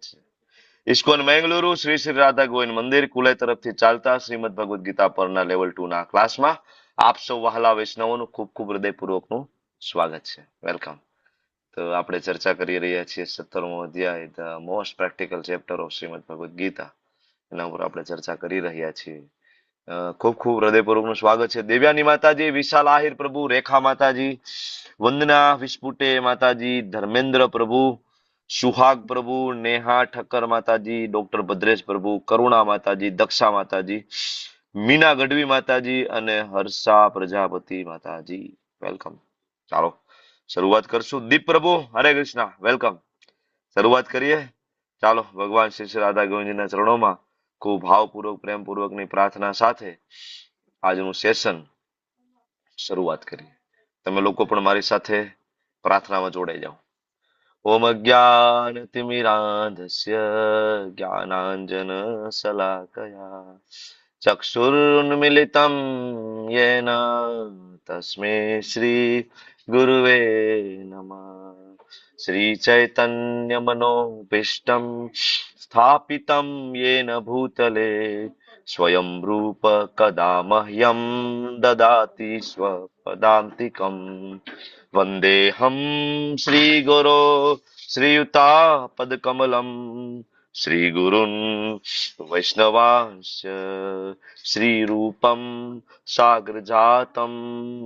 છે. ઇસ્કોન મેંગલુરુ શ્રી શ્રી રાધા ગોવિંદ મંદિર કુલે તરફથી ચાલતા શ્રીમદ ભગવદ્ ગીતા પરના લેવલ 2 ના ક્લાસમાં આપ સૌ વહાલા વૈષ્ણવોનું ખૂબ ખૂબ હૃદયપૂર્વકનું સ્વાગત છે. વેલકમ. તો આપણે ચર્ચા કરી રહ્યા છીએ 17મો અધ્યાય the most practical chapter of Shrimad Bhagavad Gita. એના ઉપર આપણે ચર્ચા કરી રહ્યા છીએ. ખૂબ ખૂબ હૃદયપૂર્વકનું સ્વાગત છે. દેવ્યાની માતાજી, વિશાલ આહિર પ્રભુ, રેખા માતાજી, વંદના વિસ્પુટે માતાજી, ધર્મેન્દ્ર પ્રભુ, સુહાગ પ્રભુ, નેહા ઠક્કર માતાજી, ડોક્ટર ભદ્રેશ પ્રભુ, કરુણા માતાજી, દક્ષા માતાજી, મીના ગઢવી માતાજી અને હર્ષા પ્રજાપતિ માતાજી. વેલકમ. ચાલો શરૂઆત કરશું. દીપ પ્રભુ, હરે કૃષ્ણ, વેલકમ. શરૂઆત કરીએ. ચાલો ભગવાન શ્રી શ્રી રાધા ગોવિંદના ચરણોમાં ખૂબ ભાવપૂર્વક પ્રેમપૂર્વકની પ્રાર્થના સાથે આજનું સેશન શરૂઆત કરીએ. તમે લોકો પણ મારી સાથે પ્રાર્થનામાં જોડાઈ જાઓ. ઓમ અજ્ઞાનતિમિરાંધસ્ય જ્ઞાનાંજન શલાકયા ચક્ષુર્ન્મિલિતં યેન તસ્मै શ્રી ગુરુવે નમઃ. શ્રી ચૈતન્ય મનોભીષ્ટં સ્થાપિतं યેન ભૂતલે સ્વયં રૂપ કદા મહ્યં દદાતિ સ્વપદાન્તિકં. વંદેહમ શ્રી ગુરો શ્રીયુતાપદકમલમ શ્રી ગુરુન વૈષ્ણવાંશ્ચ શ્રીરૂપમ સાગ્રજાતમ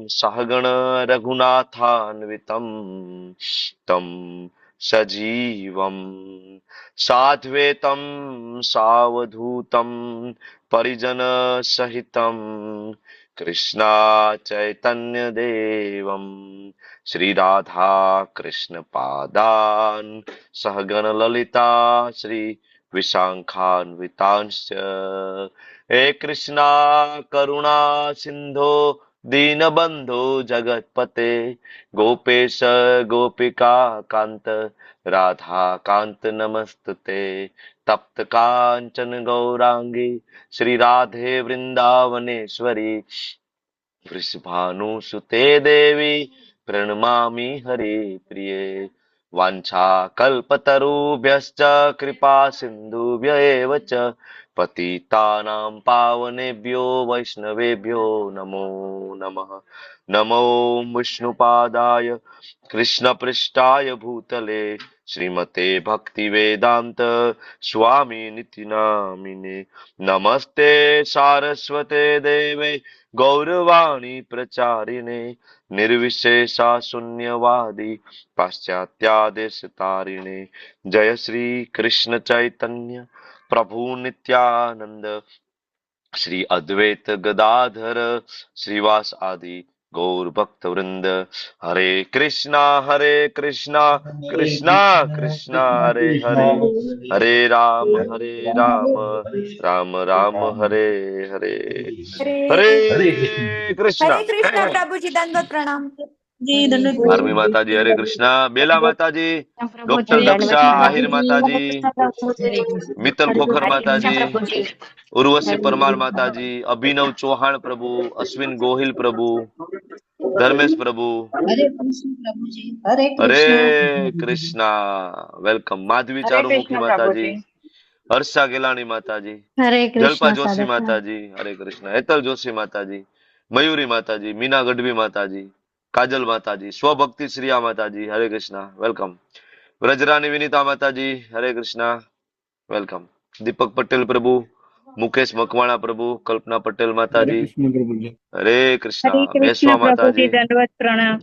સહગણ રઘુનાથાન્વિતમ તમ સજીવમ સાદ્વૈતમ સાવધૂતમ પરિજન સહિતમ કૃષ્ણા ચૈતન્ય દેવમ શ્રી રાધા કૃષ્ણ પાદાન સહગણ લલિતા શ્રી વિશાખાન્વિતાંશ્ચ. હે કૃષ્ણા કરુણા સિંધો દીનબંધો જગતપતે ગોપેશ ગોપિકા કાંત રાધા કાંત નમસ્તુતે. તપ્ત કાંચન ગૌરાંગી શ્રી રાધે વૃંદાવનેશ્વરી વૃષભાનુસુતે દેવી પ્रणमामि हरे प्रिये. वाञ्छा कल्पतरुभ्यश्च कृपा सिन्धुभ्य एव च पतितानां पावनेभ्यो वैष्णवेभ्यो नमो नमः. नमो विष्णुपादाय कृष्णपृष्ठाय भूतले श्रीमते भक्तिवेदान्त स्वामिनिति नामिने. नमस्ते सारस्वते देवे गौरवाणी प्रचारिणे निर्विशेषा शून्यवादी पाश्चात्यादेश तारिणे. जय श्री कृष्ण चैतन्य प्रभु नित्यानंद श्री अद्वैत गदाधर श्रीवास आदि गौर भक्त वृंद. हरे कृष्णा कृष्णा कृष्णा हरे हरे हरे राम राम राम हरे हरे. हरे हरे कृष्णा. हरे कृष्ण प्रभुजी दंडवत प्रणाम जी धन्यवाद भारमी माताजी हरे कृष्णा. बेला माताजी, डॉक्टर दक्षा आहिर माताजी, मित्तल खोखर माताजी, उर्वशी परमार माताजी, अभिनव चौहान प्रभु, अश्विन गोहिल प्रभु, धर्मेश प्रभु. हरे कृष्ण प्रभु जी हरे हरे कृष्ण कृष्णा. वेलकम. माधवी हरे चारुमुखी कृष्ण माताजी, प्रभुजी हर्षा गेलानी माताजी, हरे जल्पा कृष्ण जोशी सादर प्रणाम। माताजी हरे कृष्ण, हेतल जोशी माताजी, मयूरी माताजी, मीना गढ़वी माताजी, काजल माताजी, स्वभक्ति श्रिया माताजी हरे कृष्णा. वेलकम. व्रजरानी विनीता माताजी हरे कृष्णा. वेलकम. दीपक पटेल प्रभु, मुकेश मकवाणा प्रभु, कल्पना पटेल हरे माताजी कृष्ण प्रभु जी। हरे कृष्णा. हरे कृष्ण मेस्वा प्रभु जी माताजी दंडवत प्रणाम।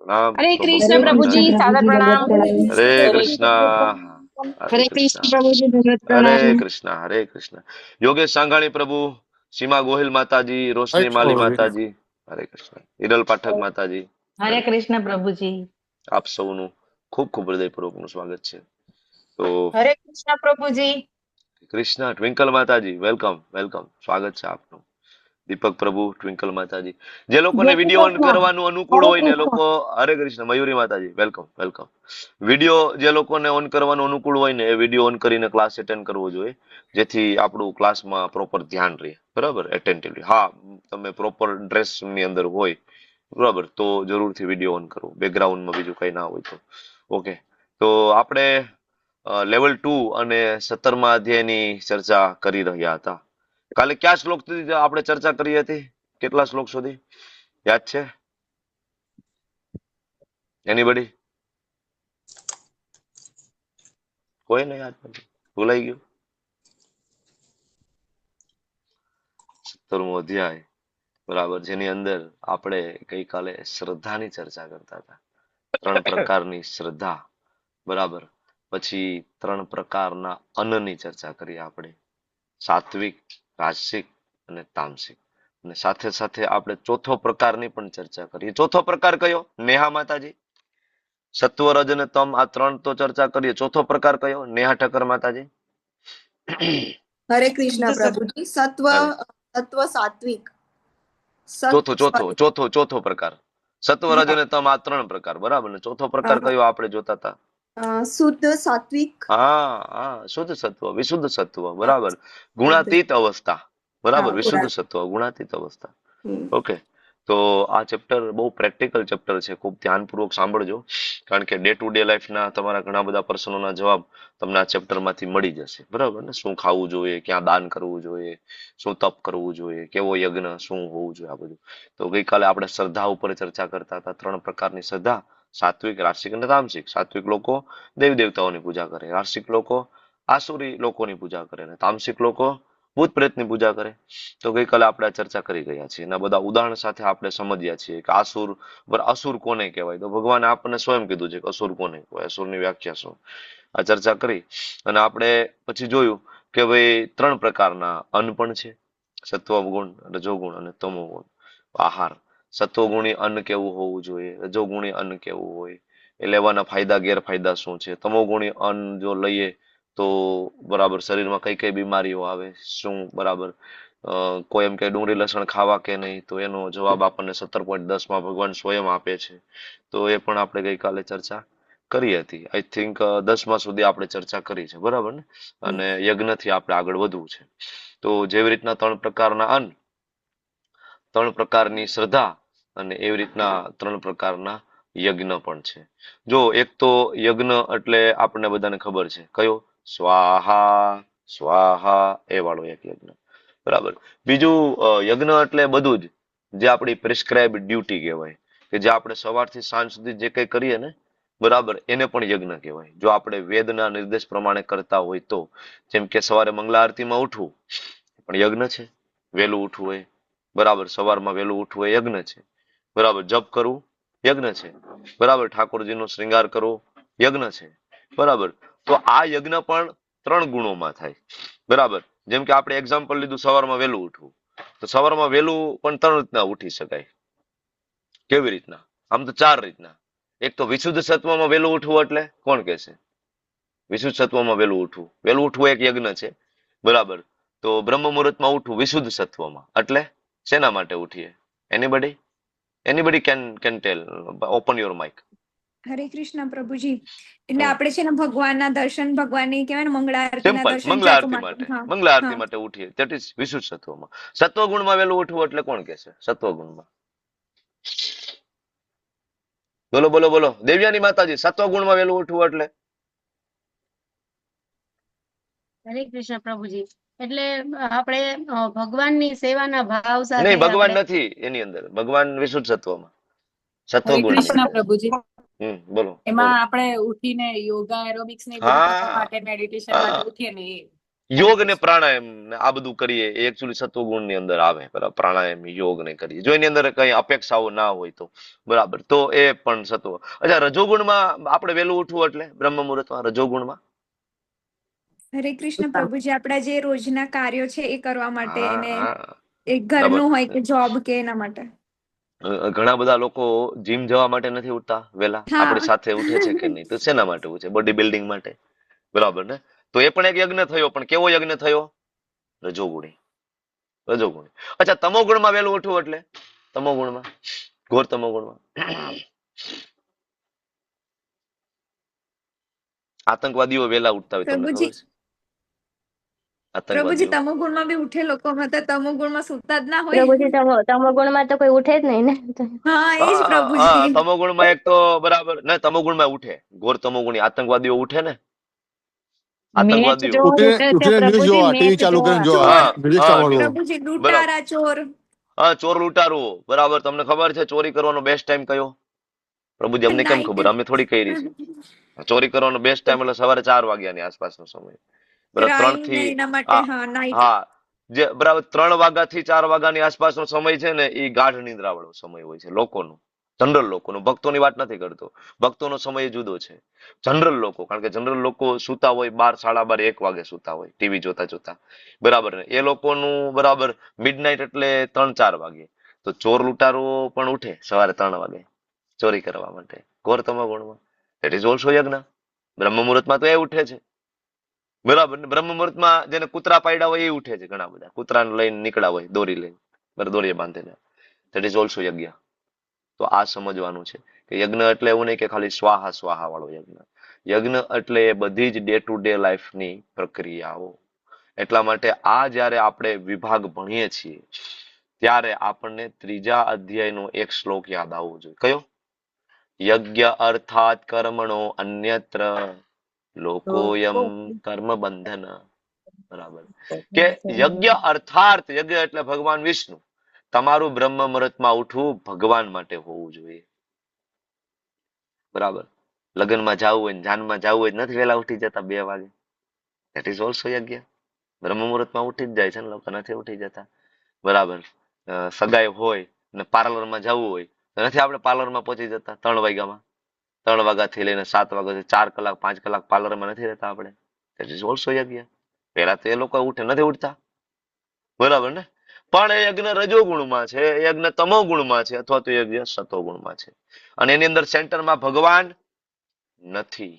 प्रणाम. हरे स्वभक्ति कृष्ण हरे प्रभु कृष्ण जी माताजी प्रभु सादर जी प्रणाम। दंडवत प्रणाम हरे हरे कृष्णा. हरे हरे कृष्णा. कृष्ण प्रभु जी दंडवत हरे प्रणाम। कृष्णा. हरे कृष्णा. योगेश सांघाणी प्रभु, सीमा गोहिल माताजी, रोशनी माली माताजी हरे कृष्ण. હિરલ પાઠક માતાજી हरे कृष्ण प्रभु जी। આપ સૌનું ખૂબ ખૂબ હૃદયપૂર્વકનું સ્વાગત છે. તો हरे कृष्ण प्रभु जी કૃષ્ણ ટ્વિંકલ માતાજી વેલકમ વેલકમ, સ્વાગત છે આપનું. દીપક પ્રભુ, ટ્વિંકલ માતાજી. જે લોકોને જય શ્રી વિડીયો ઓન કૃષ્ણ કરવાનું અનુકૂળ હરે હોય ને કૃષ્ણ લોકો, હરે કૃષ્ણ. મયુરી માતાજી વેલકમ વેલકમ. વિડીયો જે લોકોને ઓન કરવાનું અનુકૂળ હોય ને એ વિડીયો ઓન કરીને ક્લાસ એટેન્ડ કરવો જોઈએ, જેથી આપણું ક્લાસમાં પ્રોપર ધ્યાન રહે. બરાબર, એટેન્ટિવલી. હા, તમે પ્રોપર ડ્રેસ ની અંદર હોય બરાબર તો જરૂરથી વિડીયો ઓન કરવો, બેકગ્રાઉન્ડમાં બીજું કઈ ના હોય તો. ઓકે, તો આપણે લેવલ 2 અને 17મા અધ્યાયની ચર્ચા કરી રહ્યા હતા. કાલે કયા શ્લોક સુધી આપણે ચર્ચા કરી હતી? કેટલા શ્લોક સુધી યાદ છે? એનીબડી? કોઈને યાદ નથી? ભૂલાઈ ગયું? 17મો અધ્યાય, બરાબર, જેની અંદર આપણે ગઈકાલે શ્રદ્ધાની ચર્ચા કરતા હતા. 3 પ્રકારની શ્રદ્ધા, બરાબર. પછી 3 પ્રકારના અન્નની ચર્ચા કરી આપણે, સાત્વિક, રાજસિક અને તામસિક. અને સાથે સાથે આપણે ચોથો પ્રકારની પણ ચર્ચા કરી. ચોથો પ્રકાર કયો? નેહા માતાજી? સત્વ, રજ અને તમ, આ 3 તો ચર્ચા કરીએ. ચોથો પ્રકાર કયો? નેહા ઠક્કર માતાજી? હરે કૃષ્ણ શુદ્ધ પ્રભુજી. સત્વ, અરે, સત્વ સાત્વિક, ચોથો ચોથો sorry. ચોથો ચોથો પ્રકાર. સત્વ, રજ હા, અને તમ, આ 3 પ્રકાર, બરાબર ને? ચોથો પ્રકાર કયો આપણે જોતા હતા? શુદ્ધ સાત્વિક, હા હા, શુદ્ધ સત્વ, વિશુદ્ધ સત્વ, હા, બરાબર. શુદ્ધ. ગુણાતીત અવસ્થા, બરાબર. હા, વિશુદ્ધ ગુણાતીત. સત્વ, ગુણાતીત અવસ્થા. હમ. ઓકે. તો આ ચેપ્ટર બહુ પ્રેક્ટિકલ ચેપ્ટર છે. ખૂબ ધ્યાનપૂર્વક સાંભળજો, કારણ કે ડે ટુ ડે લાઈફના તમારા ઘણા બધા પ્રશ્નોના જવાબ તમને આ ચેપ્ટરમાંથી મળી જશે, બરાબર ને? શું ખાવું જોઈએ, ક્યાં દાન કરવું જોઈએ, શું તપ કરવું જોઈએ, કેવો યજ્ઞ, શું હોવું જોઈએ, આ બધું. તો ગઈકાલે આપણે શ્રદ્ધા ઉપર ચર્ચા કરતા હતા. 3 પ્રકારની શ્રદ્ધા: સાત્વિક, રાજસિક અને તામસિક. સાત્વિક લોકો દેવી દેવતાઓની પૂજા કરે, રાજસિક લોકો આસુરી લોકોની પૂજા કરે, અને તામસિક લોકો ભૂત પ્રેતની પૂજા કરે. તો ગઈકાલે આપણે આ ચર્ચા કરી ગયા છીએ. એના બધા ઉદાહરણ સાથે આપણે સમજ્યા છીએ કે અસુર કોને કહેવાય. તો ભગવાને આપણને સ્વયં કીધું છે કે અસુર કોને કહેવાય, અસુરની વ્યાખ્યા શું. આ ચર્ચા કરી અને આપણે પછી જોયું કે ભાઈ 3 પ્રકારના અન્ન પણ છે: સત્વગુણ, રજોગુણ અને તમોગુણ. આહાર: સત્વગુણી અન્ન કેવું હોવું જોઈએ, રજોગુણી અન્ન કેવું હોય, એ લેવાના ફાયદા ગેરફાયદા શું છે, તમોગુણી અન્ન જો લઈએ તો બરાબર શરીરમાં કઈ કઈ બીમારીઓ આવે, શું, બરાબર. કોઈ એમ કે ડુંગળી લસણ ખાવા કે નહીં, તો એનો જવાબ આપણને 17.10માં ભગવાન સ્વયં આપે છે. તો એ પણ આપણે ગઈકાલે ચર્ચા કરી હતી. આઈ થિંક 10મા સુધી આપણે ચર્ચા કરી છે, બરાબર ને? અને યજ્ઞથી આપણે આગળ વધવું છે. તો જેવી રીતના 3 પ્રકારના અન્ન, 3 પ્રકારની શ્રદ્ધા, અને એવી રીતના 3 પ્રકારના યજ્ઞ પણ છે. જો એક તો યજ્ઞ એટલે આપણને બધાને ખબર છે કયો? સ્વાહા સ્વાહા, એ વાળો એક યજ્ઞ, બરાબર. બીજું યજ્ઞ એટલે બધું જ, જે આપણી પ્રિસ્ક્રાઇબ ડ્યુટી કહેવાય, કે જે આપણે સવારથી સાંજ સુધી જે કંઈ કરીએ ને, બરાબર, એને પણ યજ્ઞ કહેવાય. જો આપણે વેદના નિર્દેશ પ્રમાણે કરતા હોય તો, જેમ કે સવારે મંગલા આરતીમાં ઉઠવું પણ યજ્ઞ છે, વહેલું ઉઠવું હોય, બરાબર, સવારમાં વહેલું ઉઠવું એ યજ્ઞ છે, બરાબર. જપ કરવું યજ્ઞ છે, બરાબર. ઠાકોરજીનો શ્રૃંગાર કરવો યજ્ઞ છે, બરાબર. તો આ યજ્ઞ પણ 3 ગુણોમાં થાય, બરાબર. જેમ કે આપણે એક્ઝામ્પલ લીધું, સવારમાં વહેલું ઉઠવું. તો સવારમાં વહેલું પણ 3 રીતના ઉઠી શકાય. કેવી રીતના? આમ તો 4 રીતના. એક તો વિશુદ્ધ સત્વમાં વહેલું ઉઠવું, એટલે કોણ કહેશે? વિશુદ્ધ સત્વમાં વહેલું ઉઠવું, વહેલું ઉઠવું એક યજ્ઞ છે, બરાબર. તો બ્રહ્મ મુહૂર્તમાં ઉઠવું વિશુદ્ધ સત્વમાં, એટલે શેના માટે ઉઠીએ? Anybody? Anybody can tell? Open your mic. Hare Krishna પ્રભુજી. એટલે હમ. આપણે છે ને ભગવાનના દર્શન, ભગવાનની કહેવાય ને મંગળા આરતીના સિમ્પલ, દર્શન મંગલા જપ આરતી માટે. માટે, હા, મંગલા આરતી હા. માટે ઉઠીએ, દેટ ઇઝ વિશુદ્ધ સત્વમાં. સત્વગુણમાં વહેલું ઉઠવું એટલે કોણ કહેશે? સત્વગુણમાં બોલો બોલો બોલો, દેવ્યાની માતાજી. સત્વગુણમાં વહેલું ઉઠવું એટલે? હરે કૃષ્ણ પ્રભુજી. એટલે આપણે ભગવાનની સેવાના ભાવ સાથે નહીં, ભગવાન આપણે નથી એની અંદર. ભગવાન વિશુદ્ધ સત્વમાં, હરે સત્વગુણની કૃષ્ણ અંદર. પ્રભુજી. બોલો એમાં બોલો. આપણે ઉઠીને યોગા એરોબિક્સ ને એ બધું કરવા હા માટે મેડિટેશન માટે હા, ઉઠીએ ને એ. હરે યોગ ને કૃષ્ણ. પ્રાણાયામ ને આ બધું કરીએ એ એકચ્યુઅલી સત્વગુણ ની અંદર આવે, બરાબર. પ્રાણાયામ, યોગ ને કરીએ જો એની અંદર કઈ અપેક્ષાઓ ના હોય તો, બરાબર, તો એ પણ સત્વ. અચ્છા, રજોગુણમાં આપણે વહેલું ઉઠવું એટલે બ્રહ્મ મુહૂર્તમાં, રજોગુણમાં? હરે કૃષ્ણ પ્રભુજી. આપણા જે રોજના કાર્યો છે એ કરવા માટે, હા અને હા, એક બરાબર. ઘરનું હોય કે જોબ કે એના માટે. ઘણા બધા લોકો જીમ જવા માટે નથી ઉઠતા વહેલા, આપણી હા. સાથે ઉઠે છે કે નહીં? તો શેના માટે ઉઠે? બોડી બિલ્ડિંગ માટે, બરાબર ને? તો એ પણ એક યજ્ઞ થયો, પણ કેવો યજ્ઞ થયો? રજોગુણી, રજોગુણી. અચ્છા, તમોગુણમાં વહેલું ઉઠવું એટલે? તમોગુણમાં, ઘોર તમોગુણમાં આતંકવાદીઓ વહેલા ઉઠતા હોય, તમને ખબર પ્રભુજી, છે? પ્રભુજી આતંકવાદીઓ. તમોગુણમાં બી ઉઠે લોકો, મતલબ તમોગુણમાં સુતા જ ના હોય. પ્રભુજી તમોગુણમાં તો કોઈ ઉઠે જ નહીં ને. હા, એ જ હા હા, પ્રભુજી. તમોગુણમાં એક તો બરાબર ને, તમોગુણમાં ઉઠે ઘોર તમોગુણી આતંકવાદીઓ ઉઠે ને, મેચ આતંકવાદીઓ. જોવો ઉઠીને છે ઉઠીને ન્યૂઝ પ્રભુજી, જોવા, ટીવી મેચ ચાલુ કરીને જોવા. જોવા, હા મ્યુઝિક હા સાંભળવું. પ્રભુજી બરાબર. લૂંટારા ચોર. હા, ચોર લૂંટારુઓ. બરાબર. તમને ખબર છે ચોરી કરવાનો બેસ્ટ ટાઈમ કયો? પ્રભુજી અમને કેમ નાઈટ. ખબર? અમે થોડી કરી છે. ચોરી કરવાનો બેસ્ટ ટાઈમ એટલે સવારે 4 વાગ્યાની આસપાસનો સમય. બરાબર. 3 ક્રાઇમ ને થી એના માટે હા હા નાઈટ. હા જે બરાબર 3 વાગ્યા થી 4 વાગ્યાની આસપાસનો સમય છે ને એ ગાઢ નિંદ્રા વાળો સમય હોય છે લોકોનો. જનરલ લોકોનો, ભક્તોની વાત નથી કરતો. ભક્તોનો સમય જુદો છે. જનરલ લોકો, કારણ કે જનરલ લોકો સૂતા હોય 12, 12:30, 1 વાગે સૂતા હોય ટીવી જોતા જોતા. બરાબર ને? એ લોકોનું બરાબર મિડનાઇટ એટલે 3-4 વાગે. તો ચોર લૂંટારુઓ પણ ઉઠે સવારે 3 વાગે ચોરી કરવા માટે ઘોર તમો ગુણમાં. ધેટ ઇઝ ઓલ્સો યજ્ઞ. બ્રહ્મ મુહૂર્તમાં તો એ ઉઠે છે. બરાબર ને? બ્રહ્મ મુહૂર્તમાં જેને કૂતરા પાડ્યા હોય એ ઉઠે છે ઘણા બધા. કૂતરાને લઈને નીકળ્યા હોય દોરી લઈને, બરાબર, દોરીએ બાંધીને. ધેટ ઇઝ ઓલ્સો યજ્ઞ. તો આ સમજવાનું છે કે યજ્ઞ એટલે એવું નહીં કે ખાલી સ્વાહા સ્વાહા વાળો યજ્ઞ. યજ્ઞ એટલે એ બધી જ ડે ટુ ડે લાઈફની પ્રક્રિયાઓ. એટલા માટે આ જ્યારે આપણે વિભાગ ભણીએ છીએ ત્યારે આપણને 3જા અધ્યાયનો એક શ્લોક યાદ આવવો જોઈએ. કયો? યજ્ઞ અર્થાત કર્મણો અન્યત્ર લોકોયમ કર્મ બંધન. બરાબર. કે યજ્ઞ અર્થાર્થ, યજ્ઞ એટલે ભગવાન વિષ્ણુ. તમારું બ્રહ્મ મુહૂર્તમાં ઉઠવું ભગવાન માટે હોવું જોઈએ. બરાબર. લગ્નમાં જવું હોય ને જાનમાં જવું હોય નથી વહેલા ઉઠી જતા 2 વાગે. ધેટ ઇઝ ઓલ્સો યજ્ઞ. બ્રહ્મ મુહૂર્તમાં ઉઠી જ જાય છે ને લોકો, નથી ઉઠી જતા. બરાબર. સગાઈ હોય ને પાર્લરમાં જવું હોય તો નથી આપણે પાર્લરમાં પહોંચી જતા 3 વાગ્યામાં. 3 વાગ્યાથી લઈને 7 વાગ્યા 4 કલાક 5 કલાક પાર્લરમાં નથી રહેતા આપણે. ધેટ ઇઝ ઓલ્સો યજ્ઞ. પહેલા તો એ લોકો ઉઠે, નથી ઉઠતા. બરાબર ને? પણ એ યજ્ઞ રજો ગુણમાં છે, એ યજ્ઞ તમો ગુણમાં છે, અથવા તો યજ્ઞ સતો ગુણમાં છે. અને એની અંદર સેન્ટરમાં ભગવાન નથી.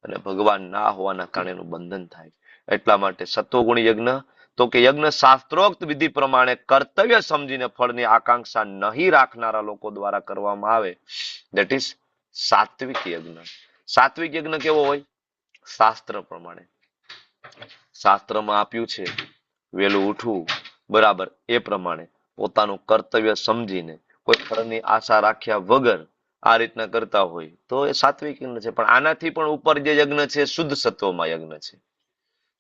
અને ભગવાન ના હોવાના કારણે એનું બંધન થાય. એટલા માટે સત્વગુણી યજ્ઞ, તો કે યજ્ઞ શાસ્ત્રોક્ત વિધિ પ્રમાણે કર્તવ્ય સમજીને ફળની આકાંક્ષા નહીં રાખનારા લોકો દ્વારા કરવામાં આવે. ધેટ ઇઝ સાત્વિક યજ્ઞ. સાત્વિક યજ્ઞ કેવો હોય? શાસ્ત્ર પ્રમાણે. શાસ્ત્રમાં આપ્યું છે વહેલું ઉઠવું, બરાબર, એ પ્રમાણે પોતાનું કર્તવ્ય સમજીને કોઈ ફળની આશા રાખ્યા વગર આ રીતના કરતા હોય તો એ સાત્વિક યજ્ઞ છે. પણ આનાથી પણ ઉપર જે યજ્ઞ છે શુદ્ધ સત્વમાં યજ્ઞ છે.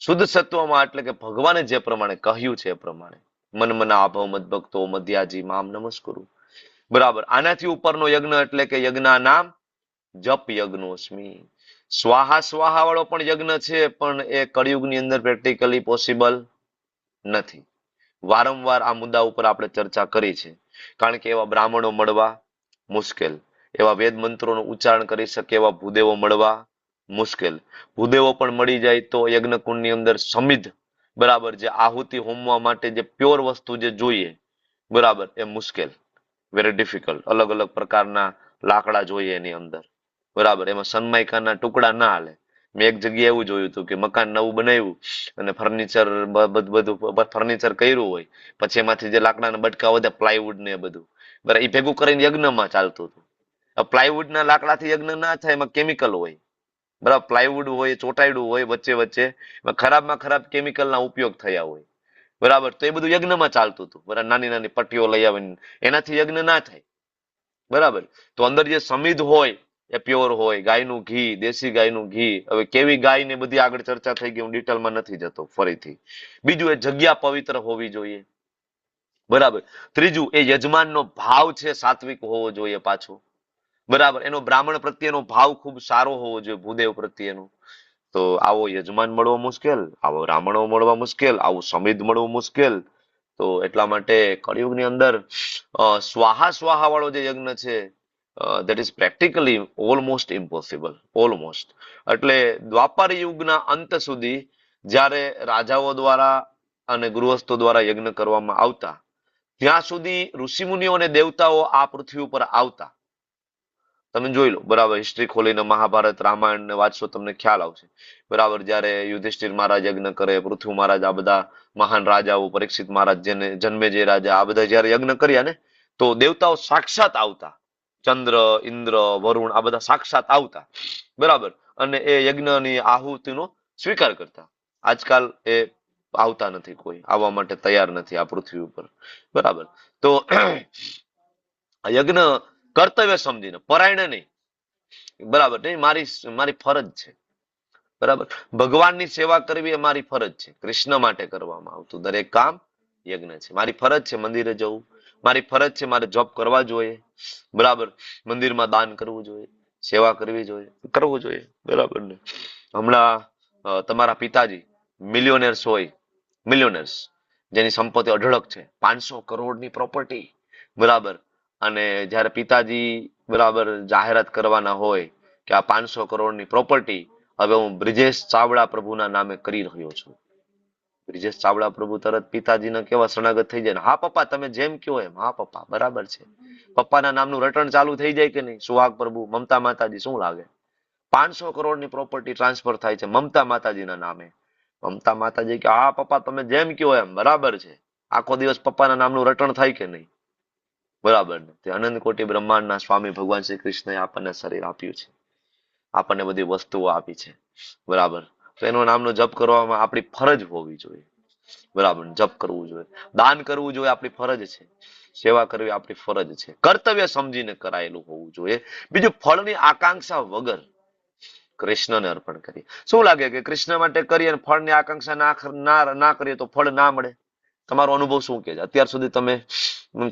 શુદ્ધ સત્વમાં એટલે કે ભગવાને જે પ્રમાણે કહ્યું છે એ પ્રમાણે મન મના આભવ મદ ભક્તો મધ્યાજી મામ નમસ્કુરુ. બરાબર. આનાથી ઉપરનો યજ્ઞ એટલે કે યજ્ઞા નામ જપ યજ્ઞોસ્મી. સ્વાહા સ્વાહા વાળો પણ યજ્ઞ છે, પણ એ કળિયુગની અંદર પ્રેક્ટિકલી પોસિબલ નથી. વારંવાર આ મુદ્દા ઉપર આપણે ચર્ચા કરી છે. કારણ કે એવા બ્રાહ્મણો મળવા મુશ્કેલ, એવા વેદ મંત્રોનું ઉચ્ચારણ કરી શકે એવા ભૂદેવો મળવા મુશ્કેલ. ભૂદેવો પણ મળી જાય તો યજ્ઞ કુંડની અંદર સમિધ, બરાબર, જે આહુતિ હોમવા માટે જે પ્યોર વસ્તુ જે જોઈએ, બરાબર, એ મુશ્કેલ, વેરી ડિફિકલ્ટ. અલગ અલગ પ્રકારના લાકડા જોઈએ એની અંદર, બરાબર. એમાં સનમાઇકાના ટુકડા ના હાલે. મેં એક જગ્યાએ એવું જોયું હતું કે મકાન નવું બનાવ્યું અને ફર્નિચર બધું ફર્નિચર કર્યું હોય, પછી એમાંથી જે લાકડાના બટકા વધે પ્લાયવુડ ને એ બધું, બરાબર, એ ભેગું કરીને યજ્ઞમાં ચાલતું હતું. પ્લાયવુડ ના લાકડાથી યજ્ઞ ના થાય, એમાં કેમિકલ હોય, બરાબર. પ્લાયવુડ હોય, ચોટાડ્યું હોય, વચ્ચે વચ્ચે ખરાબમાં ખરાબ કેમિકલના ઉપયોગ થયા હોય, બરાબર. તો એ બધું યજ્ઞમાં ચાલતું હતું, બરાબર. નાની નાની પટ્ટીઓ લઈ આવીને એનાથી યજ્ઞ ના થાય, બરાબર. તો અંદર જે સમિધ હોય એ પ્યોર હોય. ગાયનું ઘી, દેશી ગાયનું ઘી. હવે કેવી ગાય ને બધી આગળ ચર્ચા થઈ ગઈ, હું ડિટેલમાં નથી જતો ફરીથી. બીજું, એ જગ્યા પવિત્ર હોવી જોઈએ, બરાબર. ત્રીજું, એ યજમાનનો ભાવ છે સાત્વિક હોવો જોઈએ પાછો, બરાબર. એનો બ્રાહ્મણ પ્રત્યેનો ભાવ ખૂબ સારો હોવો જોઈએ, ભૂદેવ પ્રત્યેનો. તો આવો યજમાન મળવો મુશ્કેલ, આવો બ્રાહ્મણો મળવા મુશ્કેલ, આવું સમિધ મળવું મુશ્કેલ. તો એટલા માટે કળિયુગની અંદર સ્વાહા સ્વાહા વાળો જે યજ્ઞ છે that is practically almost impossible, almost. એટલે દ્વાપર યુગના અંત સુધી જ્યારે રાજાઓ દ્વારા અને ગૃહસ્થો દ્વારા યજ્ઞ કરવામાં આવતા, ત્યાં સુધી ઋષિમુનિઓ અને દેવતાઓ આ પૃથ્વી ઉપર આવતા. તમે જોઈ લો, બરાબર. હિસ્ટ્રી ખોલીને મહાભારત રામાયણ ને વાંચશો તમને ખ્યાલ આવશે, બરાબર. જ્યારે યુધિષ્ઠિર મહારાજ યજ્ઞ કરે, પૃથ્વી મહારાજ, આ બધા મહાન રાજાઓ, પરીક્ષિત મહારાજ, જેને જન્મેજય રાજા, આ બધા જયારે યજ્ઞ કર્યા ને, તો દેવતાઓ સાક્ષાત આવતા. ચંદ્ર, ઇન્દ્ર, વરુણ, આ બધા સાક્ષાત આવતા, બરાબર. અને એ યજ્ઞની આહુતિનો સ્વીકાર કરતા. આજકાલ એ આવતા નથી, કોઈ આવવા માટે તૈયાર નથી આ પૃથ્વી ઉપર, બરાબર. તો યજ્ઞ કર્તવ્ય સમજીને, પરાયણ નહીં, બરાબર, નહીં મારી ફરજ છે, બરાબર. ભગવાનની સેવા કરવી એ મારી ફરજ છે. કૃષ્ણ માટે કરવામાં આવતું દરેક કામ યજ્ઞ છે. મારી ફરજ છે મંદિરે જવું, મારી ફરજ છે મારે જોબ કરવા જોઈએ, બરાબર, મંદિરમાં દાન કરવું જોઈએ, સેવા કરવી જોઈએ, કરવું જોઈએ, બરાબર ને. હમણાં તમારા પિતાજી મિલિયોનર્સ હોય, મિલિયોનર્સ, જેની સંપત્તિ અઢળક છે, 500 કરોડની પ્રોપર્ટી, બરાબર, અને જ્યારે પિતાજી બરાબર જાહેરાત કરવાના હોય કે આ 500 કરોડની પ્રોપર્ટી હવે હું બ્રિજેશ ચાવડા પ્રભુના નામે કરી રહ્યો છું. બ્રિજેશ ચાવડા પ્રભુ તરત પિતાજીને કેવા શરણાગત થઈ જાય ને, હા પપ્પા તમે જેમ કહો એમ, હા પપ્પા બરાબર છે. પપ્પાના નામનું રટણ ચાલુ થઈ જાય કે નહીં? સુહાગ પ્રભુ, મમતા માતાજી, શું લાગે? 500 કરોડની પ્રોપર્ટી ટ્રાન્સફર થાય છે મમતા માતાજીના નામે. મમતા માતાજી કે હા પપ્પા તમે જેમ કહો એમ, બરાબર છે. આખો દિવસ પપ્પાના નામનું રટણ થાય કે નહીં? બરાબર ને. તે અનંત કોટી બ્રહ્માંડના સ્વામી ભગવાન શ્રી કૃષ્ણએ આપણને શરીર આપ્યું છે, આપણને બધી વસ્તુઓ આપી છે, બરાબર. તો એનો નામનો જપ કરવામાં આપણી ફરજ હોવી જોઈએ, બરાબર. જપ કરવું જોઈએ, દાન કરવું જોઈએ, આપણી ફરજ છે. સેવા કરવી આપણી ફરજ છે. કર્તવ્ય સમજીને કરાયેલું હોવું જોઈએ. બીજું, ફળની આકાંક્ષા વગર કૃષ્ણને અર્પણ કરીએ. શું લાગે કે કૃષ્ણ માટે કરીએ અને ફળની આકાંક્ષા ના કરીએ તો ફળ ના મળે? તમારો અનુભવ શું કે છે? અત્યાર સુધી તમે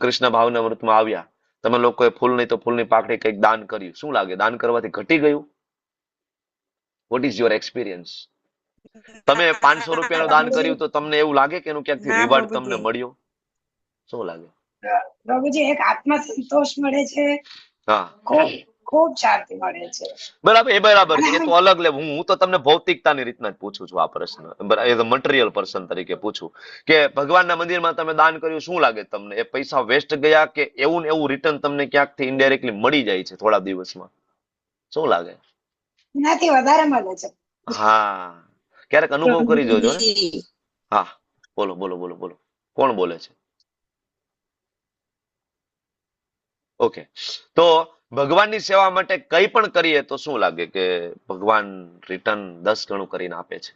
કૃષ્ણ ભાવના વ્રતમાં આવ્યા, તમે લોકોએ ફૂલ નહીં તો ફૂલની પાકડી કંઈક દાન કર્યું, શું લાગે? દાન કરવાથી ઘટી ગયું? What is your experience? તમે 500 રૂપિયાનું દાન કર્યું તો તમને એવું લાગે કે એનું ક્યાંકથી ના રિવોર્ડ તમને પ્રભુજી, મળ્યો? શું લાગે? પ્રભુજી એક આત્મા સંતોષ મળે છે, હા, ખૂબ ખૂબ શાંતિ મળે છે. બરાબર, એ બરાબર છે. એ તો અલગ લે. હું તો તમને ભૌતિકતાની રીતના જ પૂછું છું આ પ્રશ્ન, એઝ અ મટીરિયલ પર્સન તરીકે પૂછું કે ભગવાનના મંદિરમાં તમે દાન કર્યું, શું લાગે તમને? એ પૈસા વેસ્ટ ગયા કે એવું ને એવું રિટર્ન તમને ક્યાંકથી ઇનડાયરેક્ટલી મળી જાય છે થોડા દિવસમાં? શું લાગે? એનાથી વધારે મળે છે. હા, ક્યારેક અનુભવ કરી જોજો ને. પ્રભુજી, હા, બોલો બોલો બોલો બોલો. કોણ બોલે છે? ઓકે. તો ભગવાનની સેવા માટે કંઈ પણ કરીએ તો શું લાગે કે ભગવાન રિટર્ન 10 ગણું કરીને આપે છે.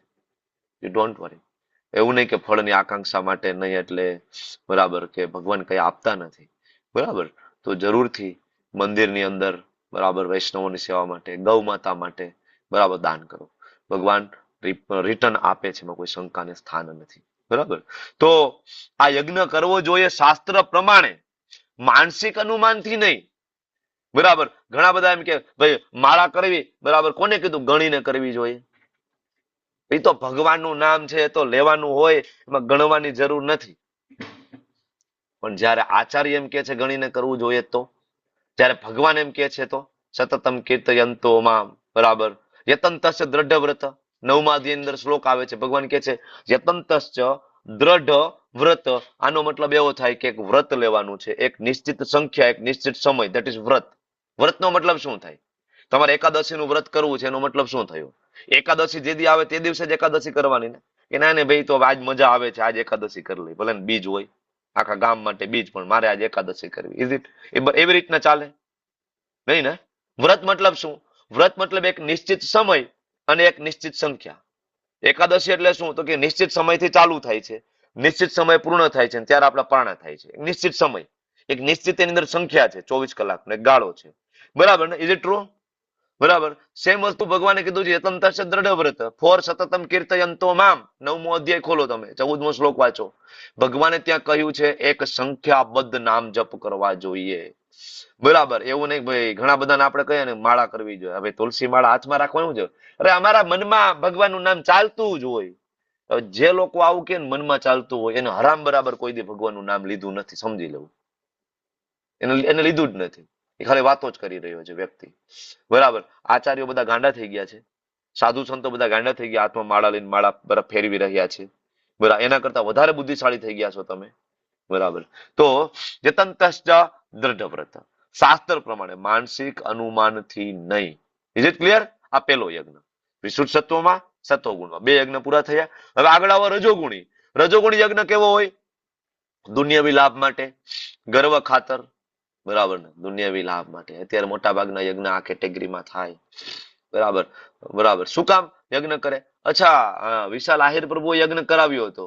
You don't worry. એવું નહીં કે ફળની આકાંક્ષા માટે નહીં એટલે, બરાબર, કે ભગવાન કંઈ આપતા નથી, બરાબર. તો જરૂરથી મંદિરની અંદર, બરાબર, વૈષ્ણવોની સેવા માટે, ગૌ માતા માટે, બરાબર, દાન કરો. ભગવાન રિટર્ન આપે છે, એમાં કોઈ શંકાને સ્થાન નથી, બરાબર. તો આ યજ્ઞ કરવો જોઈએ શાસ્ત્ર પ્રમાણે, માનસિક અનુમાનથી નહીં, બરાબર. ઘણા બધા એમ કે ભાઈ માળા કરવી, બરાબર, કોને કીધું ગણીને કરવી જોઈએ? એ તો ભગવાનનું નામ છે, એ તો લેવાનું હોય, એમાં ગણવાની જરૂર નથી. પણ જ્યારે આચાર્ય એમ કે છે ગણીને કરવું જોઈએ, તો ત્યારે ભગવાન એમ કે છે તો સતતમ કીર્તયંતો મામ, બરાબર, યતંતસ્ય દ્રઢ વ્રત, 9મા અધ્યાયની અંદર શ્લોક આવે છે. ભગવાન કે છે યતંતસ્ય દ્રઢ વ્રત. આનો મતલબ એવો થાય કે એક વ્રત લેવાનું છે, એક નિશ્ચિત સંખ્યા, એક નિશ્ચિત સમય, ધેટ ઇઝ વ્રત. વ્રતનો મતલબ શું થાય? તમારે એકાદશીનું વ્રત કરવું છે, એનો મતલબ શું થયો? એકાદશી જે દી આવે તે દિવસે જ એકાદશી કરવાની ને? કે ના ને ભાઈ તો આજ મજા આવે છે, આજ એકાદશી કરી લઈ, ભલે ને બીજ હોય, આખા ગામ માટે બીજ, પણ મારે આજે એકાદશી કરવી. Is it? એવી રીતના ચાલે નહીં ને. વ્રત મતલબ શું? વ્રત મતલબ એક નિશ્ચિત સમય અને એક નિશ્ચિત સંખ્યા. એકાદશી એટલે શું? તો કે નિશ્ચિત સમયથી ચાલુ થાય છે, નિશ્ચિત સમય પૂર્ણ થાય છે, ત્યારે આપણા પારણા થાય છે. નિશ્ચિત સમય, એક નિશ્ચિત એની અંદર સંખ્યા છે, 24 કલાક ને ગાળો છે, બરાબર ને? Is it true? બરાબર. સેમ વસ્તુ ભગવાને કીધું છે યતંતસ્ય દ્રઢ વ્રત ફોર સતતમ કીર્તયંતો મામ. 9મો અધ્યાય ખોલો તમે, 14મો શ્લોક વાંચો. ભગવાને ત્યાં કહ્યું છે એક સંખ્યાબદ્ધ નામ જપ કરવા જોઈએ, બરાબર. એવું નહીં ભાઈ ઘણા બધાને આપણે કહીએ ને માળા કરવી જોઈએ, હવે તુલસી માળા હાથમાં રાખવાનું છે, અરે અમારા મનમાં ભગવાનનું નામ ચાલતું જ હોય. હવે જે લોકો આવું કે મનમાં ચાલતું હોય એને હરામ બરાબર કોઈ દી ભગવાનનું નામ લીધું નથી, સમજી લેવું. એને લીધું જ નથી, એ ખાલી વાતો જ કરી રહ્યો છે વ્યક્તિ, બરાબર. આચાર્યો બધા ગાંડા થઈ ગયા છે, સાધુ સંતો બધા ગાંડા થઈ ગયા, હાથમાં માળા લઈને માળા બરાબર ફેરવી રહ્યા છે, બરાબર. એના કરતા વધારે બુદ્ધિશાળી થઈ ગયા છો તમે, બરાબર. તો યતંતશ્ચ દ્રઢ વ્રત, શાસ્ત્ર પ્રમાણે, માનસિક અનુમાનથી નહીં. Is it clear? આ પેલો યજ્ઞ વિશુદ્ધ સત્વમાં, સત્વગુણમાં 2 યજ્ઞ પૂરા થયા. હવે આગળ આવો રજોગુણી. રજોગુણી યજ્ઞ કેવો હોય? દુનિયાવી લાભ માટે, ગર્વ ખાતર, બરાબર ને, દુનિયાવી લાભ માટે. અત્યારે મોટા ભાગના યજ્ઞ આ કેટેગરીમાં થાય, બરાબર. બરાબર. શું કામ યજ્ઞ કરે? અચ્છા, વિશાલ આહિર પ્રભુએ યજ્ઞ કરાવ્યો હતો,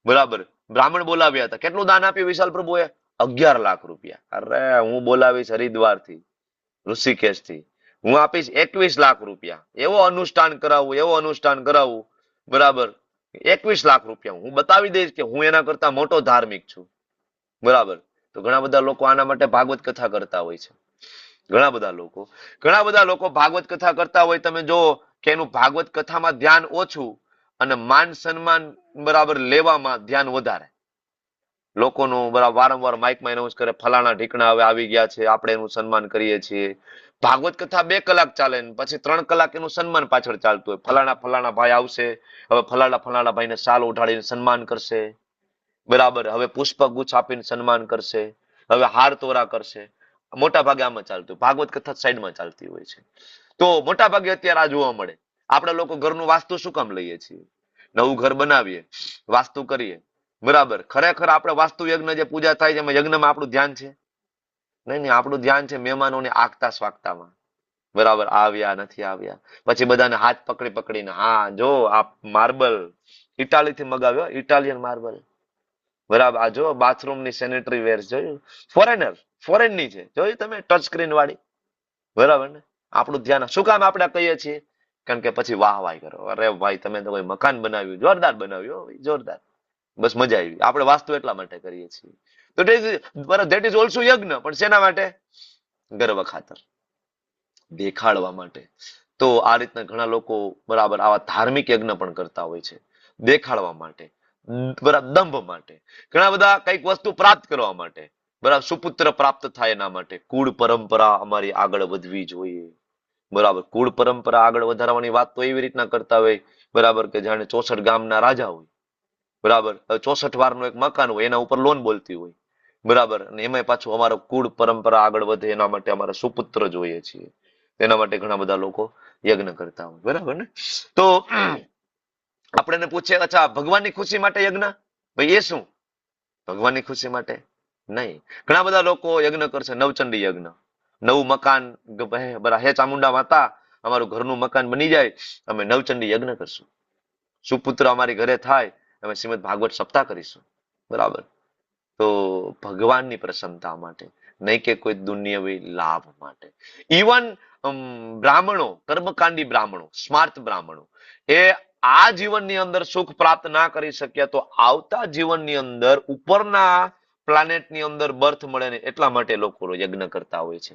બરાબર. બ્રાહ્મણ બોલાવ્યા હતા. કેટલું દાન આપ્યું વિશાલ પ્રભુએ? 11 લાખ રૂપિયા. અરે હું બોલાવીશ હરિદ્વાર થી, ઋષિકેશ થી, હું આપીશ 21 લાખ રૂપિયા, એવો અનુષ્ઠાન કરાવવું, બરાબર, 21 લાખ રૂપિયા હું બતાવી દઈશ કે હું એના કરતા મોટો ધાર્મિક છું, બરાબર. તો ઘણા બધા લોકો આના માટે ભાગવત કથા કરતા હોય છે. ઘણા બધા લોકો ભાગવત કથા કરતા હોય, તમે જો કે એનું ભાગવત કથામાં ધ્યાન ઓછું અને માન સન્માન બરાબર લેવામાં ધ્યાન વધારે. લોકોનું બરાબર વારંવાર માઇકમાં એનાઉન્સ કરે, ફલાણા ઢીકણા હવે આવી ગયા છે, આપણે એનું સન્માન કરીએ છીએ. ભાગવત કથા 2 કલાક ચાલે ને પછી 3 કલાક એનું સન્માન પાછળ ચાલતું હોય. ફલાણા ભાઈ આવશે, હવે ફલાણા ભાઈને શાલ ઉઠાડીને સન્માન કરશે, બરાબર, હવે પુષ્પ ગુચ્છ આપીને સન્માન કરશે, હવે હાર તોરા કરશે. મોટા ભાગે આમાં ચાલતું, ભાગવત કથા સાઈડમાં ચાલતી હોય છે. તો મોટા ભાગે અત્યારે આ જોવા મળે. આપણે લોકો ઘરનું વાસ્તુ શું કામ લઈએ છીએ? નવું ઘર બનાવીએ, વાસ્તુ કરીએ, બરાબર. ખરેખર આપણે વાસ્તુ યજ્ઞ જે પૂજા થાય છે એમાં યજ્ઞમાં આપણું ધ્યાન છે? નહીં, આપણું ધ્યાન છે મહેમાનોને આગતા સ્વાગતામાં, બરાબર, આવ્યા નથી આવ્યા. પછી બધાને હાથ પકડીને, હા જો આ માર્બલ ઇટાલીથી મગાવ્યો, ઇટાલિયન માર્બલ, બરાબર. આ જો બાથરૂમની સેનેટરી વેર જોયું, ફોરેનની છે, જોયું તમે, ટચ સ્ક્રીન વાળી, બરાબર ને. આપણું ધ્યાન શું કામ આપણે કહીએ છીએ? કારણ કે પછી વાહવાઈ કરો, અરે ભાઈ તમે તો કોઈ મકાન બનાવ્યું, જોરદાર બનાવ્યું, જોરદાર, બસ મજા આવી. આપણે વાસ્તુ એટલા માટે કરીએ છીએ. તો ધેટ ઇઝ ઓલ્સો યજ્ઞ, પણ શેના માટે? ગર્વ ખાતર, દેખાડવા માટે. તો આ રીતના ઘણા લોકો બરાબર આવા ધાર્મિક યજ્ઞ પણ કરતા હોય છે, દેખાડવા માટે, બરાબર, દંભ માટે. ઘણા બધા કઈક વસ્તુ પ્રાપ્ત કરવા માટે, બરાબર, સુપુત્ર પ્રાપ્ત થાય એના માટે. કુળ પરંપરા અમારી આગળ વધવી જોઈએ, બરાબર. કુળ પરંપરા આગળ વધારવાની વાત તો એવી રીતના કરતા હોય, બરાબર, કે જાણે 64 ગામના રાજા હોય, બરાબર, 64 વારનું એક મકાન હોય, એના ઉપર લોન બોલતી હોય, બરાબર. અને એમાં પાછું અમારો કુળ પરંપરા આગળ વધે એના માટે અમારે સુપુત્ર જોઈએ છીએ, એના માટે ઘણા બધા લોકો યજ્ઞ કરતા હોય, બરાબર ને. તો આપણે એને પૂછીએ, અચ્છા ભગવાનની ખુશી માટે યજ્ઞ? ભાઈ એ શું? ભગવાનની ખુશી માટે નહીં. ઘણા બધા લોકો યજ્ઞ કરશે, નવચંડી યજ્ઞ, નવું મકાન, બરાબર, હે ચામુંડા માતા અમારું ઘરનું મકાન બની જાય, અમે નવચંડી યજ્ઞ કરશું. સુપુત્ર અમારી ઘરે થાય, અમે શ્રીમદ ભાગવત સપ્તાહ કરીશું, બરાબર. તો ભગવાનની પ્રસન્નતા માટે, નહીં કે કોઈ દુનિયાવી લાભ માટે. ઇવન બ્રાહ્મણો, કર્મકાંડી બ્રાહ્મણો, સ્માર્ત બ્રાહ્મણો, એ આ જીવનની અંદર સુખ પ્રાપ્ત ના કરી શક્યા તો આવતા જીવનની અંદર ઉપરના પ્લાનેટની અંદર બર્થ મળે ને એટલા માટે લોકો યજ્ઞ કરતા હોય છે.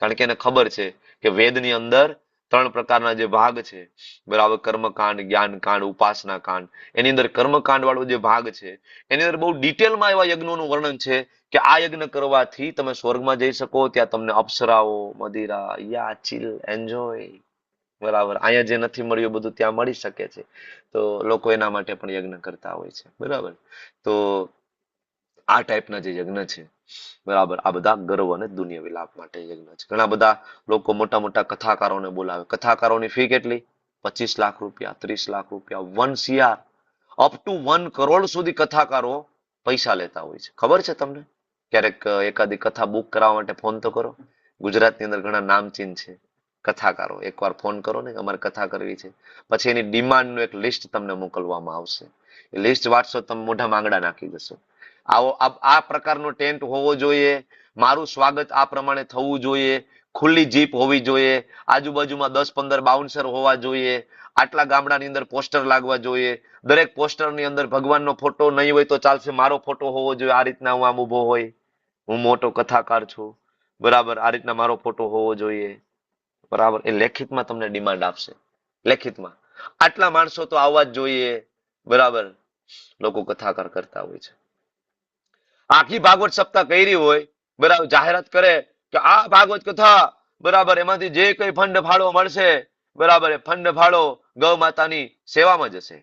કારણ કે એને ખબર છે કે વેદની અંદર 3 પ્રકારના જે ભાગ છે, બરાબર, કર્મકાંડ, જ્ઞાનકાંડ, ઉપાસના કાંડ. એની અંદર કર્મકાંડ વાળો જે ભાગ છે એની અંદર બહુ ડિટેલમાં એવા યજ્ઞોનું વર્ણન છે કે આ યજ્ઞ કરવાથી તમે સ્વર્ગમાં જઈ શકો, ત્યાં તમને અપ્સરાઓ, મદિરા, યા ચીલ, એન્જોય, બરાબર. અહીંયા જે નથી મળ્યું બધું ત્યાં મળી શકે છે. તો લોકો એના માટે પણ યજ્ઞ કરતા હોય છે, બરાબર. તો આ ટાઈપના જે યજ્ઞ છે, બરાબર, આ બધા ગર્વ અને દુનિયાવી લાભ માટે યજ્ઞ છે. ઘણા બધા લોકો મોટા મોટા કથાકારોને બોલાવે. કથાકારોની ફી કેટલી? 25 લાખ રૂપિયા, 30 લાખ રૂપિયા, 1 CR, અપ ટુ 1 કરોડ સુધી કથાકારો પૈસા લેતા હોય છે. ખબર છે તમને? ક્યારેક એકાદી કથા બુક કરાવવા માટે ફોન તો કરો. ગુજરાતની અંદર ઘણા નામચીન છે કથાકારો. એકવાર ફોન કરો ને, અમારે કથા કરવી છે, પછી એની ડિમાન્ડનું એક લિસ્ટ તમને મોકલવામાં આવશે. એ લિસ્ટ વાંચશો, તમે મોઢા માંગડા નાખી જશો. આ પ્રકારનો ટેન્ટ હોવો જોઈએ, મારું સ્વાગત આ પ્રમાણે થવું જોઈએ, ખુલ્લી જીપ હોવી જોઈએ, આજુબાજુમાં 10-15 બાઉન્સર હોવા જોઈએ, આટલા ગામડાની અંદર પોસ્ટર લાગવા જોઈએ, દરેક પોસ્ટરની અંદર ભગવાનનો ફોટો નહીં હોય તો ચાલશે, મારો ફોટો હોવો જોઈએ. આ રીતના હું આમ ઉભો હોય, હું મોટો કથાકાર છું, બરાબર, આ રીતના મારો ફોટો હોવો જોઈએ, બરાબર. એ લેખિતમાં તમને ડિમાન્ડ આપશે, લેખિતમાં આટલા માણસો તો આવવા જ જોઈએ, બરાબર. લોકો કથાકાર કરતા હોય છે. આખી ભાગવત સપ્તાહ કરી હોય, બરાબર, જાહેરાત કરે કે આ ભાગવત કથા, બરાબર, એમાંથી જે કઈ ફંડ ફાળો મળશે, બરાબર, એ ફંડ ફાળો ગૌ માતાની સેવામાં જશે,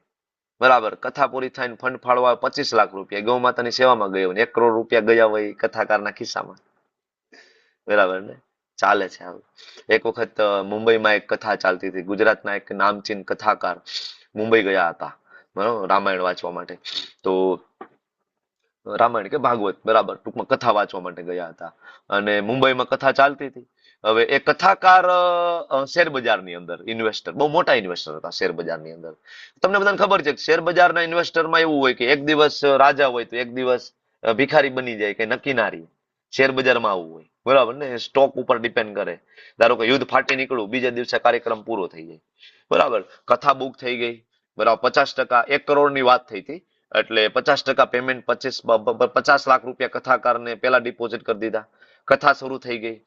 બરાબર. કથા પૂરી થઈને ફંડ ફાળવા 25 લાખ રૂપિયા ગૌ માતાની સેવામાં ગયો, 1 કરોડ રૂપિયા ગયા હોય કથાકારના ખિસ્સામાં, બરાબર ને. ચાલે છે આવું. એક વખત મુંબઈમાં એક કથા ચાલતી હતી. ગુજરાતના એક નામચીન કથાકાર મુંબઈ ગયા હતા, બરાબર, રામાયણ વાંચવા માટે. તો રામાયણ કે ભાગવત, બરાબર, ટૂંકમાં કથા વાંચવા માટે ગયા હતા અને મુંબઈમાં કથા ચાલતી હતી. હવે એ કથાકાર શેર બજારની અંદર ઇન્વેસ્ટર, બહુ મોટા ઇન્વેસ્ટર હતા શેર બજારની અંદર. તમને બધાને ખબર છે કે શેર બજારના ઇન્વેસ્ટરમાં એવું હોય કે એક દિવસ રાજા હોય તો એક દિવસ ભિખારી બની જાય, કે નક્કી ના રહે. શેર બજારમાં આવું હોય, બરાબર ને, સ્ટોક ઉપર ડિપેન્ડ કરે. ધારો કે યુદ્ધ ફાટી નીકળ્યું, બીજા દિવસે કાર્યક્રમ પૂરો થઈ જાય. બરાબર, કથા બુક થઈ ગઈ, બરાબર, 50%, 1 કરોડની વાત થઈ હતી, એટલે 50% પેમેન્ટ 50 લાખ રૂપિયા કથાકારને પેલા ડિપોઝિટ કરી દીધા. કથા શરૂ થઈ ગઈ,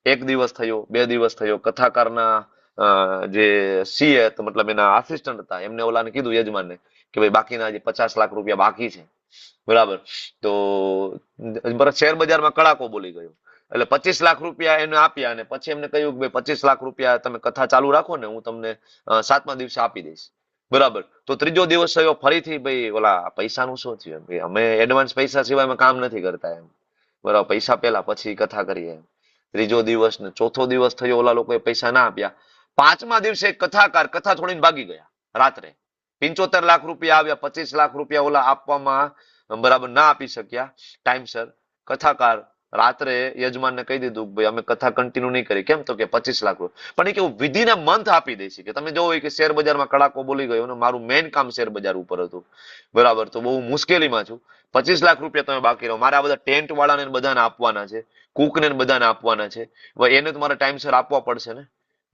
1 દિવસ થયો, 2 દિવસ થયો, કથાકારના જે સીએ તો મતલબ એના આસિસ્ટન્ટ હતા, એમને ઓલાને કીધું યજમાનને કે ભાઈ બાકીના જે 50 લાખ રૂપિયા બાકી છે. બરાબર, તો શેર બજારમાં કડાકો બોલી ગયો, એટલે 25 લાખ રૂપિયા એને આપ્યા, અને પછી એમને કહ્યું કે ભાઈ 25 લાખ રૂપિયા તમે કથા ચાલુ રાખો ને, હું તમને 7મા દિવસે આપી દઈશ. બરાબર, તો 3જો દિવસ થયો, ફરીથી ભાઈ ઓલા પૈસાનું શું થયું, ભાઈ અમે એડવાન્સ પૈસા સિવાય અમે કામ નથી કરતા એમ. બરાબર, પૈસા પેલા પછી કથા કરીએ એમ. 3જો દિવસ ને 4થો દિવસ થયો, ઓલા લોકોએ પૈસા ના આપ્યા. 5મા દિવસે કથાકાર કથા છોડીને ભાગી ગયા રાત્રે. 75 લાખ રૂપિયા આવ્યા, 25 લાખ રૂપિયા ઓલા આપવામાં બરાબર ના આપી શક્યા ટાઈમસર. કથાકાર રાત્રે યજમાનને કહી દીધું કે ભાઈ અમે કથા કન્ટિન્યુ નહીં કરી. કેમ? તો કે 25 લાખ રૂપિયા. પણ એ કેવું વિધિના મંથ આપી દે છે કે તમે જોવો કે શેર બજારમાં કડાકો બોલી ગયો ને મારું મેઇન કામ શેર બજાર ઉપર હતું. બરાબર, તો બહુ મુશ્કેલીમાં છું. 25 લાખ રૂપિયા તમે બાકી રહો. મારે આ બધા ટેન્ટ વાળાને બધાને આપવાના છે, કુકને બધાને આપવાના છે, એને તો મારે ટાઈમસર આપવા પડશે ને.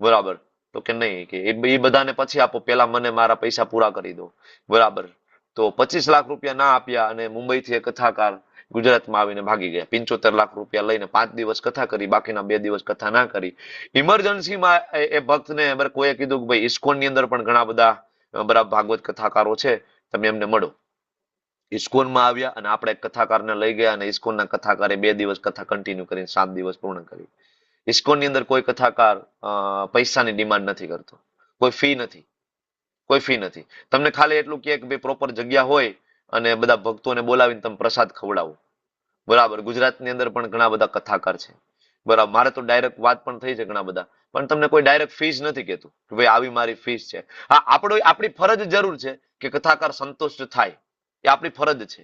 બરાબર, તો કે નહીં, કે એ બધાને પછી આપો, પેલા મને મારા પૈસા પૂરા કરી દો. બરાબર, તો 25 લાખ રૂપિયા ના આપ્યા, અને મુંબઈથી એક કથાકાર ગુજરાતમાં આવીને ભાગી ગયા. 75 લાખ રૂપિયા લઈને 5 દિવસ કથા કરી, બાકીના 2 દિવસ કથા ના કરી. ઇમરજન્સીમાં એ ભક્તને કોઈએ કીધું કે ભાઈ ઇસ્કોનની અંદર પણ ઘણા બધા બરાબર ભાગવત કથાકારો છે, તમે એમને મળો. ઇસ્કોનમાં આવ્યા અને આપણે એક કથાકારને લઈ ગયા, અને ઇસ્કોનના કથાકારે 2 દિવસ કથા કન્ટિન્યુ કરીને 7 દિવસ પૂર્ણ કરી. ઇસ્કોનની અંદર કોઈ કથાકાર પૈસાની ડિમાન્ડ નથી કરતો, કોઈ ફી નથી, કોઈ ફી નથી. તમને ખાલી એટલું કહે કે ભાઈ પ્રોપર જગ્યા હોય અને બધા ભક્તોને બોલાવીને તમે પ્રસાદ ખવડાવો. બરાબર, ગુજરાતની અંદર પણ ઘણા બધા કથાકાર છે. બરાબર, મારે તો ડાયરેક્ટ વાત પણ થઈ છે ઘણા બધા, પણ તમને કોઈ ડાયરેક્ટ ફીસ નથી કહેતું કે ભાઈ આવી મારી ફીસ છે. હા, આપણી ફરજ જરૂર છે કે કથાકાર સંતુષ્ટ થાય, એ આપણી ફરજ છે.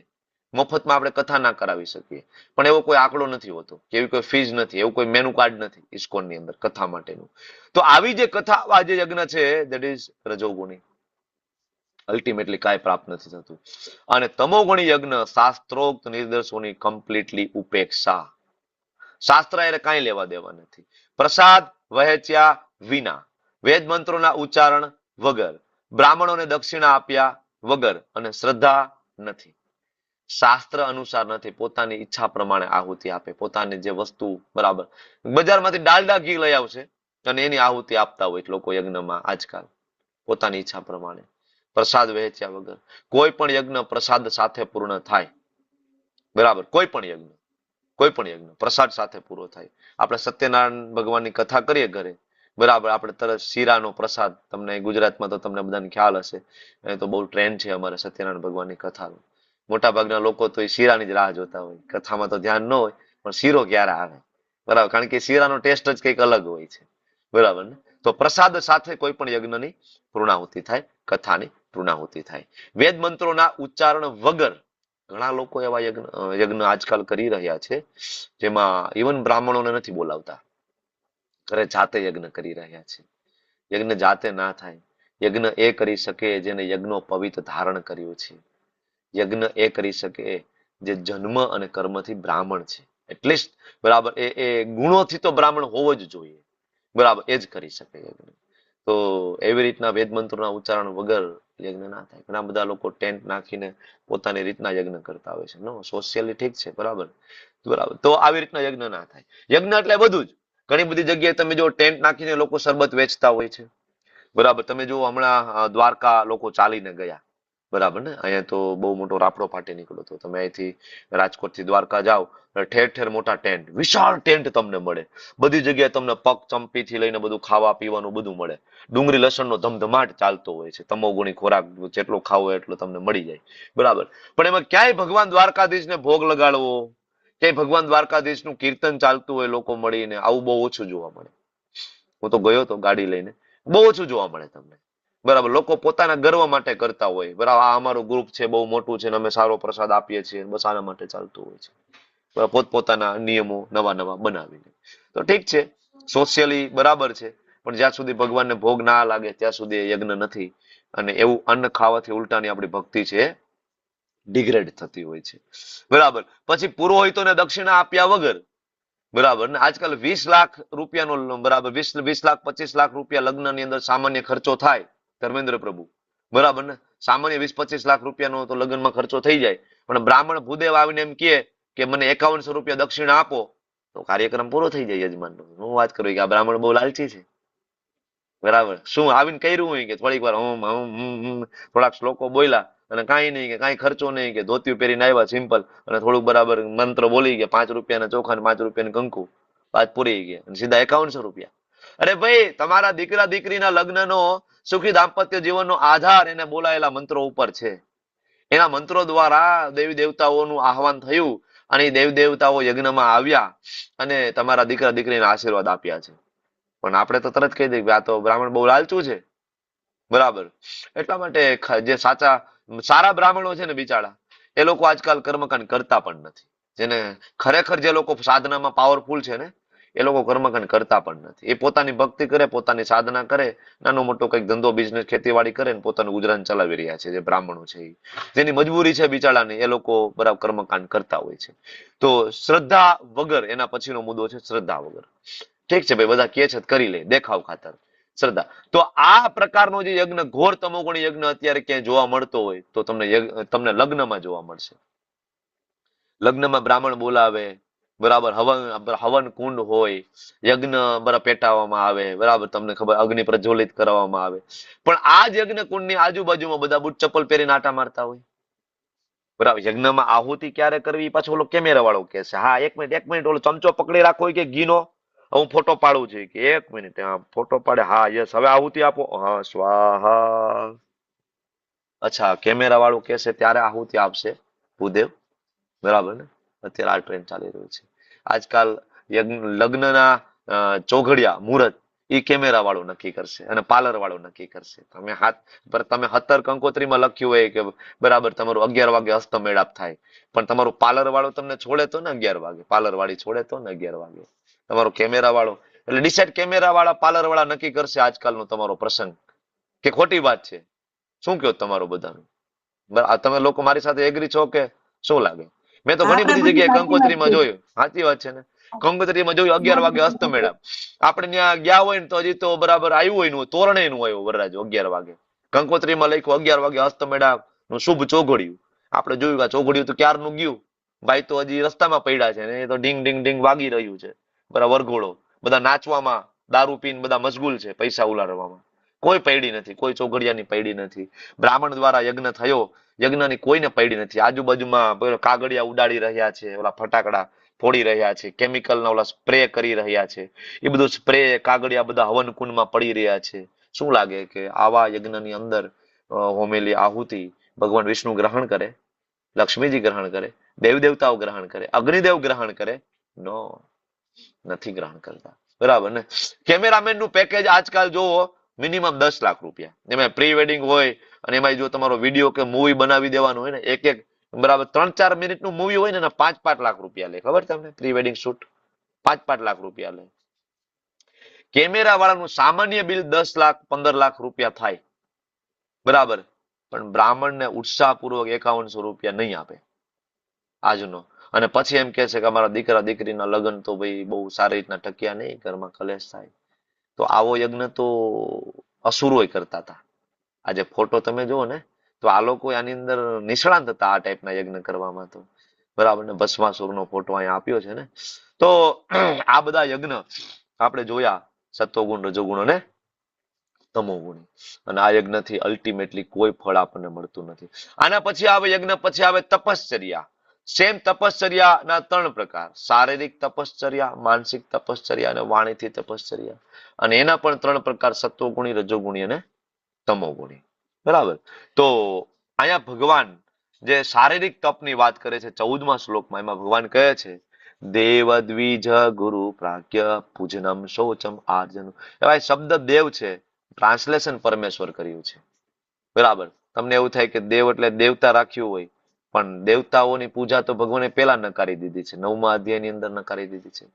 મફતમાં આપણે કથા ના કરાવી શકીએ, પણ એવો કોઈ આંકડો નથી હોતો, કે એવી કોઈ ફીસ નથી, એવું કોઈ મેનુ કાર્ડ નથી ઇસ્કોનની અંદર કથા માટેનું. તો આવી જે કથા, આ જે યજ્ઞ છે, દેટ ઇઝ રજોગુણી. અલ્ટિમેટલી કાંઈ પ્રાપ્ત નથી થતું. અને તમોગુણી યજ્ઞ શાસ્ત્રોક્ત નિર્દેશોની કમ્પ્લીટલી ઉપેક્ષા. શાસ્ત્ર એને કાંઈ લેવા દેવા નથી. પ્રસાદ વહેંચ્યા વિના, વેદ મંત્રોના ઉચ્ચારણ વગર, બ્રાહ્મણોને દક્ષિણા આપ્યા વગર, અને શ્રદ્ધા નથી. શાસ્ત્ર અનુસાર નથી, પોતાની ઈચ્છા પ્રમાણે આહુતિ આપે. પોતાની જે વસ્તુ બરાબર બજારમાંથી ડાલડા ઘી લઈ આવશે અને એની આહુતિ આપતા હોય લોકો યજ્ઞમાં આજકાલ, પોતાની ઈચ્છા પ્રમાણે. પ્રસાદ વહેંચ્યા વગર કોઈ પણ યજ્ઞ પ્રસાદ સાથે પૂર્ણ થાય. બરાબર, કોઈ પણ યજ્ઞ પ્રસાદ સાથે પૂરો થાય. આપણે સત્યનારાયણ ભગવાનની કથા કરીએ ઘરે, બરાબર, આપણે તરત શીરાનો પ્રસાદ, તમને ગુજરાતમાં તો તમને બધાને ખ્યાલ હશે, એ તો બહુ ટ્રેન્ડ છે અમારે સત્યનારાયણ ભગવાનની કથાનો. મોટા ભાગના લોકો તો એ શીરાની જ રાહ જોતા હોય. કથામાં તો ધ્યાન ન હોય, પણ શીરો ક્યારે આવે. બરાબર, કારણ કે શીરાનો ટેસ્ટ જ કંઈક અલગ હોય છે. બરાબર ને, તો પ્રસાદ સાથે કોઈ પણ યજ્ઞની પૂર્ણાહુતિ થાય, કથાની પૂર્ણાહુતિ થાય. વેદ મંત્રોના ઉચ્ચારણ વગર ઘણા લોકો એવા યજ્ઞ આજકાલ કરી રહ્યા છે, જેમાં ઇવન બ્રાહ્મણોને નથી બોલાવતા, ઘરે જાતે યજ્ઞ કરી રહ્યા છે. યજ્ઞ જાતે ના થાય. યજ્ઞ એ કરી શકે જેને યજ્ઞો પવિત્ર ધારણ કર્યો છે. યજ્ઞ એ કરી શકે જે જન્મ અને કર્મથી બ્રાહ્મણ છે. એટલીસ્ટ બરાબર એ ગુણોથી તો બ્રાહ્મણ હોવો જ જોઈએ. બરાબર, એ જ કરી શકે યજ્ઞ. તો એવી રીતના વેદ મંત્રોના ઉચ્ચારણ વગર યજ્ઞ ના થાય. ઘણા બધા લોકો ટેન્ટ નાખીને પોતાની રીતના યજ્ઞ કરતા હોય છે. નો, સોશિયલી ઠીક છે, બરાબર, બરાબર. તો આવી રીતના યજ્ઞ ના થાય. યજ્ઞ એટલે બધું જ. ઘણી બધી જગ્યાએ તમે જો ટેન્ટ નાખીને લોકો શરબત વેચતા હોય છે. બરાબર, તમે જો હમણાં દ્વારકા લોકો ચાલીને ગયા. બરાબર ને, અહીંયા તો બહુ મોટો રાફડો ફાટી નીકળ્યો હતો. તમે અહીંથી રાજકોટથી દ્વારકા જાઓ, ઠેર ઠેર મોટા ટેન્ટ, વિશાળ ટેન્ટ તમને મળે. બધી જગ્યાએ તમને પગ ચંપીથી લઈને બધું ખાવા પીવાનું બધું મળે. ડુંગળી લસણનો ધમધમાટ ચાલતો હોય છે. તમોગુણી ખોરાક જેટલો ખાવો એટલો તમને મળી જાય. બરાબર, પણ એમાં ક્યાંય ભગવાન દ્વારકાધીશને ભોગ લગાડવો, ક્યાંય ભગવાન દ્વારકાધીશનું કીર્તન ચાલતું હોય લોકો મળીને, આવું બહુ ઓછું જોવા મળે. હું તો ગયો તો ગાડી લઈને, બહુ ઓછું જોવા મળે તમને. બરાબર, લોકો પોતાના ગર્વ માટે કરતા હોય. બરાબર, આ અમારું ગ્રુપ છે, બહુ મોટું છે, અમે સારો પ્રસાદ આપીએ છીએ, બસ આના માટે ચાલતું હોય છે. પોતપોતાના નિયમો નવા નવા બનાવીને. તો ઠીક છે, સોશિયલી બરાબર છે, પણ જ્યાં સુધી ભગવાનને ભોગ ના લાગે ત્યાં સુધી એ યજ્ઞ નથી. અને એવું અન્ન ખાવાથી ઉલટાની આપણી ભક્તિ છે ડિગ્રેડ થતી હોય છે. બરાબર, પછી પુરોહિતોને દક્ષિણા આપ્યા વગર બરાબર ને આજકાલ 20 લાખ રૂપિયાનો બરાબર 20 લાખ 25 લાખ રૂપિયા લગ્નની અંદર સામાન્ય ખર્ચો થાય ધર્મેન્દ્ર પ્રભુ, બરાબર ને સામાન્ય 20-25 લાખ રૂપિયાનો તો લગ્નમાં ખર્ચો થઈ જાય, પણ બ્રાહ્મણ ભૂદેવ આવીને એમ કે મને 5100 રૂપિયા દક્ષિણા આપો તો કાર્યક્રમ પૂરો થઈ જાય યજમાનનો. હું વાત કરું કે આ બ્રાહ્મણ બહુ લાલચી છે, બરાબર. શું આવીને કર્યું હોય કે થોડીક વાર થોડાક શ્લોકો બોલ્યા અને કાંઈ નહીં કે કાંઈ ખર્ચો નહીં કે ધોતિયું પહેરીને આવ્યા સિમ્પલ અને થોડુંક બરાબર મંત્ર બોલી ગયા 5 રૂપિયાના ચોખા ને 5 રૂપિયાની કંકુ, વાત પૂરી ગયા અને સીધા 5100 રૂપિયા. અરે ભાઈ તમારા દીકરા દીકરીના લગ્નનો સુખી દાંપત્ય જીવનનો આધાર એને બોલાયેલા મંત્રો ઉપર છે. એના મંત્રો દ્વારા દેવી દેવતાઓનું આહવાન થયું અને એ દેવ દેવતાઓ યજ્ઞમાં આવ્યા અને તમારા દીકરા દીકરીને આશીર્વાદ આપ્યા છે. પણ આપણે તો તરત કહી દઈએ કે આ તો બ્રાહ્મણ બહુ લાલચું છે, બરાબર. એટલા માટે જે સારા બ્રાહ્મણો છે ને બિચારા એ લોકો આજકાલ કર્મકાંડ કરતા પણ નથી. જેને ખરેખર જે લોકો સાધનામાં પાવરફુલ છે ને એ લોકો કર્મકાંડ કરતા પણ નથી. એ પોતાની ભક્તિ કરે, પોતાની સાધના કરે, નાનો મોટો કંઈક ધંધો બિઝનેસ ખેતીવાડી કરે ને પોતાનું ગુજરાન ચલાવી રહ્યા છે. જે બ્રાહ્મણો છે જેની મજબૂરી છે બિચારાની, એ લોકો બરાબર કર્મકાંડ કરતા હોય છે. તો શ્રદ્ધા વગર, એના પછીનો મુદ્દો છે શ્રદ્ધા વગર. ઠીક છે ભાઈ, બધા કે છે કરી લે દેખાવ ખાતર શ્રદ્ધા. તો આ પ્રકારનો જે યજ્ઞ ઘોર તમોગુણી યજ્ઞ અત્યારે ક્યાંય જોવા મળતો હોય તો તમને લગ્નમાં જોવા મળશે. લગ્નમાં બ્રાહ્મણ બોલાવે, બરાબર, હવન કુંડ હોય, યજ્ઞ બરાબર પેટાવવામાં આવે, બરાબર, તમને ખબર અગ્નિ પ્રજ્વલિત કરવામાં આવે, પણ આ જ યજ્ઞ કુંડની આજુબાજુમાં બધા બુટ ચપ્પલ પહેરીને આટા મારતા હોય, બરાબર. યજ્ઞમાં આહુતિ ક્યારે કરવી પાછો ઓલો કેમેરા વાળો કે છે, હા એક મિનિટ ઓલો ચમચો પકડી રાખો કે ઘીનો, હું ફોટો પાડું છું કે એક મિનિટ, હા ફોટો પાડે, હા યસ હવે આહુતિ આપો, હા સ્વાહા. અચ્છા કેમેરા વાળું કહેશે ત્યારે આહુતિ આપશે ભૂદેવ, બરાબર ને. અત્યારે આ ટ્રેન્ડ ચાલી રહ્યું છે આજકાલ. લગ્નના ચોઘડિયા મુહૂર્ત એ કેમેરા વાળો નક્કી કરશે અને પાર્લર વાળો નક્કી કરશે. તમે 17 કંકોત્રીમાં લખ્યું હોય કે બરાબર તમારું 11 વાગે હસ્ત મેળાપ થાય, પણ તમારું પાર્લર વાળો તમને છોડે તો ને 11 વાગે, પાર્લર વાળી છોડે તો ને 11 વાગે, તમારો કેમેરા વાળો એટલે ડિસાઇડ કેમેરા વાળા પાર્લર વાળા નક્કી કરશે આજકાલનો તમારો પ્રસંગ. કે ખોટી વાત છે? શું કહો તમારું બધાનું? તમે લોકો મારી સાથે એગ્રી છો કે શું લાગે? મેં તો ઘણી બધી જગ્યાએ કંકોત્રીમાં જોયું, સાચી વાત છે ને, કંકોત્રીમાં જોયું 11 વાગે હસ્ત મેળાપ. આપણે ત્યાં ગયા હોય ને તો હજી તો બરાબર આવ્યું હોય નું તોરણે નું આવ્યું વરરાજ 11 વાગે, કંકોત્રીમાં લખ્યું 11 વાગે હસ્ત મેળાપ નું શુભ ચોઘડિયું. આપણે જોયું કે ચોઘડિયું તો ક્યારનું ગયું, ભાઈ તો હજી રસ્તામાં પડ્યા છે ને એ તો ઢીંગ ઢીંગ ઢીંગ વાગી રહ્યું છે, બરાબર વરઘોડો, બધા નાચવામાં દારૂ પીને બધા મશગુલ છે, પૈસા ઉલાડવામાં. કોઈ પૈડી નથી, કોઈ ચોઘડિયાની પૈડી નથી. બ્રાહ્મણ દ્વારા યજ્ઞ થયો, યજ્ઞની કોઈને પૈડી નથી. આજુબાજુમાં કાગળિયા ઉડાડી રહ્યા છે, ઓલા ફટાકડા ફોડી રહ્યા છે, કેમિકલના ઓલા સ્પ્રે કરી રહ્યા છે, એ બધું સ્પ્રે કાગળિયા બધા હવન કુંડમાં પડી રહ્યા છે. શું લાગે કે આવા યજ્ઞની અંદર હોમેલી આહુતિ ભગવાન વિષ્ણુ ગ્રહણ કરે, લક્ષ્મીજી ગ્રહણ કરે, દેવ દેવતાઓ ગ્રહણ કરે, અગ્નિદેવ ગ્રહણ કરે? નો, નથી ગ્રહણ કરતા, બરાબર ને. કેમેરામેન નું પેકેજ આજકાલ જોવો મિનિમમ 10 લાખ રૂપિયા. એમાં પ્રી વેડિંગ હોય અને એમાં જો તમારો વિડીયો કે મૂવી બનાવી દેવાનું હોય ને, એક બરાબર 3-4 મિનિટનું મૂવી હોય ને 5-5 લાખ રૂપિયા લે. ખબર તમને? પ્રી વેડિંગ શૂટ 5-5 લાખ રૂપિયા લે. કેમેરા વાળાનું સામાન્ય બિલ 10 લાખ 15 લાખ રૂપિયા થાય, બરાબર, પણ બ્રાહ્મણને ઉત્સાહપૂર્વક 5100 રૂપિયા નહીં આપે આજનો. અને પછી એમ કે છે કે અમારા દીકરા દીકરીના લગ્ન તો ભાઈ બહુ સારી રીતના ટક્યા નહીં, ઘરમાં કલેશ થાય. તો આવો યજ્ઞ તો અસુરોય કરતા હતા. આજે ફોટો તમે જુઓ ને તો આ લોકો આની અંદર નિષ્ણાંત હતા આ ટાઈપના યજ્ઞ કરવામાં, તો બરાબર ને. ભસ્માસુરનો ફોટો અહીંયા આપ્યો છે ને. તો આ બધા યજ્ઞ આપણે જોયા, સત્વગુણ, રજોગુણ અને તમોગુણી, અને આ યજ્ઞથી અલ્ટિમેટલી કોઈ ફળ આપણને મળતું નથી. આના પછી આવે યજ્ઞ, પછી આવે તપશ્ચર્યા. સેમ તપશ્ચર્યાના 3 પ્રકાર: શારીરિક તપશ્ચર્યા, માનસિક તપશ્ચર્યા અને વાણીથી તપશ્ચર્યા. અને એના પણ 3 પ્રકાર: સત્વગુણી, રજોગુણી અને તમોગુણી, બરાબર. તો અહીંયા ભગવાન જે શારીરિક તપની વાત કરે છે 14મા શ્લોકમાં, એમાં ભગવાન કહે છે દેવ દ્વિજ ગુરુ પ્રાગ્ય પૂજનમ શૌચમ આર્જન. એવા શબ્દ દેવ છે, ટ્રાન્સલેશન પરમેશ્વર કર્યું છે, બરાબર. તમને એવું થાય કે દેવ એટલે દેવતા રાખ્યું હોય, પણ દેવતાઓની પૂજા તો ભગવાને પેલા નકારી દીધી છે, 9મા અધ્યાયની અંદર નકારી દીધી છે,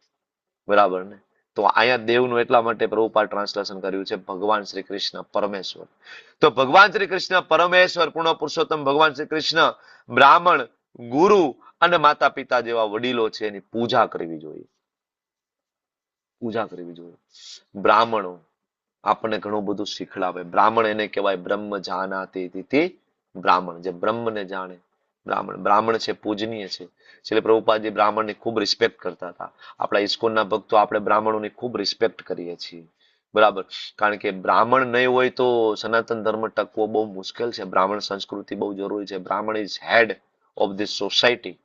બરાબર ને. તો અહીંયા દેવનું એટલા માટે પ્રભુપાદ ટ્રાન્સલેશન કર્યું છે ભગવાન શ્રી કૃષ્ણ પરમેશ્વર. તો ભગવાન શ્રી કૃષ્ણ પરમેશ્વર, પૂર્ણ પુરુષોત્તમ ભગવાન શ્રી કૃષ્ણ બ્રાહ્મણ, ગુરુ અને માતા પિતા જેવા વડીલો છે એની પૂજા કરવી જોઈએ. પૂજા કરવી જોઈએ. બ્રાહ્મણો આપણને ઘણું બધું શીખડાવે. બ્રાહ્મણ એને કહેવાય બ્રહ્મ જાનાતિ તિથિ બ્રાહ્મણ, જે બ્રહ્મને જાણે. બ્રાહ્મણ છે પૂજનીય છે. એટલે પ્રભુપાદજી બ્રાહ્મણની ખૂબ રિસ્પેક્ટ કરતા હતા. આપણા ઇસ્કોનના ભક્તો આપણે બ્રાહ્મણોની ખૂબ રિસ્પેક્ટ કરીએ છીએ. બરાબર, કારણ કે બ્રાહ્મણ નહીં હોય તો સનાતન ધર્મ ટકવો બહુ મુશ્કેલ છે. બ્રાહ્મણ સંસ્કૃતિ બહુ જરૂરી છે. Brahmin is head of this society.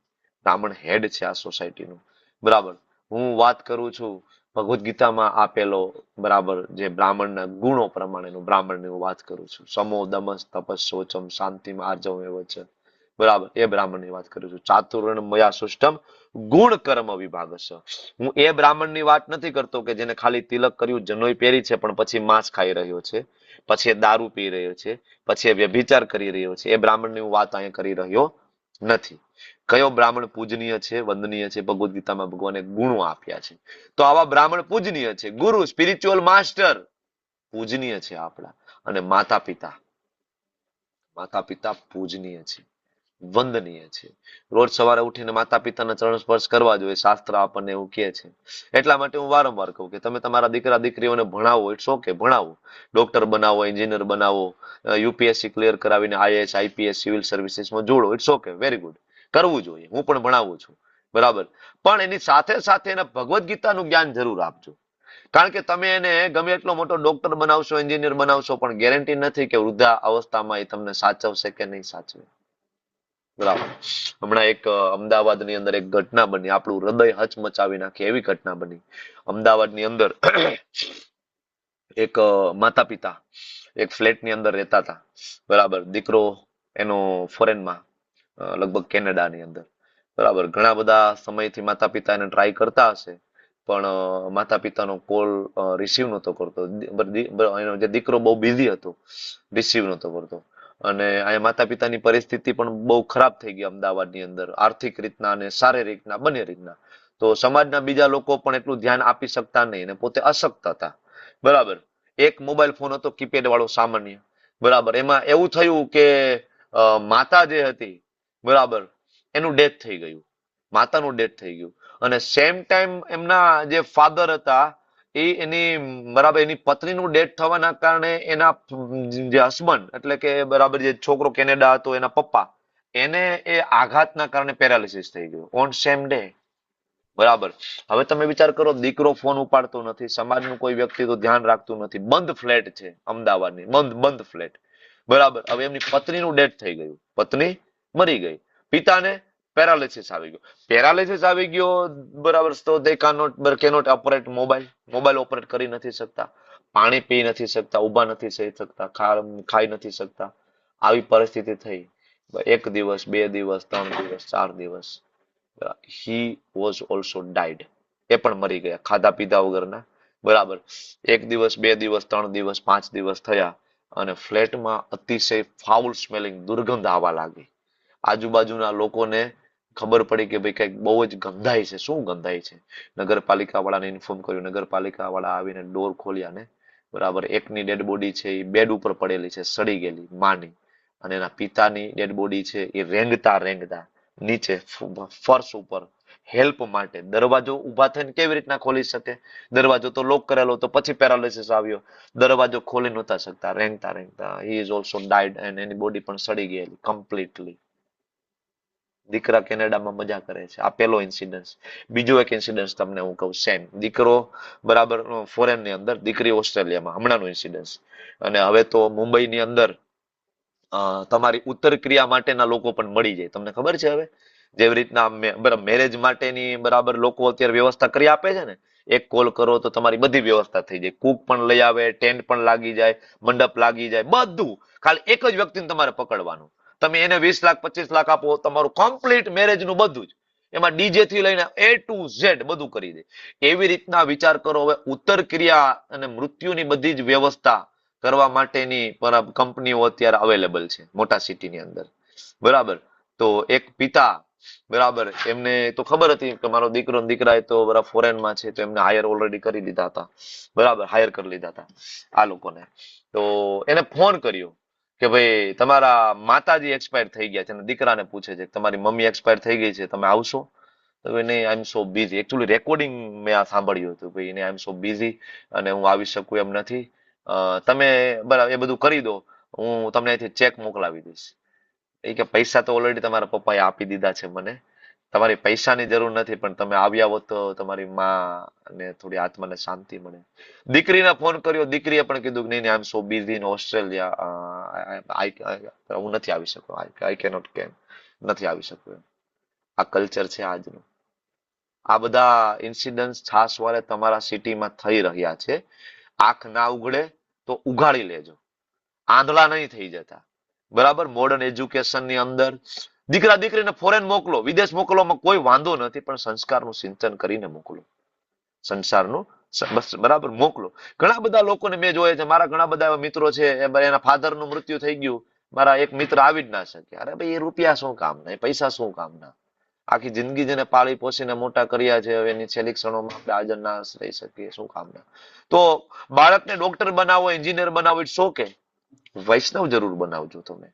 Brahmin head છે આ સોસાયટીનું. બરાબર, હું વાત કરું છું ભગવદ્ ગીતામાં આપેલો બરાબર જે બ્રાહ્મણના ગુણો પ્રમાણેનું બ્રાહ્મણની હું વાત કરું છું. સમો દમસ તપસ શૌચમ શાંતિમ આર્જવ એવ છે. બરાબર, એ બ્રાહ્મણની વાત કરું છું. ચાતુર્ણ મયા સૃષ્ટમ ગુણ કર્મ વિભાગ છે. હું એ બ્રાહ્મણની વાત નથી કરતો કે જેને ખાલી તિલક કર્યું, જનોઈ પહેરી છે પણ પછી માંસ ખાઈ રહ્યો છે, પછી એ દારૂ પી રહ્યો છે, પછી એ વ્યભિચાર કરી રહ્યો છે. એ બ્રાહ્મણની હું વાત અહીંયા કરી રહ્યો નથી. કયો બ્રાહ્મણ પૂજનીય છે, વંદનીય છે? ભગવદ્ ગીતામાં ભગવાને ગુણો આપ્યા છે. તો આવા બ્રાહ્મણ પૂજનીય છે. ગુરુ, સ્પિરિચ્યુઅલ માસ્ટર પૂજનીય છે આપણા. અને માતા પિતા, માતા પિતા પૂજનીય છે, વંદનીય છે. રોજ સવારે ઉઠીને માતા પિતાના ચરણ સ્પર્શ કરવા જોઈએ. શાસ્ત્ર આપણને એવું કહે છે. એટલા માટે હું વારંવાર કહું કે તમે તમારા દીકરા દીકરીઓને ભણાવો, ઇટ્સ ઓકે, ભણાવો. ડોક્ટર બનાવો, એન્જિનિયર બનાવો, યુપીએસસી ક્લિયર કરાવીને આઈએએસ આઈપીએસ સિવિલ સર્વિસીસમાં જોડો, ઇટ્સ ઓકે, વેરી ગુડ, કરવું જોઈએ. હું પણ ભણાવું છું. બરાબર, પણ એની સાથે સાથે એને ભગવદ્ ગીતાનું જ્ઞાન જરૂર આપજો. કારણ કે તમે એને ગમે એટલો મોટો ડોક્ટર બનાવશો, એન્જિનિયર બનાવશો, પણ ગેરંટી નથી કે વૃદ્ધા અવસ્થામાં એ તમને સાચવશે કે નહીં સાચવે. બરાબર, હમણાં એક અમદાવાદની અંદર એક ઘટના બની, આપણું હૃદય હચમચાવી નાખે એવી ઘટના બની. અમદાવાદની અંદર એક માતા પિતા એક ફ્લેટની અંદર રહેતા હતા. બરાબર, દીકરો એનો ફોરેનમાં, લગભગ કેનેડાની અંદર. બરાબર, ઘણા બધા સમયથી માતા પિતા એને ટ્રાય કરતા હશે પણ માતા પિતાનો કોલ રિસીવ નહોતો કરતો. એનો જે દીકરો બહુ બિઝી હતો, રિસીવ નહોતો કરતો. અને અહીંયા માતા પિતાની પરિસ્થિતિ પણ બહુ ખરાબ થઈ ગઈ અમદાવાદની અંદર, આર્થિક રીતના અને શારીરિક રીતના, બંને રીતના. તો સમાજના બીજા લોકો પણ એટલું ધ્યાન આપી શકતા નહીં અને પોતે અશક્ત હતા. બરાબર, એક મોબાઈલ ફોન હતો કીપેડ વાળો સામાન્ય. બરાબર, એમાં એવું થયું કે માતા જે હતી, બરાબર, એનું ડેથ થઈ ગયું, માતાનું ડેથ થઈ ગયું. અને સેમ ટાઈમ એમના જે ફાધર હતા એની બરાબર એની પત્નીનું ડેથ થવાના કારણે એના જે હસબન્ડ એટલે કે બરાબર જે છોકરો કેનેડા હતો એના પપ્પા, એને એ આઘાતના કારણે પેરાલિસિસ થઈ ગયું ઓન સેમ ડે. બરાબર, હવે તમે વિચાર કરો, દીકરો ફોન ઉપાડતો નથી, સમાજનું કોઈ વ્યક્તિ તો ધ્યાન રાખતું નથી, બંધ ફ્લેટ છે અમદાવાદની, બંધ ફ્લેટ. બરાબર, હવે એમની પત્નીનું ડેથ થઈ ગયું, પત્ની મરી ગઈ, પિતાને પેરાલિસિસ આવી ગયો. પેરાલિસિસ આવી ગયો, બરાબર, તો દે કેનોટ ઓપરેટ મોબાઈલ ઓપરેટ કરી નથી શકતા, પાણી પી નથી શકતા, ઊભા નથી થઈ શકતા, ખાઈ નથી શકતા. આવી પરિસ્થિતિ થઈ. એક દિવસ, 2 દિવસ, 3 દિવસ, 4 દિવસ, he was also died. એ પણ મરી ગયા, ખાધા પીધા વગરના. બરાબર, 1 દિવસ, 2 દિવસ, 3 દિવસ, 5 દિવસ થયા અને ફ્લેટમાં અતિશય ફાઉલ સ્મેલિંગ દુર્ગંધ આવવા લાગી. આજુબાજુના લોકોને ખબર પડી કે ભાઈ કઈક બહુ જ ગંધાય છે. શું ગંધાય છે? નગરપાલિકા વાળાને ઇન્ફોર્મ કર્યું. નગરપાલિકા વાળા આવીને ડોર ખોલ્યા ને બરાબર, એકની ડેડ બોડી છે એ બેડ ઉપર પડેલી છે, સડી ગયેલી માની, અને એના પિતાની ડેડ બોડી છે એ રેંગતા નીચે ફર્શ ઉપર હેલ્પ માટે. દરવાજો ઉભા થઈને કેવી રીતના ખોલી શકે? દરવાજો તો લોક કરેલો, તો પછી પેરાલિસિસ આવ્યો, દરવાજો ખોલી નહોતા શકતા, રેંગતા he is also died and એની બોડી પણ સડી ગયેલી કમ્પ્લીટલી. દીકરા કેનેડામાં મજા કરે છે. આ પેલો ઇન્સિડન્સ. બીજો એક ઇન્સિડન્સ તમને હું કહું, સેમ દીકરો બરાબર ફોરેન ની અંદર, દીકરી ઓસ્ટ્રેલિયામાં, હમણાંનો ઇન્સિડન્સ. અને હવે તો મુંબઈની અંદર તમારી ઉત્તર ક્રિયા માટેના લોકો પણ મળી જાય. તમને ખબર છે હવે જેવી રીતના બરાબર મેરેજ માટેની બરાબર લોકો અત્યારે વ્યવસ્થા કરી આપે છે ને, એક કોલ કરો તો તમારી બધી વ્યવસ્થા થઈ જાય, કુક પણ લઈ આવે, ટેન્ટ પણ લાગી જાય, મંડપ લાગી જાય, બધું. ખાલી એક જ વ્યક્તિને તમારે પકડવાનું. તમે એને 20 લાખ 25 લાખ આપો, તમારું કમ્પ્લીટ મેરેજ નું બધું જ, એમાં ડીજે થી લઈને A to Z બધું કરી દે. એવી રીતના વિચાર કરો. હવે ઉત્તર ક્રિયા અને મૃત્યુની બધી જ વ્યવસ્થા કરવા માટેની કંપનીઓ અત્યારે અવેલેબલ છે મોટા સિટીની અંદર. બરાબર, તો એક પિતા બરાબર, એમને તો ખબર હતી કે મારો દીકરો દીકરા એ તો બરાબર ફોરેનમાં છે, તો એમને હાયર ઓલરેડી કરી દીધા હતા. બરાબર, હાયર કરી લીધા હતા આ લોકોને. તો એને ફોન કર્યો કે ભાઈ તમારા માતાજી એક્સપાયર થઈ ગયા છે, અને દીકરાને પૂછે છે તમારી મમ્મી એક્સપાયર થઈ ગઈ છે, તમે આવશો? તો નહીં આઈ એમ સો બિઝી. એકચ્યુઅલી રેકોર્ડિંગ મેં આ સાંભળ્યું હતું ભાઈ એને આઈ એમ સો બિઝી અને હું આવી શકું એમ નથી. તમે બરાબર એ બધું કરી દો, હું તમને અહીંથી ચેક મોકલાવી દઈશ. એ કે પૈસા તો ઓલરેડી તમારા પપ્પાએ આપી દીધા છે મને, તમારી પૈસાની જરૂર નથી, પણ તમે આવ્યા હોત તો તમારી ને થોડી આત્માને શાંતિ મળે. દીકરીને ફોન કર્યો, દીકરીએ પણ કીધું કે નહીં આઈ એમ સો બિઝી ઇન ઓસ્ટ્રેલિયા, હું નથી આવી શકું, આઈ કેનોટ કેમ, નથી આવી શકું એમ. આ કલ્ચર છે આજનું. આ બધા ઇન્સિડન્ટ છાસવારે તમારા સિટીમાં થઈ રહ્યા છે. આંખ ના ઉઘડે તો ઉઘાડી લેજો, આંધળા નહીં થઈ જતા. બરાબર, મોડર્ન એજ્યુકેશન ની અંદર દીકરા દીકરીને ફોરેન મોકલો, વિદેશ મોકલવામાં કોઈ વાંધો નથી, પણ સંસ્કારનું સિંચન કરીને મોકલો, સંસારનું બરાબર મોકલો. ઘણા બધા લોકોને મેં જોયે છે, મારા ઘણા બધા એવા મિત્રો છે, એના ફાધરનું મૃત્યુ થઈ ગયું, મારા એક મિત્ર આવી જ ના શક્યા. અરે ભાઈ એ રૂપિયા શું કામના, એ પૈસા શું કામના, આખી જિંદગી જેને પાળી પોષીને મોટા કર્યા છે, હવે એની છેલ્લી ક્ષણોમાં આપણે હાજર ના રહી શકીએ, શું કામના. તો બાળકને ડોક્ટર બનાવો, એન્જિનિયર બનાવો, ઇટ્સ ઓકે, વૈષ્ણવ જરૂર બનાવજો તમે,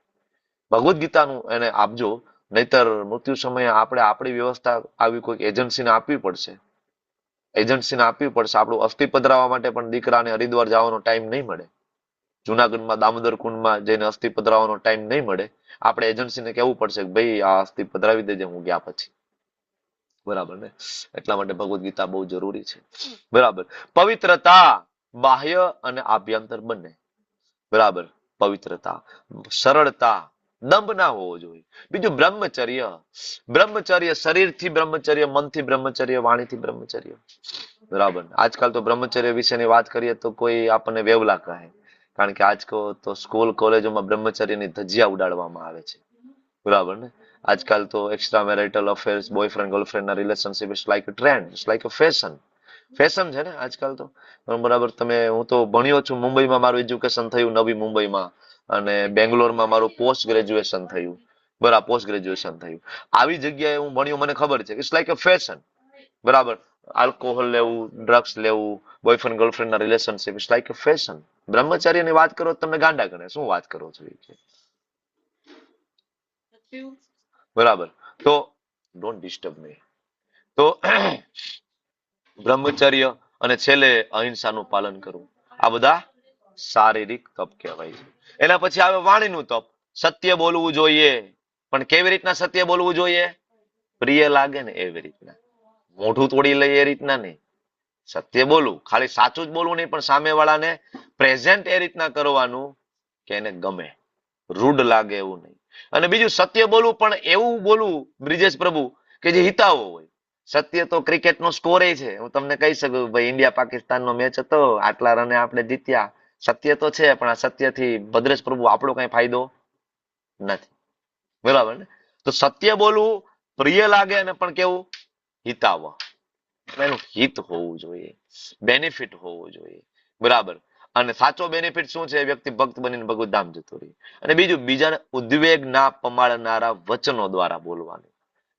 ભગવદ્ ગીતાનું એને આપજો. નહીતર મૃત્યુ સમયે આપણે આપણી વ્યવસ્થા આવી કોઈક એજન્સીને આપવી પડશે, એજન્સીને આપવી પડશે. આપણું અસ્થિ પધરાવવા માટે પણ દીકરાને હરિદ્વાર જવાનો ટાઈમ નહીં મળે, જુનાગઢમાં દામોદર કુંડમાં જઈને અસ્થિ પધરાવવાનો ટાઈમ નહીં મળે. આપણે એજન્સીને કહેવું પડશે કે ભાઈ આ અસ્થિ પધરાવી દેજે હું ગયા પછી. બરાબર ને, એટલા માટે ભગવદ્ ગીતા બહુ જરૂરી છે. બરાબર, પવિત્રતા બાહ્ય અને આભ્યંતર બંને. બરાબર, પવિત્રતા, સરળતા, દંભ ના હોવો જોઈએ. બીજું બ્રહ્મચર્ય, બ્રહ્મચર્ય શરીરથી બ્રહ્મચર્ય, મનથી બ્રહ્મચર્ય, વાણીથી બ્રહ્મચર્ય. બરાબર, આજકાલ તો બ્રહ્મચર્ય વિશેની વાત કરીએ તો કોઈ આપણને વેવલા કહે, કારણ કે આજકાલ તો સ્કૂલ કોલેજોમાં બ્રહ્મચર્યની ધજિયા ઉડાડવામાં આવે છે. બરાબર ને, આજકાલ તો એક્સ્ટ્રા મેરિટલ અફેર્સ, બોયફ્રેન્ડ ગર્લફ્રેન્ડના relationship it's like a trend, it's like a fashion. Fashion છે ને આજકાલ તો. બરાબર, હું તો ભણ્યો છું, મુંબઈમાં મારું એજ્યુકેશન થયું, નવી મુંબઈમાં, અને બેંગ્લોરમાં મારું પોસ્ટ ગ્રેજ્યુએશન થયું. બરાબર, પોસ્ટ ગ્રેજ્યુએશન થયું. આવી જગ્યાએ હું ભણ્યો, મને ખબર છે ઇટ્સ લાઈક અ ફેશન. બરાબર, આલ્કોહોલ લેવું, ડ્રગ્સ લેવું, બોયફ્રેન્ડ ગર્લફ્રેન્ડના relationship it's like a fashion. બ્રહ્મચર્યની વાત કરો તો તમને ગાંડા ગણે, શું વાત કરો છો એ કે. બરાબર, તો ડોન્ટ ડિસ્ટર્બ મી. તો બ્રહ્મચર્ય અને છેલ્લે અહિંસાનું પાલન કરવું, આ બધા શારીરિક તપ કહેવાય છે. એના પછી આવે વાણીનું તપ. સત્ય બોલવું જોઈએ, પણ કેવી રીતના સત્ય બોલવું જોઈએ? પ્રિય લાગે ને એવી રીતના, મોઢું તોડી લઈએ એ રીતના નહીં. સત્ય બોલવું, ખાલી સાચું જ બોલવું નહીં, પણ સામેવાળાને પ્રેઝન્ટ એ રીતના કરવાનું કે એને ગમે, રૂડ લાગે એવું નહીં. અને બીજું સત્ય બોલવું, પણ એવું બોલવું બ્રિજેશ પ્રભુ કે જે હિતાવો હોય. સત્ય તો ક્રિકેટનો સ્કોર છે, હું તમને કહી શકું ભાઈ ઇન્ડિયા પાકિસ્તાનનો મેચ હતો, આટલા રને આપણે જીત્યા, સત્ય તો છે, પણ આ સત્યથી ભદ્રેશ પ્રભુ આપણો કઈ ફાયદો નથી. બરાબર ને, તો સત્ય બોલવું, પ્રિય લાગે અને પણ કેવું હિતાવ, એનું હિત હોવું જોઈએ, બેનિફિટ હોવું જોઈએ. બરાબર, અને સાચો બેનિફિટ શું છે? વ્યક્તિ ભક્ત બનીને ભગવત ધામ જતો રહે. અને બીજું, બીજાને ઉદ્વેગ ના પમાડનારા વચનો દ્વારા બોલવાનું.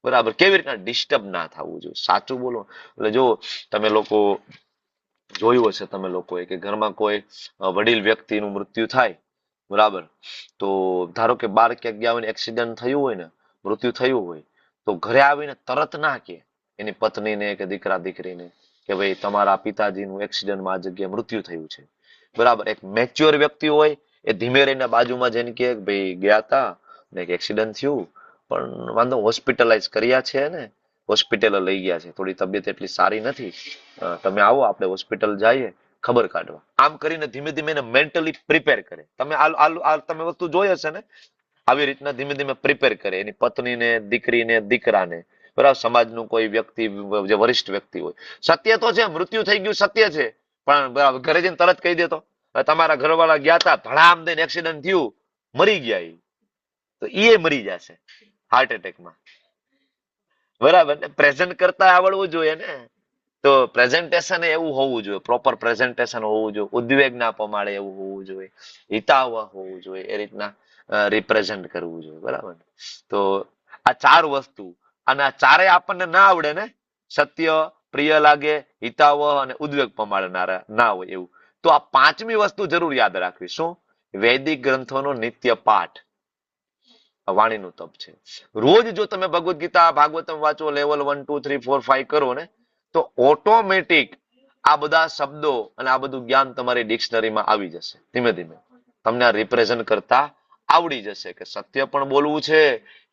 બરાબર, કેવી રીતના ડિસ્ટર્બ ના થવું જોઈએ, સાચું બોલો. એટલે જો તમે લોકો જોયું હશે, તમે લોકોએ કે ઘરમાં કોઈ વડીલ વ્યક્તિનું મૃત્યુ થાય, બરાબર, તો ધારો કે બાર ક્યાંક ગયા હોય, એક્સિડન્ટ થયું હોય ને, મૃત્યુ થયું હોય, તો ઘરે આવીને તરત ના કે એની પત્નીને કે દીકરા દીકરીને કે ભાઈ તમારા પિતાજીનું એક્સિડન્ટમાં આ જગ્યાએ મૃત્યુ થયું છે. બરાબર, એક મેચ્યોર વ્યક્તિ હોય એ ધીમે રહીને બાજુમાં જઈને કે ભાઈ ગયા હતા ને એક એક્સિડન્ટ થયું, પણ વાંધો હોસ્પિટલાઇઝ કર્યા છે ને, હોસ્પિટલ લઈ ગયા છે, થોડી તબિયત એટલી સારી નથી, તમે આવો આપણે હોસ્પિટલ જઈએ ખબર કાઢવા. આમ કરીને ધીમે ધીમે એને મેન્ટલી પ્રિપેર કરે. તમે વસ્તુ જોઈ હશે ને, આવી રીતના ધીમે ધીમે પ્રિપેર કરે એની પત્નીને, દીકરીને, દીકરાને. બરાબર, સમાજનું કોઈ વ્યક્તિ, જે વરિષ્ઠ વ્યક્તિ હોય. સત્ય તો છે, મૃત્યુ થઈ ગયું સત્ય છે, પણ બરાબર ઘરે જઈને તરત કહી દેતો તમારા ઘરવાળા ગયા હતા, ધડામ દઈને એક્સિડન્ટ થયું, મરી ગયા એ, તો એ મરી જશે હાર્ટ એટેકમાં. બરાબર ને, પ્રેઝન્ટ કરતા આવડવું જોઈએ ને. તો પ્રેઝન્ટેશન એવું હોવું જોઈએ, પ્રોપર પ્રેઝન્ટેશન હોવું જોઈએ, ઉદ્વેગ ના પમાડે એવું હોવું જોઈએ, હિતાવહ હોવું જોઈએ, એ રીતના રિપ્રેઝન્ટ કરવું જોઈએ. બરાબર, તો આ ચાર વસ્તુ, અને આ ચારેય આપણને ના આવડે ને, સત્ય, પ્રિય લાગે, હિતાવહ અને ઉદ્વેગ પમાડનારા ના હોય એવું, તો આ પાંચમી વસ્તુ જરૂર યાદ રાખવી. શું? વૈદિક ગ્રંથોનો નિત્ય પાઠ. આ વાણીનું તપ છે. રોજ જો તમે ભગવદ્ ગીતા ભાગવતમ વાંચો, લેવલ 1 2 3 4 5 કરો ને, તો ઓટોમેટિક આ બધા શબ્દો અને આ બધું જ્ઞાન તમારી ડિક્શનરીમાં આવી જશે. ધીમે ધીમે તમને આ રિપ્રેઝન્ટ કરતા આવડી જશે કે સત્ય પણ બોલવું છે,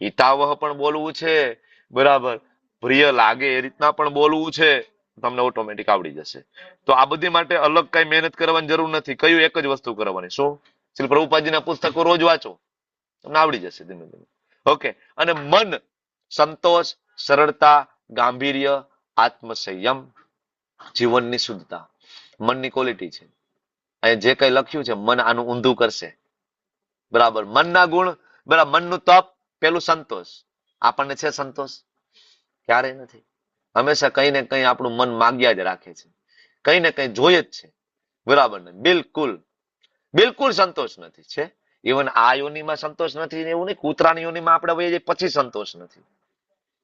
હિતાવહ પણ બોલવું છે, બરાબર, પ્રિય લાગે એ રીતના પણ બોલવું છે. તમને ઓટોમેટિક આવડી જશે. તો આ બધી માટે અલગ કઈ મહેનત કરવાની જરૂર નથી. કયું એક જ વસ્તુ કરવાની, શું? શ્રી પ્રભુપાદજીના પુસ્તકો રોજ વાંચો, તમને આવડી જશે ધીમે ધીમે. ઓકે. અને મન, સંતોષ, સરળતા, ગાંભીર્ય, આત્મસંયમ, જીવનની શુદ્ધતા મનની ક્વોલિટી છે. અહીં જે કઈ લખ્યું છે, મન આનું ઊંધું કરશે. બરાબર. મનના ગુણ, બરાબર. મનનું તપ, પેલું સંતોષ. આપણને છે સંતોષ? ક્યારેય નથી. હંમેશા કઈ ને કઈ આપણું મન માગ્યા જ રાખે છે, કઈ ને કઈ જોઈએ જ છે. બરાબર ને? બિલકુલ બિલકુલ સંતોષ નથી. છે ઇવન આ યોનિમાં સંતોષ નથી એવું નહીં, કૂતરાની યોનિમાં આપણે વહી જઈએ પછી સંતોષ નથી.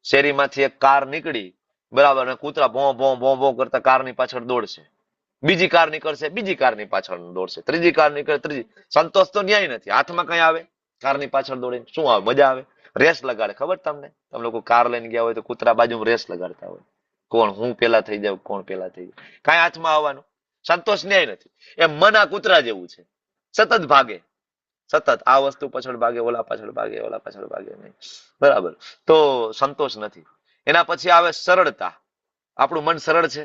શેરીમાંથી એક કાર નીકળી, બરાબર, અને કૂતરા ભો ભો ભો ભો કરતા કારની પાછળ દોડશે. બીજી કાર નીકળશે, બીજી કારની પાછળ દોડશે, ત્રીજી કાર નીકળે, ત્રીજી. સંતોષ તો ન્યાય નથી. હાથમાં કઈ આવે કારની પાછળ દોડીને શું આવે? મજા આવે? રેસ લગાડે. ખબર તમને? તમે લોકો કાર લઈને ગયા હોય તો કૂતરા બાજુમાં રેસ લગાડતા હોય, કોણ હું પેલા થઈ જાઉં, કોણ પેલા થઈ જાય. કાંઈ હાથમાં આવવાનું. સંતોષ ન્યાય નથી. એમ મન આ કૂતરા જેવું છે, સતત ભાગે, સતત આ વસ્તુ પાછળ ભાગે, ઓલા પાછળ ભાગે, ઓલા પાછળ ભાગે નહીં. બરાબર. તો સંતોષ નથી. એના પછી આવે સરળતા. આપણું મન સરળ છે?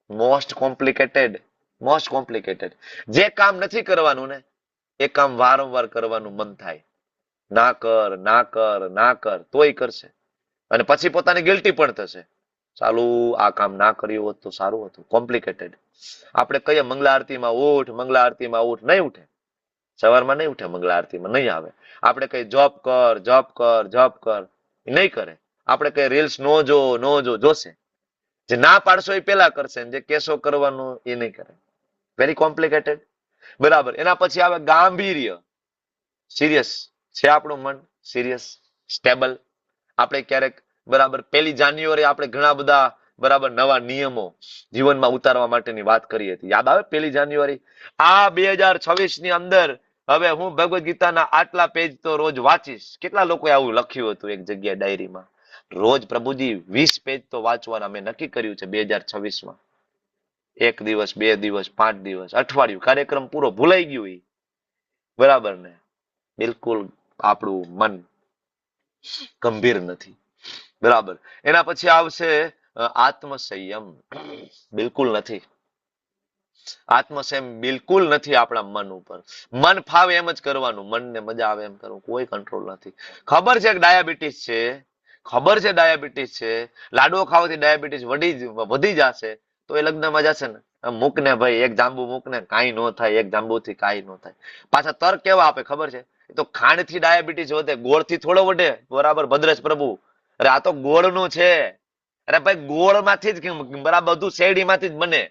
Most complicated, most complicated. જે કામ નથી કરવાનું ને એ કામ વારંવાર કરવાનું મન થાય. ના કર, ના કર, ના કર, તોય કરશે. અને પછી પોતાની ગિલ્ટી પણ થશે. ચાલુ આ કામ ના કર્યું હોત તો સારું હતું. કોમ્પ્લિકેટેડ. આપણે કહીએ મંગલા આરતીમાં ઉઠ, મંગલા આરતીમાં ઉઠ, નહીં ઉઠે. સવારમાં નહીં ઉઠે, મંગલા આરતીમાં નહીં આવે. આપણે કઈ જોબ કર, જોબ કર, જોબ કર, એ નહીં કરે. આપણે કઈ રીલ્સ નો જો, નો જો, જોશે. જે ના પાડશો એ પેલા કરશે, જે કેસો કરવાનું એ નહીં કરે. Very complicated. બરાબર. એના પછી આવે ગાંભીર્ય. સિરિયસ છે આપણું મન? Serious, stable. આપણે ક્યારેક, બરાબર, 1 જાન્યુઆરી આપણે ઘણા બધા, બરાબર, નવા નિયમો જીવનમાં ઉતારવા માટેની વાત કરી હતી. યાદ આવે 1 જાન્યુઆરી? આ 2026 ની અંદર હવે હું ભગવદ્ ગીતાના આટલા પેજ તો રોજ વાંચીશ. કેટલા લોકોએ આવું લખ્યું હતું એક જગ્યાએ ડાયરીમાં? રોજ પ્રભુજી 20 પેજ તો વાંચવાના મેં નક્કી કર્યું છે 2026માં. 1 દિવસ, 2 દિવસ, 5 દિવસ, અઠવાડિયું, કાર્યક્રમ પૂરો. ભૂલાઈ ગયું એ. બરાબર ને? બિલકુલ આપણું મન ગંભીર નથી. બરાબર. એના પછી આવશે આત્મસંયમ. બિલકુલ નથી. આત્મસંયમ બિલકુલ નથી આપણા મન ઉપર. મન ફાવે એમ જ કરવાનું, મનને મજા આવે એમ કરવું, કોઈ કંટ્રોલ નથી. ખબર છે કે ડાયાબિટીસ છે, ખબર છે ડાયાબિટીસ છે, લાડવો ખાવાથી ડાયાબિટીસ વધી જશે, તો એ લગ્નમાં જશે ને. મૂક ને ભાઈ, એક જાંબુ મૂક ને, કાંઈ ન થાય, એક જાંબુથી કાંઈ ન થાય. પાછા તર્ક કેવા આપે ખબર છે? તો ખાંડથી ડાયાબિટીસ વધે, ગોળથી થોડો વધે. બરાબર ભદ્રેશ પ્રભુ? અરે આ તો ગોળનું છે. અરે ભાઈ ગોળમાંથી જ, બરાબર, બધું શેરડીમાંથી જ બને,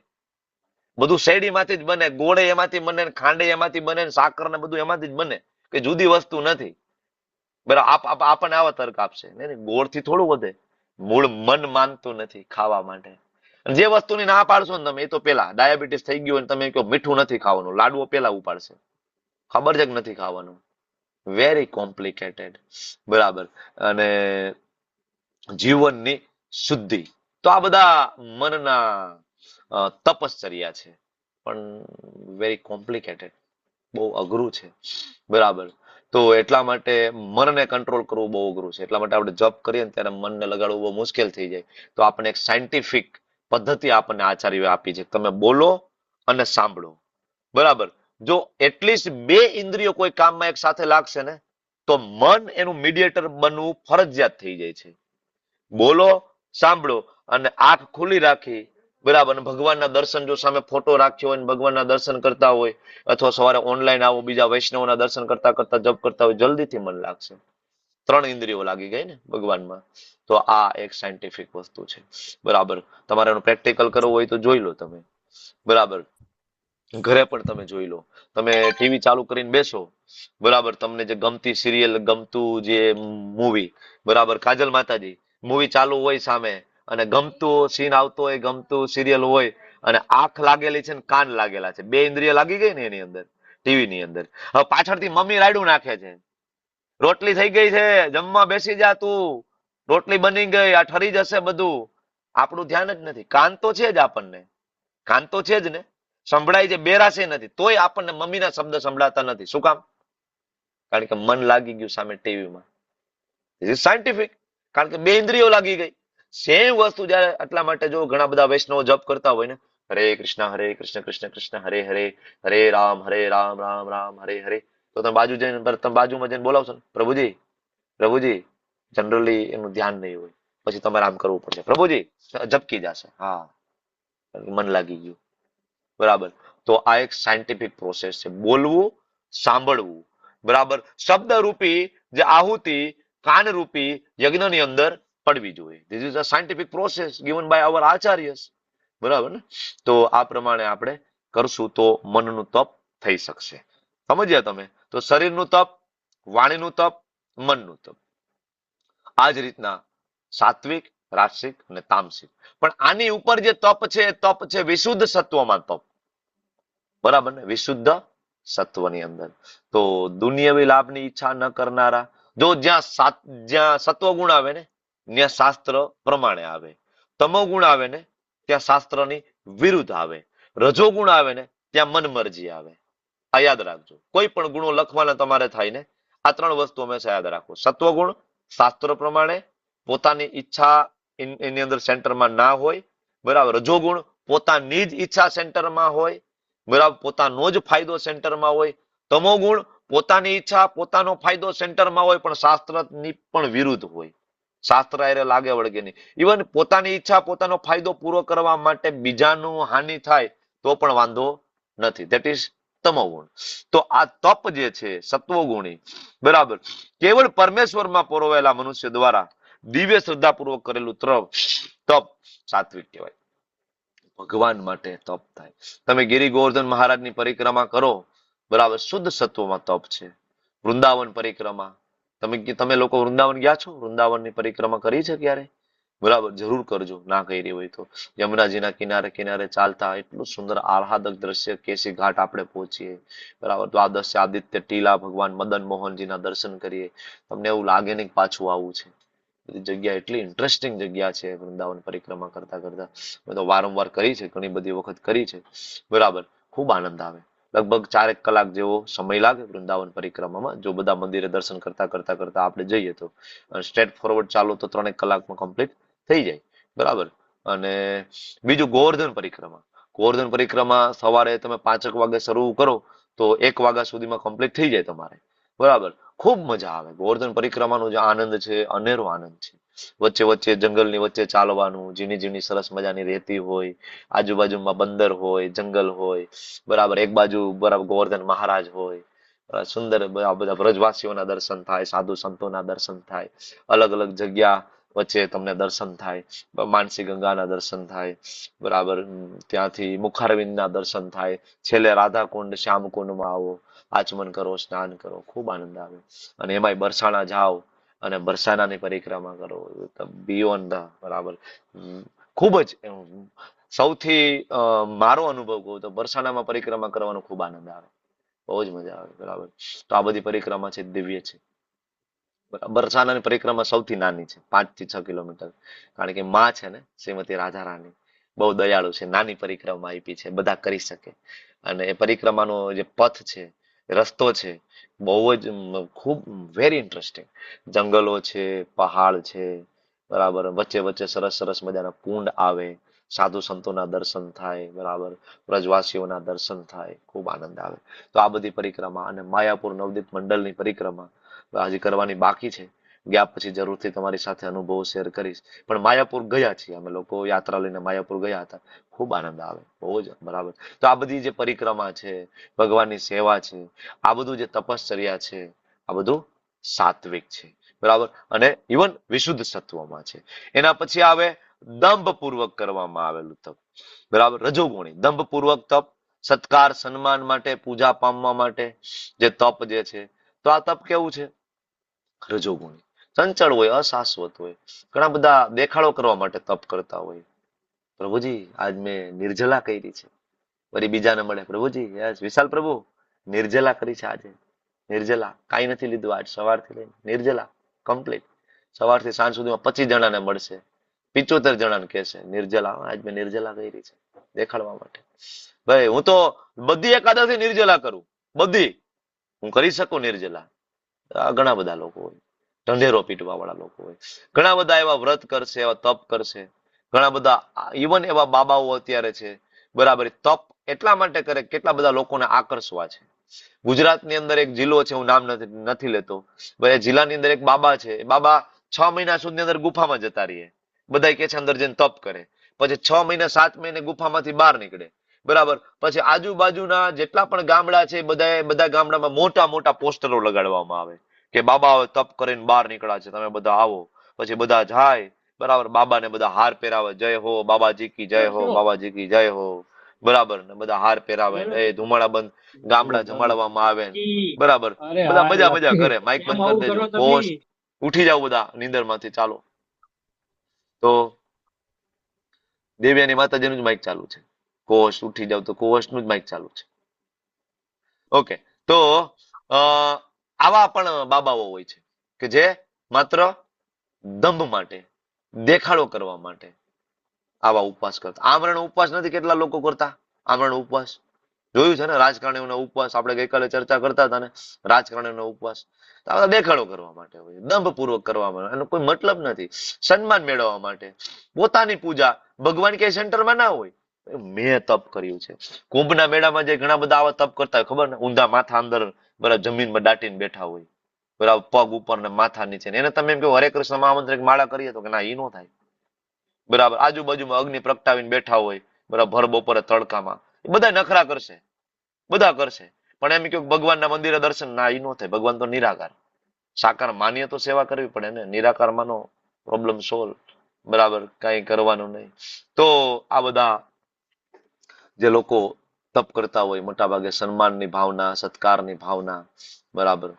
બધું શેરડીમાંથી જ બને. ગોળે એમાંથી બને, ખાંડે એમાંથી બને, સાકર ને બધું એમાંથી જ બને, કે જુદી વસ્તુ નથી. બરાબર. આપણને આવા તર્ક આપશે. ગોળથી થોડું વધે. મૂળ મન માનતું નથી ખાવા માટે. જે વસ્તુની ના પાડશો ને તમે, એ તો પેલા ડાયાબિટીસ થઈ ગયું અને તમે કહો મીઠું નથી ખાવાનું, લાડવો પેલા ઉપાડશે. ખબર છે કે નથી ખાવાનું? Very complicated. બરાબર. અને જીવનની શુદ્ધિ. તો આ બધા મનના તપશ્ચર્યા છે, પણ વેરી કોમ્પ્લિકેટેડ, બહુ અઘરું છે. બરાબર. તો એટલા માટે મનને કંટ્રોલ કરવું બહુ અઘરું છે. એટલા માટે આપણે જપ કરીએ ને ત્યારે મનને લગાડવું બહુ મુશ્કેલ થઈ જાય. તો આપણે એક સાયન્ટિફિક પદ્ધતિ આપણને આચાર્યોએ આપી છે. તમે બોલો અને સાંભળો. બરાબર. જો એટલીસ્ટ 2 ઇન્દ્રિયો કોઈ કામમાં એક સાથે લાગશે ને, તો મન એનું મીડિયેટર બનવું ફરજિયાત થઈ જાય છે. બોલો, સાંભળો, અને આંખ ખુલ્લી રાખી, બરાબર, ભગવાનના દર્શન, જો સામે ફોટો રાખ્યો હોય, ભગવાનના દર્શન કરતા હોય, અથવા સવારે ઓનલાઈન આવો, બીજા વૈષ્ણવના દર્શન કરતા કરતા જપ કરતા હોય, જલ્દીથી મન લાગશે. 3 ઇન્દ્રિયો લાગી ગઈ ને ભગવાનમાં. તો આ એક સાયન્ટિફિક વસ્તુ છે. બરાબર. તમારે એનું પ્રેક્ટિકલ કરવું હોય તો જોઈ લો તમે. બરાબર. ઘરે પણ તમે જોઈ લો. તમે ટીવી ચાલુ કરીને બેસો, બરાબર, તમને જે ગમતી સિરિયલ, ગમતું જે મૂવી, બરાબર, કાજલ માતાજી મૂવી ચાલુ હોય સામે, અને ગમતું સીન આવતો હોય, ગમતું સિરિયલ હોય, અને આંખ લાગેલી છે ને કાન લાગેલા છે, 2 ઇન્દ્રિય લાગી ગઈ ને એની અંદર, ટીવી ની અંદર. હવે પાછળથી મમ્મી રાયડું નાખે છે, રોટલી થઈ ગઈ છે, જમવા બેસી જા તું, રોટલી બની ગઈ, આ ઠરી જશે બધું. આપણું ધ્યાન જ નથી. કાન તો છે જ આપણને, કાન તો છે જ ને, સંભળાય છે, બેરાશે નથી, તોય આપણને મમ્મીના શબ્દ સંભળાતા નથી. શું કામ? કારણ કે મન લાગી ગયું સામે ટીવીમાં. સાયન્ટિફિક, કારણ કે બે ઇન્દ્રિયો લાગી ગઈ. સેમ વસ્તુ જયારે, એટલા માટે જો ઘણા બધા વૈષ્ણવો જપ કરતા હોય ને, હરે કૃષ્ણ કૃષ્ણ કૃષ્ણ હરે હરે, હરે રામ રામ રામ હરે હરે, તો તમે બાજુમાં જઈને બોલાવશો ને, પ્રભુજી પ્રભુજી, જનરલી એનું ધ્યાન નહીં હોય, પછી તમારે આમ કરવું પડશે, પ્રભુજી ઝપકી જશે. હા, મન લાગી ગયું. બરાબર. તો આ એક સાયન્ટિફિક પ્રોસેસ છે, બોલવું, સાંભળવું. બરાબર. શબ્દ રૂપી જે આહુતિ કાનરૂપી યજ્ઞની અંદર પડવી જોઈએ. This is a scientific process given by our acharyas. બરાબર ને? તો આ પ્રમાણે આપણે કરશું તો મનનું તપ થઈ શકશે. સમજ્યા તમે? તો શરીરનું તપ, વાણીનું તપ, મનનું તપ. આ જ રીતના સાત્વિક, રાસિક અને તામસિક. પણ આની ઉપર જે તપ છે વિશુદ્ધ સત્વમાં તપ. બરાબર ને? વિશુદ્ધ સત્વની અંદર. તો દુનિયાવી લાભની ઈચ્છા ન કરનારા, જો જ્યાં સત્વ ગુણ આવે ને ત્યાં શાસ્ત્ર પ્રમાણે આવે, તમો ગુણ આવે ને ત્યાં શાસ્ત્રની વિરુદ્ધ આવે, રજો ગુણ આવે ને ત્યાં મનમરજી આવે. આ યાદ રાખજો. કોઈ પણ ગુણો લખવાના તમારે થાય ને, આ ત્રણ વસ્તુ હંમેશા યાદ રાખો. સત્વગુણ શાસ્ત્ર પ્રમાણે, પોતાની ઈચ્છા એની અંદર સેન્ટરમાં ના હોય. બરાબર. રજોગુણ પોતાની જ ઈચ્છા સેન્ટરમાં હોય. બરાબર. પોતાનો જ ફાયદો સેન્ટરમાં હોય. તમો ગુણ પોતાની ઈચ્છા, પોતાનો ફાયદો સેન્ટરમાં હોય, પણ શાસ્ત્રની પણ વિરુદ્ધ હોય. શાસ્ત્ર એ લાગે વળગે નહીં. ઇવન પોતાની ઈચ્છા, પોતાનો ફાયદો પૂરો કરવા માટે બીજાનું હાનિ થાય તો પણ વાંધો નથી. That is tamoguna. તો આ તપ જે છે સત્વગુણી, બરાબર, કેવળ પરમેશ્વરમાં પરોવેલા મનુષ્ય દ્વારા દિવ્ય શ્રદ્ધાપૂર્વક કરેલું તપ સાત્વિક કહેવાય. ભગવાન માટે તપ થાય. તમે ગિરી ગોવર્ધન મહારાજની પરિક્રમા કરો, બરાબર, શુદ્ધ સત્વમાં તપ છે. વૃંદાવન પરિક્રમા, તમે લોકો વૃંદાવન ગયા છો? વૃંદાવનની પરિક્રમા કરી છે ક્યારે? બરાબર, જરૂર કરજો, ના કરી હોય તો. યમુનાજીના કિનારે કિનારે ચાલતા એટલું સુંદર આહલાદક દ્રશ્ય, કેસી ઘાટ આપણે પહોંચીએ. બરાબર. દ્વાદશ આદિત્ય ટીલા ભગવાન મદન મોહનજીના દર્શન કરીએ, તમને એવું લાગે નહીં કે પાછું આવું છે. બધી જગ્યા એટલી ઇન્ટરેસ્ટિંગ જગ્યા છે. વૃંદાવન પરિક્રમા કરતા કરતા મેં તો વારંવાર કરી છે, ઘણી બધી વખત કરી છે. બરાબર. ખૂબ આનંદ આવે. લગભગ 4 કલાક જેવો સમય લાગે વૃંદાવન પરિક્રમામાં, જો બધા મંદિરે દર્શન કરતા કરતા કરતા આપણે જઈએ તો. સ્ટ્રેટ ફોરવર્ડ ચાલો તો 3 કલાકમાં કમ્પ્લીટ થઈ જાય. બરાબર. અને બીજું ગોવર્ધન પરિક્રમા. ગોવર્ધન પરિક્રમા સવારે તમે 5 વાગે શરૂ કરો તો 1 વાગ્યા સુધીમાં કમ્પ્લીટ થઈ જાય તમારે. બરાબર. ખૂબ મજા આવે. ગોવર્ધન પરિક્રમાનો જે આનંદ છે, અનેરો આનંદ છે. વચ્ચે વચ્ચે જંગલની વચ્ચે ચાલવાનું, ઝીણી ઝીણી સરસ મજાની રેતી હોય, આજુબાજુમાં બંદર હોય, જંગલ હોય. બરાબર. એક બાજુ બરાબર ગોવર્ધન મહારાજ હોય. સુંદર બધા વ્રજવાસીઓના દર્શન થાય, સાધુ સંતોના દર્શન થાય, અલગ અલગ જગ્યા વચ્ચે તમને દર્શન થાય. માનસી ગંગાના દર્શન થાય. બરાબર. ત્યાંથી મુખારવિંદના દર્શન થાય. છેલ્લે રાધાકુંડ, શ્યામકુંડમાં આવો, આચમન કરો, સ્નાન કરો, ખૂબ આનંદ આવે. અને એમાંય બરસાણા જાઓ અને બરસાનાની પરિક્રમા કરો, બિયોન્ડ ધ, બરાબર, ખૂબ જ સૌથી મારો અનુભવ કહું તો બરસાનામાં પરિક્રમા કરવાનો ખૂબ આનંદ આવે, બહુ જ મજા આવે. બરાબર. તો આ બધી પરિક્રમા છે દિવ્ય છે. બરસાનાની પરિક્રમા સૌથી નાની છે, 5 થી 6 કિલોમીટર. કારણ કે માં છે ને શ્રીમતી રાધા રાણી બહુ દયાળુ છે, નાની પરિક્રમા આપી છે, બધા કરી શકે. અને એ પરિક્રમાનો જે પથ છે, રસ્તો છે, બહુ જ ખૂબ વેરી ઇન્ટરેસ્ટિંગ. જંગલો છે, પહાડ છે. બરાબર. વચ્ચે વચ્ચે સરસ સરસ મજાના કુંડ આવે, સાધુ સંતોના દર્શન થાય. બરાબર. વ્રજવાસીઓના દર્શન થાય, ખૂબ આનંદ આવે. તો આ બધી પરિક્રમા અને માયાપુર નવદીપ મંડળની પરિક્રમા હજી કરવાની બાકી છે. ગયા પછી જરૂરથી તમારી સાથે અનુભવ શેર કરીશ. પણ માયાપુર ગયા છીએ અમે લોકો, યાત્રા લઈને માયાપુર ગયા હતા. ખૂબ આનંદ આવે, બહુ જ. બરાબર. તો આ બધી જે પરિક્રમા છે, ભગવાનની સેવા છે, આ બધું જે તપશ્ચર્યા છે, આ બધું સાત્વિક છે. બરાબર. અને ઇવન વિશુદ્ધ સત્વમાં છે. એના પછી આવે દંભપૂર્વક કરવામાં આવેલું તપ. બરાબર. રજોગુણી દંભપૂર્વક તપ, સત્કાર સન્માન માટે, પૂજા પામવા માટે જે તપ જે છે. તો આ તપ કેવું છે? રજોગુણી. ચંચળ હોય, અશાશ્વત હોય. ઘણા બધા દેખાડો કરવા માટે તપ કરતા હોય. પ્રભુજી આજ મેં નિર્જલા કરી છે. વળી બીજાને મળે, પ્રભુજી યસ વિશાલ પ્રભુ નિર્જલા કરી છે આજે. નિર્જલા કાંઈ નથી લીધું આજ સવારથી લઈને નિર્જલા કમ્પ્લીટ સવારથી સાંજ સુધીમાં 25 જણાને મળશે 75 જણાને કહેશે નિર્જલા આજ મેં નિર્જલા કરી છે દેખાડવા માટે. ભાઈ હું તો બધી એકાદશી નિર્જલા કરું બધી હું કરી શકું નિર્જલા. આ ઘણા બધા લોકો હોય ઢંઢેરો પીટવા વાળા લોકો હોય ઘણા બધા એવા વ્રત કરશે એવા તપ કરશે ઘણા બધા ઇવન એવા બાબાઓ અત્યારે છે બરાબર તપ એટલા માટે કરે કેટલા બધા લોકોને આકર્ષવા છે. ગુજરાતની અંદર એક જિલ્લો છે હું નામ નથી લેતો ભાઈ એ જિલ્લાની અંદર એક બાબા છે બાબા 6 મહિના સુધી અંદર ગુફામાં જતા રહીએ બધા કે છે અંદર જઈને તપ કરે પછી 6 મહિના 7 મહિને ગુફામાંથી બહાર નીકળે બરાબર પછી આજુબાજુના જેટલા પણ ગામડા છે બધા ગામડામાં મોટા મોટા પોસ્ટરો લગાડવામાં આવે કે બાબા તપ કરીને બહાર નીકળ્યા છે તમે બધા આવો પછી બધા જાય બરાબર બાબાને બધા હાર પહેરાવે જય હો બાબાજી કી જય હો બાબાજી કી જય હો બરાબર ને બધા હાર પહેરાવે એ ધુમાડા બંધ ગામડા જમાડવામાં આવે બરાબર બધા મજા કરે માઇક બંધ કરી દેજો હોશ ઉઠી જાવ બધા નીંદર માંથી ચાલો તો દેવ્યાની માતાજીનું જ માઇક ચાલુ છે કોષ ઉઠી જાવ તો કોષનું જ માઇક ચાલુ છે. ઓકે તો આવા પણ બાબાઓ હોય છે કે જે માત્ર દંભ માટે દેખાડો કરવા માટે આવા ઉપવાસ કરતા આમરણ ઉપવાસ નથી કેટલા લોકો કરતા આમરણ ઉપવાસ જોયું છે ને રાજકારણીઓનો ઉપવાસ આપણે ગઈકાલે ચર્ચા કરતા હતા ને રાજકારણીઓનો ઉપવાસ આ બધા દેખાડો કરવા માટે હોય દંભ પૂર્વક કરવા માટે એનો કોઈ મતલબ નથી સન્માન મેળવવા માટે પોતાની પૂજા ભગવાન કે સેન્ટરમાં ના હોય મેં તપ કર્યું છે કુંભના મેળામાં જે ઘણા બધા આવા તપ કરતા હોય ખબર ને ઊંધા માથા અંદર બરાબર જમીનમાં દાટીને બેઠા હોય બરાબર પગ ઉપર ને માથા નીચે એને તમે એમ કહો હરે કૃષ્ણ મહામંત્ર માળા કરીએ તો કે ના ઈ નો થાય બરાબર આજુબાજુમાં અગ્નિ પ્રગટાવીને બેઠા હોય બરાબર ભર બપોરે તડકામાં બધા નખરા કરશે બધા કરશે પણ એમ કહ્યું ભગવાનના મંદિરે દર્શન ના ઈ નો થાય ભગવાન તો નિરાકાર સાકાર માનીએ તો સેવા કરવી પડે ને નિરાકાર માનો પ્રોબ્લેમ સોલ્વ બરાબર કઈ કરવાનું નહીં. તો આ બધા જે લોકો તપ કરતા હોય મોટા ભાગે સન્માનની ભાવના સત્કારની ભાવના બરાબર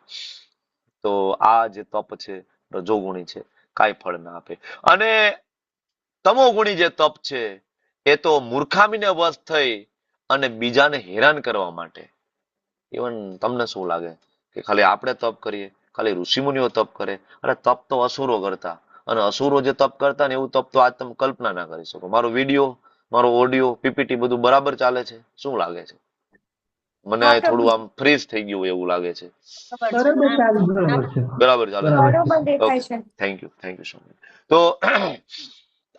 તો આ જે તપ છે રજોગુણી છે કાંઈ ફળ ના આપે અને તમોગુણી જે તપ છે એ તો મૂર્ખામીને વશ થઈ અને બીજાને હેરાન કરવા માટે. ઇવન તમને શું લાગે કે ખાલી આપણે તપ કરીએ ખાલી ઋષિમુનિઓ તપ કરે અરે તપ તો અસુરો કરતા અને અસુરો જે તપ કરતા ને એવું તપ તો આજ તમે કલ્પના ના કરી શકો. મારો વિડીયો મારો ઓડિયો પીપીટી બધું બરાબર ચાલે છે શું લાગે છે મને હા, થોડું પ્રભુ. આમ ફ્રીઝ થઈ ગયું એવું લાગે છે બરોબર છે. બરાબર ચાલે બરોબર દેખાય છે. Thank you so much. તો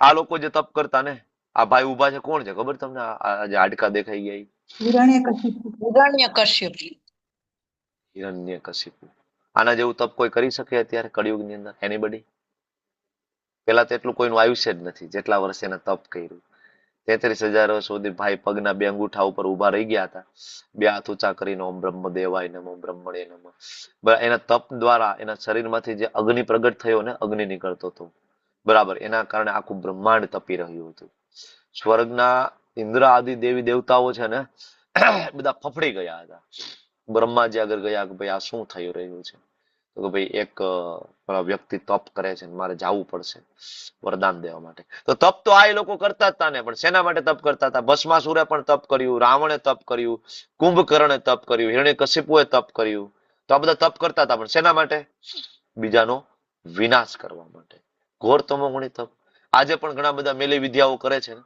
આ લોકો જે તપ કરતા ને આ ભાઈ ઉભા છે કોણ છે ખબર તમને આ જે હાડકા દેખાઈ ગયા ઈ? હિરણ્યકશ્યપ. હિરણ્યકશિપુ. આના જેવું તપ કોઈ કરી શકે અત્યારે કળિયુગની અંદર એનીબડી? પેલા તો એટલું કોઈનું આયુષ્ય જ નથી જેટલા વર્ષે એને તપ કર્યું 33,000 વર્ષ સુધી ભાઈ પગના બે અંગૂઠા ઉપર ઉભા રહી ગયા હતા બે હાથ ઊંચા કરીને ઓમ બ્રહ્મ દેવાય નમો બ્રહ્મણે નમઃ. એના તપ દ્વારા એના શરીરમાંથી જે અગ્નિ પ્રગટ થયો ને અગ્નિ નીકળતો હતો બરાબર એના કારણે આખું બ્રહ્માંડ તપી રહ્યું હતું. સ્વર્ગના ઇન્દ્ર આદિ દેવી દેવતાઓ છે ને બધા ફફડી ગયા હતા. બ્રહ્માજી આગળ ગયા કે ભાઈ આ શું થઈ રહ્યું છે તો કે ભાઈ એક વ્યક્તિ તપ કરે છે મારે જવું પડશે વરદાન દેવા માટે. તો તપ તો આ લોકો કરતા હતા ને પણ શેના માટે તપ કરતા હતા? ભસ્માસુરે પણ તપ કર્યું, રાવણે તપ કર્યું, કુંભકર્ણે તપ કર્યું, હિરણ્યકશિપુએ તપ કર્યું. તો આ બધા તપ કરતા હતા પણ શેના માટે? બીજાનો વિનાશ કરવા માટે. ઘોર તમોગુણી તપ. આજે પણ ઘણા બધા મેલી વિદ્યાઓ કરે છે ને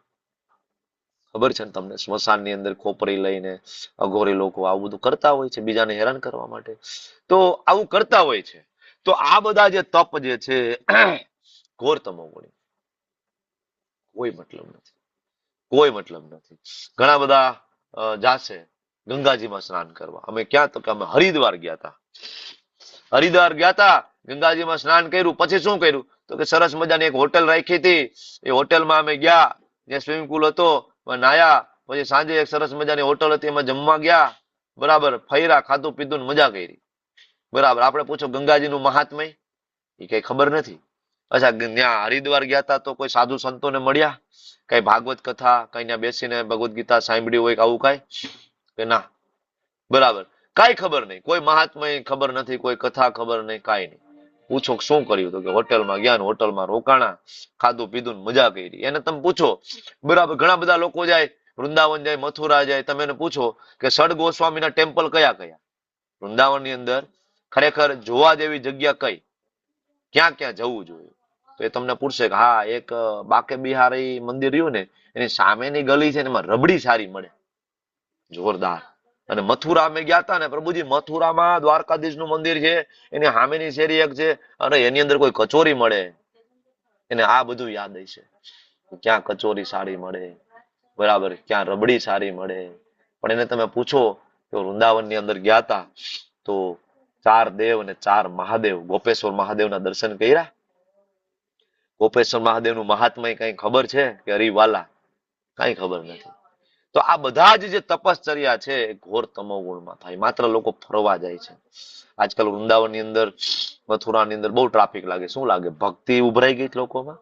ખબર છે ને તમને સ્મશાનની અંદર ખોપરી લઈને અઘોરી લોકો આવું બધું કરતા હોય છે બીજાને હેરાન કરવા માટે. તો આવું કરતા હોય છે. તો આ બધા જે તપ જે છે ઘોર તમોગુણી કોઈ મતલબ નથી. ઘણા બધા જાશે ગંગાજીમાં સ્નાન કરવા. અમે ક્યાં તો કે અમે હરિદ્વાર ગયા હતા ગંગાજીમાં સ્નાન કર્યું પછી શું કર્યું તો કે સરસ મજાની એક હોટેલ રાખી હતી એ હોટેલમાં અમે ગયા જ્યાં સ્વિમિંગ પુલ હતો નાયા પછી સાંજે એક સરસ મજાની હોટલ હતી એમાં જમવા ગયા બરાબર ફર્યા ખાધું પીધું મજા કરી બરાબર. આપણે પૂછો ગંગાજીનું મહાત્મય એ કઈ ખબર નથી. અચ્છા ત્યાં હરિદ્વાર ગયા હતા તો કોઈ સાધુ સંતોને મળ્યા કઈ ભાગવત કથા કઈ ત્યાં બેસીને ભગવદ્ ગીતા સાંભળી હોય કે આવું કઈ કે ના બરાબર કઈ ખબર નહીં કોઈ મહાત્મય ખબર નથી કોઈ કથા ખબર નહીં કાંઈ નહીં. પૂછો શું કર્યું તો કે હોટલમાં ગયા ને હોટલમાં રોકાણા ખાધું પીધું મજા કરી. એને તમે પૂછો બરાબર ઘણા બધા લોકો જાય વૃંદાવન જાય મથુરા જાય તમે એને પૂછો કે સડ ગોસ્વામીના ટેમ્પલ કયા વૃંદાવનની અંદર ખરેખર જોવા જેવી જગ્યા કઈ, ક્યાં ક્યાં જવું જોઈએ? તો એ તમને પૂછશે કે હા, એક બાકે બિહારી મંદિર રહ્યું ને, એની સામેની ગલી છે ને, એમાં રબડી સારી મળે, જોરદાર. અને મથુરા અમે ગયા હતા ને પ્રભુજી, મથુરામાં દ્વારકાધીશ નું મંદિર છે, એની સામેની શેરી એક છે, અરે એની અંદર કોઈ કચોરી મળે, એને આ બધું યાદ હશે, ક્યાં કચોરી સારી મળે, બરાબર, ક્યાં રબડી સારી મળે. પણ એને તમે પૂછો કે વૃંદાવન ની અંદર ગયા હતા તો 4 દેવ અને 4 મહાદેવ, ગોપેશ્વર મહાદેવના દર્શન કર્યા? ગોપેશ્વર મહાદેવનું મહાત્મય કઈ ખબર છે કે હરિવાલા? કઈ ખબર નથી. તો આ બધા જ જે તપશ્ચર્યા છે એ ઘોર તમોગુણમાં થાય, માત્ર લોકો ફરવા જાય છે. આજકાલ વૃંદાવન ની અંદર, મથુરા ની અંદર બહુ ટ્રાફિક લાગે. શું લાગે? ભક્તિ ઉભરાઈ ગઈ લોકોમાં?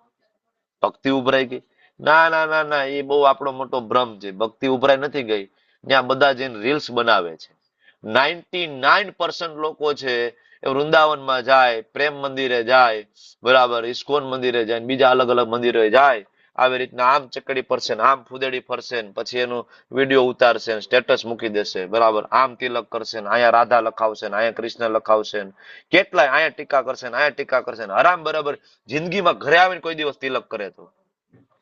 ભક્તિ ઉભરાઈ ગઈ? ના ના ના ના, એ બહુ આપણો મોટો ભ્રમ છે. ભક્તિ ઉભરાઈ નથી ગઈ. ત્યાં બધા જઈને રીલ્સ બનાવે છે. 99% લોકો છે એ વૃંદાવનમાં જાય, પ્રેમ મંદિરે જાય, બરાબર, ઇસ્કોન મંદિરે જાય, બીજા અલગ અલગ મંદિરે જાય, આવી રીતના આમ ચકડી ફરશે ને આમ ફૂદેડી ફરશે ને પછી એનું વિડીયો ઉતારશે ને સ્ટેટસ મૂકી દેશે, બરાબર, આમ તિલક કરશે ને અહીંયા રાધા લખાવશે ને અહીંયા કૃષ્ણ લખાવશે ને કેટલાય અહીંયા ટીકા કરશે ને અહીંયા ટીકા કરશે ને હરામ. બરાબર, જિંદગીમાં ઘરે આવીને કોઈ દિવસ તિલક કરે તો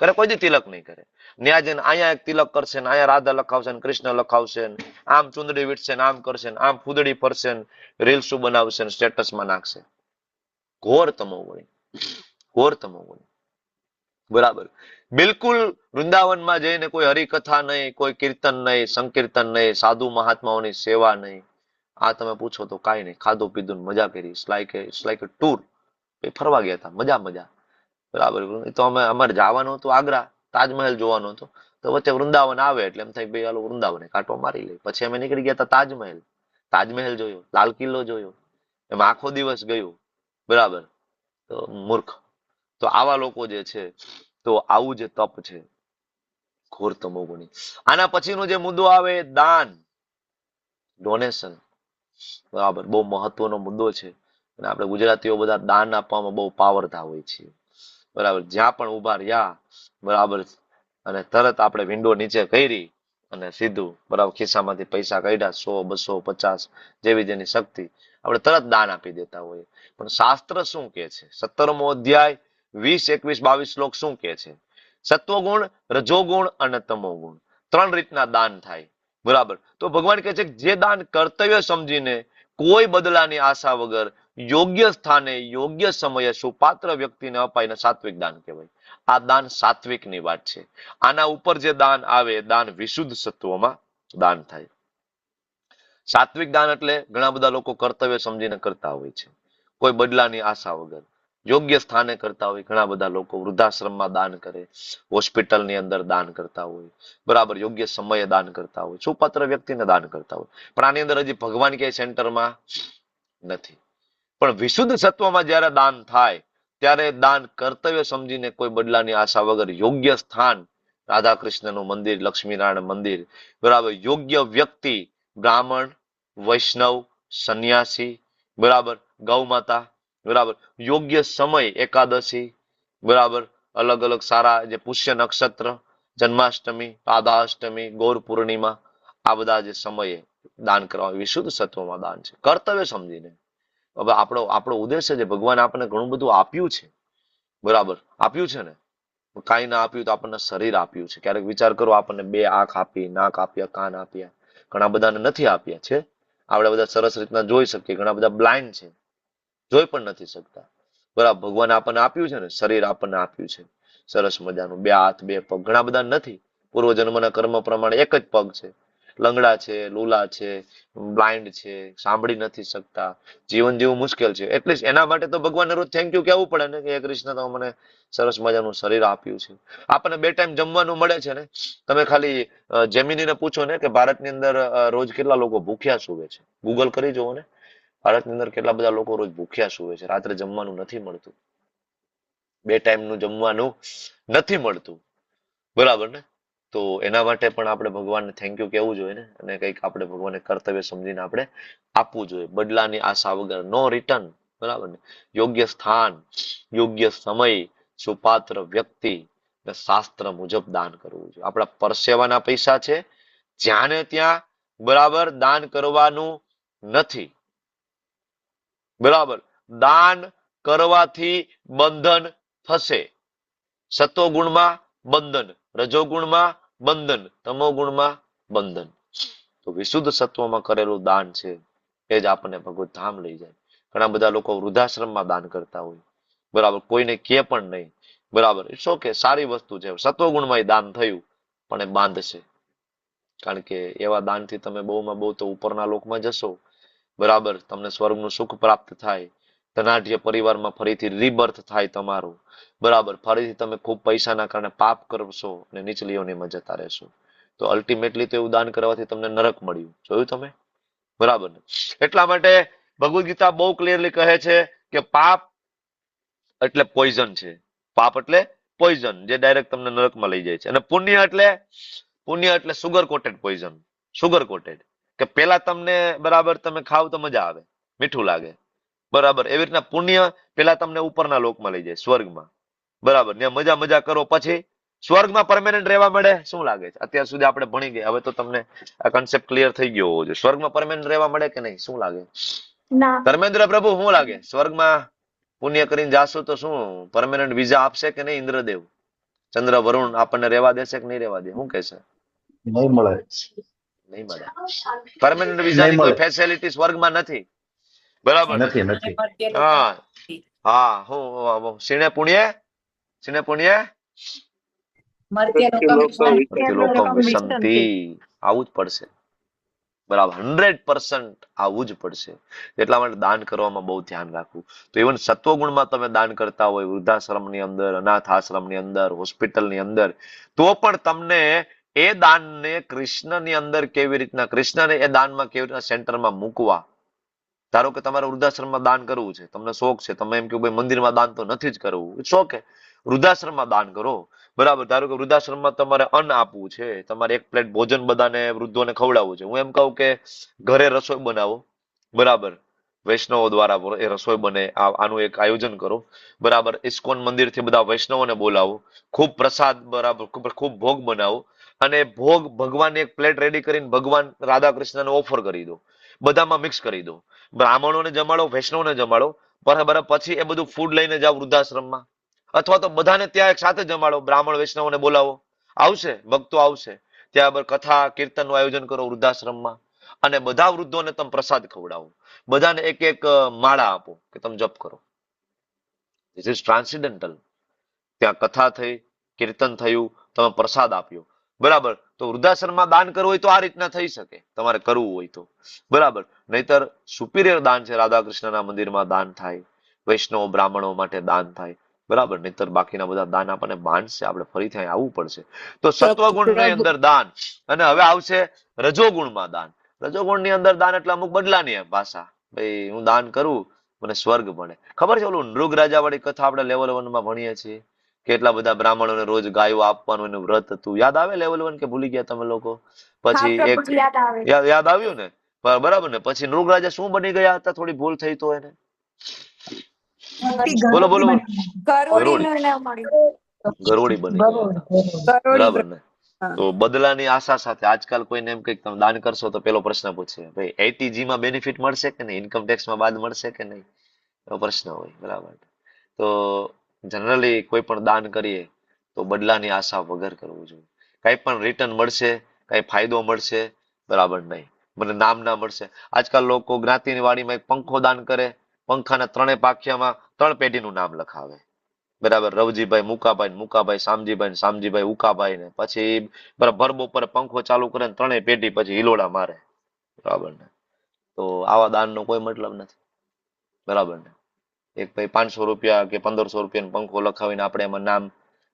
કરે? કોઈ દી તિલક નહીં કરે. ન્યા જઈને અહીંયા એક તિલક કરશે ને અહીંયા રાધા લખાવશે ને કૃષ્ણ લખાવશે ને આમ ચુંદડી વીટશે ને આમ કરશે ને આમ ફૂદડી ફરશે ને રીલ્સો બનાવશે ને સ્ટેટસમાં નાખશે. ઘોર તમોગુણી, ઘોર તમોગુણી. બરાબર, બિલકુલ વૃંદાવનમાં જઈને કોઈ હરિકથા નહીં, કોઈ કીર્તન નહીં, સંકીર્તન નહીં, સાધુ મહાત્માઓની સેવા નહીં. આ તમે પૂછો તો કાંઈ નહીં, ખાધું પીધું મજા કરી. It's like a tour. ફરવા ગયા હતા, મજા મજા. બરાબર, તો અમારે જવાનું હતું આગ્રા, તાજમહેલ જોવાનો હતો, તો વચ્ચે વૃંદાવન આવે એટલે એમ થાય ભાઈ હાલો વૃંદાવને કાંટો મારી લે. પછી અમે નીકળી ગયા હતા તાજમહેલ. તાજમહેલ જોયો, લાલ કિલ્લો જોયો, એમાં આખો દિવસ ગયો. બરાબર, તો મૂર્ખ. તો આવા લોકો જે છે, તો આવું જે તપ છે, ઘોર તમોગુણી. આના પછીનો જે મુદ્દો આવે, દાન, ડોનેશન. બરાબર, બહુ મહત્વનો મુદ્દો છે. અને આપણે ગુજરાતીઓ બધા દાન આપવામાં બહુ પાવરધા હોય છે. બરાબર, જ્યાં પણ ઉભા રહ્યા, બરાબર, અને તરત આપણે વિન્ડો નીચે કરી અને સીધું, બરાબર, ખિસ્સામાંથી પૈસા કાઢ્યા, 100, 200, 50, જેવી જેની શક્તિ, આપણે તરત દાન આપી દેતા હોઈએ. પણ શાસ્ત્ર શું કે છે? 17મો અધ્યાય 20, 21, 22 શ્લોક શું કે છે? સત્વગુણ, રજોગુણ અને તમોગુણ, 3 રીતના દાન થાય. બરાબર, તો ભગવાન કહે છે કે જે દાન કર્તવ્ય સમજીને કોઈ બદલાની આશા વગર યોગ્ય સ્થાને યોગ્ય સમયે સુપાત્ર વ્યક્તિને અપાય ને સાત્વિક દાન કહેવાય. આ દાન સાત્વિકની વાત છે. આના ઉપર જે દાન આવે, દાન વિશુદ્ધ સત્વમાં દાન થાય. સાત્વિક દાન એટલે ઘણા બધા લોકો કર્તવ્ય સમજીને કરતા હોય છે, કોઈ બદલાની આશા વગર. યોગ્ય સ્થાને કરતા હોય, ઘણા બધા લોકો વૃદ્ધાશ્રમમાં દાન કરે, હોસ્પિટલની અંદર દાન કરતા હોય, બરાબર, યોગ્ય સમયે દાન કરતા હોય, સુપાત્ર વ્યક્તિને દાન કરતા હોય. પણ આની અંદર હજી ભગવાન કે સેન્ટરમાં નથી. પણ વિશુદ્ધ સત્વમાં જ્યારે દાન થાય ત્યારે દાન કર્તવ્ય સમજીને કોઈ બદલાની આશા વગર યોગ્ય સ્થાન, રાધા કૃષ્ણનું મંદિર, લક્ષ્મીનારાયણ મંદિર, બરાબર, યોગ્ય વ્યક્તિ, બ્રાહ્મણ, વૈષ્ણવ, સંન્યાસી, બરાબર, ગૌ માતા, બરાબર, યોગ્ય સમય, એકાદશી, બરાબર, અલગ અલગ સારા જે પુષ્ય નક્ષત્ર, જન્માષ્ટમી, રાધાષ્ટમી, ગૌર પૂર્ણિમા, આ બધા જે સમયે દાન કરવા, વિશુદ્ધ સત્વમાં દાન છે, કર્તવ્ય સમજીને. હવે આપણો ઉદ્દેશ છે, ભગવાન આપણને ઘણું બધું આપ્યું છે, બરાબર, આપ્યું છે ને. કાંઈ ના આપ્યું તો આપણને શરીર આપ્યું છે. ક્યારેક વિચાર કરો, આપણને 2 આંખ આપી, નાક આપ્યા, કાન આપ્યા. ઘણા બધાને નથી આપ્યા છે. આપણે બધા સરસ રીતના જોઈ શકીએ, ઘણા બધા બ્લાઇન્ડ છે, જોઈ પણ નથી શકતા. બરાબર, ભગવાન આપણને આપ્યું છે ને, શરીર આપણને આપ્યું છે સરસ મજાનું, 2 હાથ 2 પગ. ઘણા બધા નથી, પૂર્વજન્મના કર્મ પ્રમાણે એક જ પગ છે, લંગડા છે, લૂલા છે, બ્લાઇન્ડ છે, સાંભળી નથી શકતા, જીવન જીવવું મુશ્કેલ છે. એટલે એના માટે તો ભગવાનને રોજ થેન્ક યુ કહેવું પડે ને, કે હે કૃષ્ણ, તો મને સરસ મજાનું શરીર આપ્યું છે. આપણને 2 ટાઈમ જમવાનું મળે છે ને. તમે ખાલી જેમિનીને પૂછો ને કે ભારતની અંદર રોજ કેટલા લોકો ભૂખ્યા સૂવે છે, ગૂગલ કરી જુઓ ને. ભારતની અંદર કેટલા બધા લોકો રોજ ભૂખ્યા સૂવે છે, રાત્રે જમવાનું નથી મળતું, 2 ટાઈમનું જમવાનું નથી મળતું, બરાબર ને. તો એના માટે પણ આપણે ભગવાનને થેન્ક યુ કહેવું જોઈએ ને, અને કંઈક આપણે ભગવાનને કર્તવ્ય સમજીને આપણે આપવું જોઈએ, બદલાની આશા વગર, નો રિટર્ન, બરાબર ને. યોગ્ય સ્થાન, યોગ્ય સમય, સુપાત્ર વ્યક્તિ ને શાસ્ત્ર મુજબ દાન કરવું જોઈએ. આપણા પરસેવાના પૈસા છે, જ્યાં ને ત્યાં, બરાબર, દાન કરવાનું નથી. બરાબર. દાન કરવાથી બંધન થશે. સત્વગુણમાં બંધન, રજોગુણમાં બંધન, તમોગુણમાં બંધન. તો વિશુદ્ધ સત્વમાં કરેલું દાન છે એ જ આપણને ભગવત ધામ લઈ જાય. ઘણા બધા લોકો વૃદ્ધાશ્રમમાં દાન કરતા હોય, બરાબર, કોઈને કે પણ નહીં, બરાબર. ઇટ્સ ઓકે, સારી વસ્તુ છે. સત્વગુણમાં દાન થયું પણ એ બાંધશે, કારણ કે એવા દાનથી તમે બહુમાં બહુ તો ઉપરના લોકમાં જશો, બરાબર. તમને સ્વર્ગનું સુખ પ્રાપ્ત થાય, ધનાઢ્ય પરિવારમાં ફરીથી રીબર્થ થાય તમારું, બરાબર. ફરીથી તમે ખૂબ પૈસાના કારણે પાપ કરશો અને નીચલી યોનિમાં જતા રહેશો. તો અલ્ટિમેટલી તો એવું દાન કરવાથી તમને નરક મળ્યું. જોયું તમે, બરાબર ને? એટલા માટે ભગવદ ગીતા બહુ ક્લિયરલી કહે છે કે પાપ એટલે પોઈઝન છે. પાપ એટલે પોઈઝન, જે ડાયરેક્ટ તમને નરકમાં લઈ જાય છે. અને પુણ્ય એટલે sugar coated poison. Sugar coated, કે પેલા તમને, બરાબર, તમે ખાવ તો મજા આવે, મીઠું લાગે, બરાબર. એવી રીતના પુણ્ય પેલા તમને ઉપરના લોકમાં લઈ જાય, સ્વર્ગમાં, બરાબર. ત્યાં મજા કરો, પછી સ્વર્ગમાં પરમેનન્ટ રહેવા મળે. શું લાગે છે? અત્યાર સુધી આપણે ભણી ગયા, હવે તો તમને આ કન્સેપ્ટ ક્લિયર થઈ ગયો હોવો જોઈએ. સ્વર્ગમાં પરમેનન્ટ રહેવા મળે કે નહીં? શું લાગે ના. ધર્મેન્દ્ર પ્રભુ? શું લાગે? સ્વર્ગમાં પુણ્ય કરીને જાશું તો શું પરમેનન્ટ વિઝા આપશે કે નહીં? ઇન્દ્રદેવ, ચંદ્ર, વરુણ આપણને રહેવા દેશે કે નહીં રહેવા દે? શું કહેશે? નહીં મળે. નહીં મળે. પરમેનન્ટ વિઝાની કોઈ ફેસિલિટી સ્વર્ગમાં નથી, બરાબર. નથી. મર્ત્ય લોકો હા હા, હું સીણે પુણ્ય મર્ત્ય લોકો પ્રતિલોકમ વિશંતિ. આવું જ પડશે, બરાબર. 100% આવું જ પડશે. એટલા માટે દાન કરવામાં બહુ ધ્યાન રાખવું. તો ઇવન સત્વગુણમાં તમે દાન કરતા હોય, વૃદ્ધાશ્રમની અંદર, અનાથ આશ્રમની અંદર, હોસ્પિટલની અંદર, તો પણ તમને એ દાનને કૃષ્ણની અંદર કેવી રીતના, કૃષ્ણને એ દાનમાં કેવી રીતના સેન્ટરમાં મૂકવા. ધારો કે તમારે વૃદ્ધાશ્રમમાં દાન કરવું છે, તમને શોખ છે, તમે એમ કે ભાઈ મંદિરમાં દાન તો નથી જ કરવું, શોખ છે, વૃદ્ધાશ્રમમાં દાન કરો, બરાબર. ધારો કે વૃદ્ધાશ્રમમાં તમારે અન્ન આપવું છે, તમારે એક પ્લેટ ભોજન બધાને વૃદ્ધોને ખવડાવવું છે. હું એમ કહું કે ઘરે રસોઈ બનાવો, બરાબર. વૈષ્ણવો દ્વારા એ રસોઈ બને, આનું એક આયોજન કરો, બરાબર. ઇસ્કોન મંદિરથી બધા વૈષ્ણવોને બોલાવો, ખૂબ પ્રસાદ, બરાબર, ખૂબ ભોગ બનાવો, અને ભોગ ભગવાનની એક પ્લેટ રેડી કરીને ભગવાન રાધા કૃષ્ણને ઓફર કરી દો, બધામાં મિક્સ કરી દો. બ્રાહ્મણોને જમાડો, વૈષ્ણવને જમાડો, બરાબર. પછી એ બધું ફૂડ લઈને જાઓ વૃદ્ધાશ્રમમાં, અથવા તો બધાને ત્યાં એક સાથે જમાડો, બ્રાહ્મણ વૈષ્ણવને બોલાવો, આવશે, ભક્તો આવશે, ત્યાં કથા કીર્તનનું આયોજન કરો વૃદ્ધાશ્રમમાં, અને બધા વૃદ્ધોને તમે પ્રસાદ ખવડાવો, બધાને એક એક માળા આપો કે તમે જપ કરો. This is transcendental. ત્યાં કથા થઈ, કીર્તન થયું, તમે પ્રસાદ આપ્યો, બરાબર. તો વૃદ્ધાશ્રમમાં દાન કરવું હોય તો આ રીતના થઈ શકે, તમારે કરવું હોય તો, બરાબર. નહીતર સુપિરિયર દાન છે, રાધા કૃષ્ણના મંદિરમાં દાન થાય, વૈષ્ણવ બ્રાહ્મણો માટે દાન થાય, બરાબર. નહીતર બાકીના બધા દાન આપણને બાંધશે, આપણે ફરીથી અહીં આવવું પડશે. તો સત્વગુણની અંદર દાન, અને હવે આવશે રજોગુણમાં દાન. રજોગુણની અંદર દાન એટલે અમુક બદલાની ભાષા, ભાઈ હું દાન કરું મને સ્વર્ગ મળે. ખબર છે ઓલું નૃગ રાજા વાળી કથા આપણે લેવલ 1 માં ભણીએ છીએ, કેટલા બધા બ્રાહ્મણોને રોજ ગાયો આપવાનું એનું વ્રત હતું. યાદ આવે લેવલ 1 કે ભૂલી ગયા તમે લોકો? પછી એક યાદ આવે. યાદ આવ્યું ને, બરાબર ને? પછી નૃગ રાજા શું બની ગયા હતા? થોડી ભૂલ થઈ તો એને બોલો બોલો. ગરોળીનું ના મળ્યું. ગરોળી બની ગયા હતા, બરાબર ને? તો બદલાની આશા સાથે આજકાલ કોઈને એમ કઈક તમે દાન કરશો તો પેલો પ્રશ્ન પૂછે, ભાઈ ATG માં બેનિફિટ મળશે કે નહીં, ઇન્કમ ટેક્સમાં બાદ મળશે કે નહીં, એવો પ્રશ્ન હોય, બરાબર. તો જનરલી કોઈ પણ દાન કરીએ તો બદલાની આશા વગર કરવું જોઈએ. કઈ પણ રિટર્ન મળશે, કઈ ફાયદો મળશે, બરાબર નહીં, મને નામ ના મળશે. આજકાલ લોકો જ્ઞાતિની વાડીમાં એક પંખો દાન કરે, પંખાના 3 પાખિયામાં 3 પેઢીનું નામ લખાવે, બરાબર. રવજીભાઈ મુકાભાઈ શામજીભાઈ શામજીભાઈ ઉકાભાઈ ને પછી ભર બપોરે પંખો ચાલુ કરે ને 3 પેઢી પછી હિલોડા મારે, બરાબર ને? તો આવા દાનનો કોઈ મતલબ નથી, બરાબર ને? એક ભાઈ 500 રૂપિયા કે 1500 રૂપિયાનો પંખો લખાવીને આપણે એમાં નામ,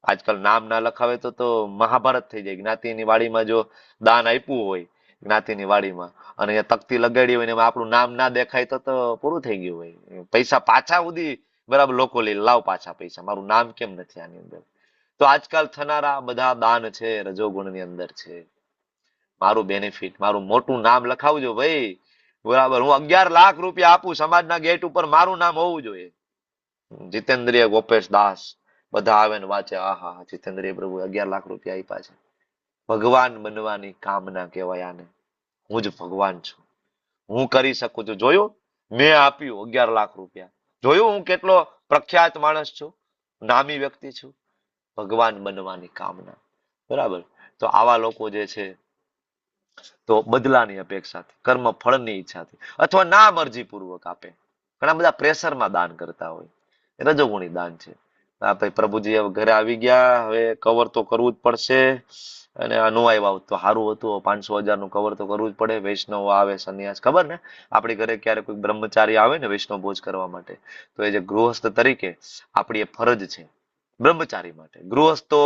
આજકાલ નામ ના લખાવે તો મહાભારત થઈ જાય. જ્ઞાતિની વાડીમાં જો દાન આપ્યું હોય જ્ઞાતિની વાડીમાં, અને અહીંયા તકતી લગાડી હોય ને એમાં આપણું નામ ના દેખાય તો પૂરું થઈ ગયું હોય. પૈસા પાછા સુધી, બરાબર, લોકો લઈ લાવ પાછા પૈસા, મારું નામ કેમ નથી આની અંદર? તો આજકાલ થનારા બધા દાન છે રજોગુણની અંદર છે. મારું બેનિફિટ, મારું મોટું નામ લખાવજો ભાઈ, બરાબર. હું 11 લાખ રૂપિયા આપું સમાજના ગેટ ઉપર, મારું નામ હોવું જોઈએ. જીતેન્દ્રિય ગોપેશ દાસ, બધા આવે ને વાંચે, આહા જીતેન્દ્રિય પ્રભુ 11 લાખ રૂપિયા આપ્યા છે. ભગવાન બનવાની કામના કહેવાય આને. હું જ ભગવાન છું, હું કરી શકું છું. જોયું, મેં આપ્યું 11 લાખ રૂપિયા. જોયું હું કેટલો પ્રખ્યાત માણસ છું, નામી વ્યક્તિ છું. ભગવાન બનવાની કામના. બરાબર. તો આવા લોકો જે છે તો બદલાની અપેક્ષાથી, કર્મ ફળની ઈચ્છાથી અથવા ના મરજીપૂર્વક આપે. ઘણા બધા પ્રેશરમાં દાન કરતા હોય. એ રજોગુણી દાન છે. આ ભાઈ પ્રભુજી હવે ઘરે આવી ગયા, હવે કવર તો કરવું જ પડશે. અને આ નો આવ્યા હોત તો સારું હતું. 500,000 નું કવર તો કરવું જ પડે. વૈષ્ણવ આવે, સંન્યાસ, ખબર ને આપણી ઘરે ક્યારે કોઈ બ્રહ્મચારી આવે ને વૈષ્ણવ ભોજ કરવા માટે, તો એ જે ગૃહસ્થ તરીકે આપણી એ ફરજ છે બ્રહ્મચારી માટે. ગૃહસ્થ તો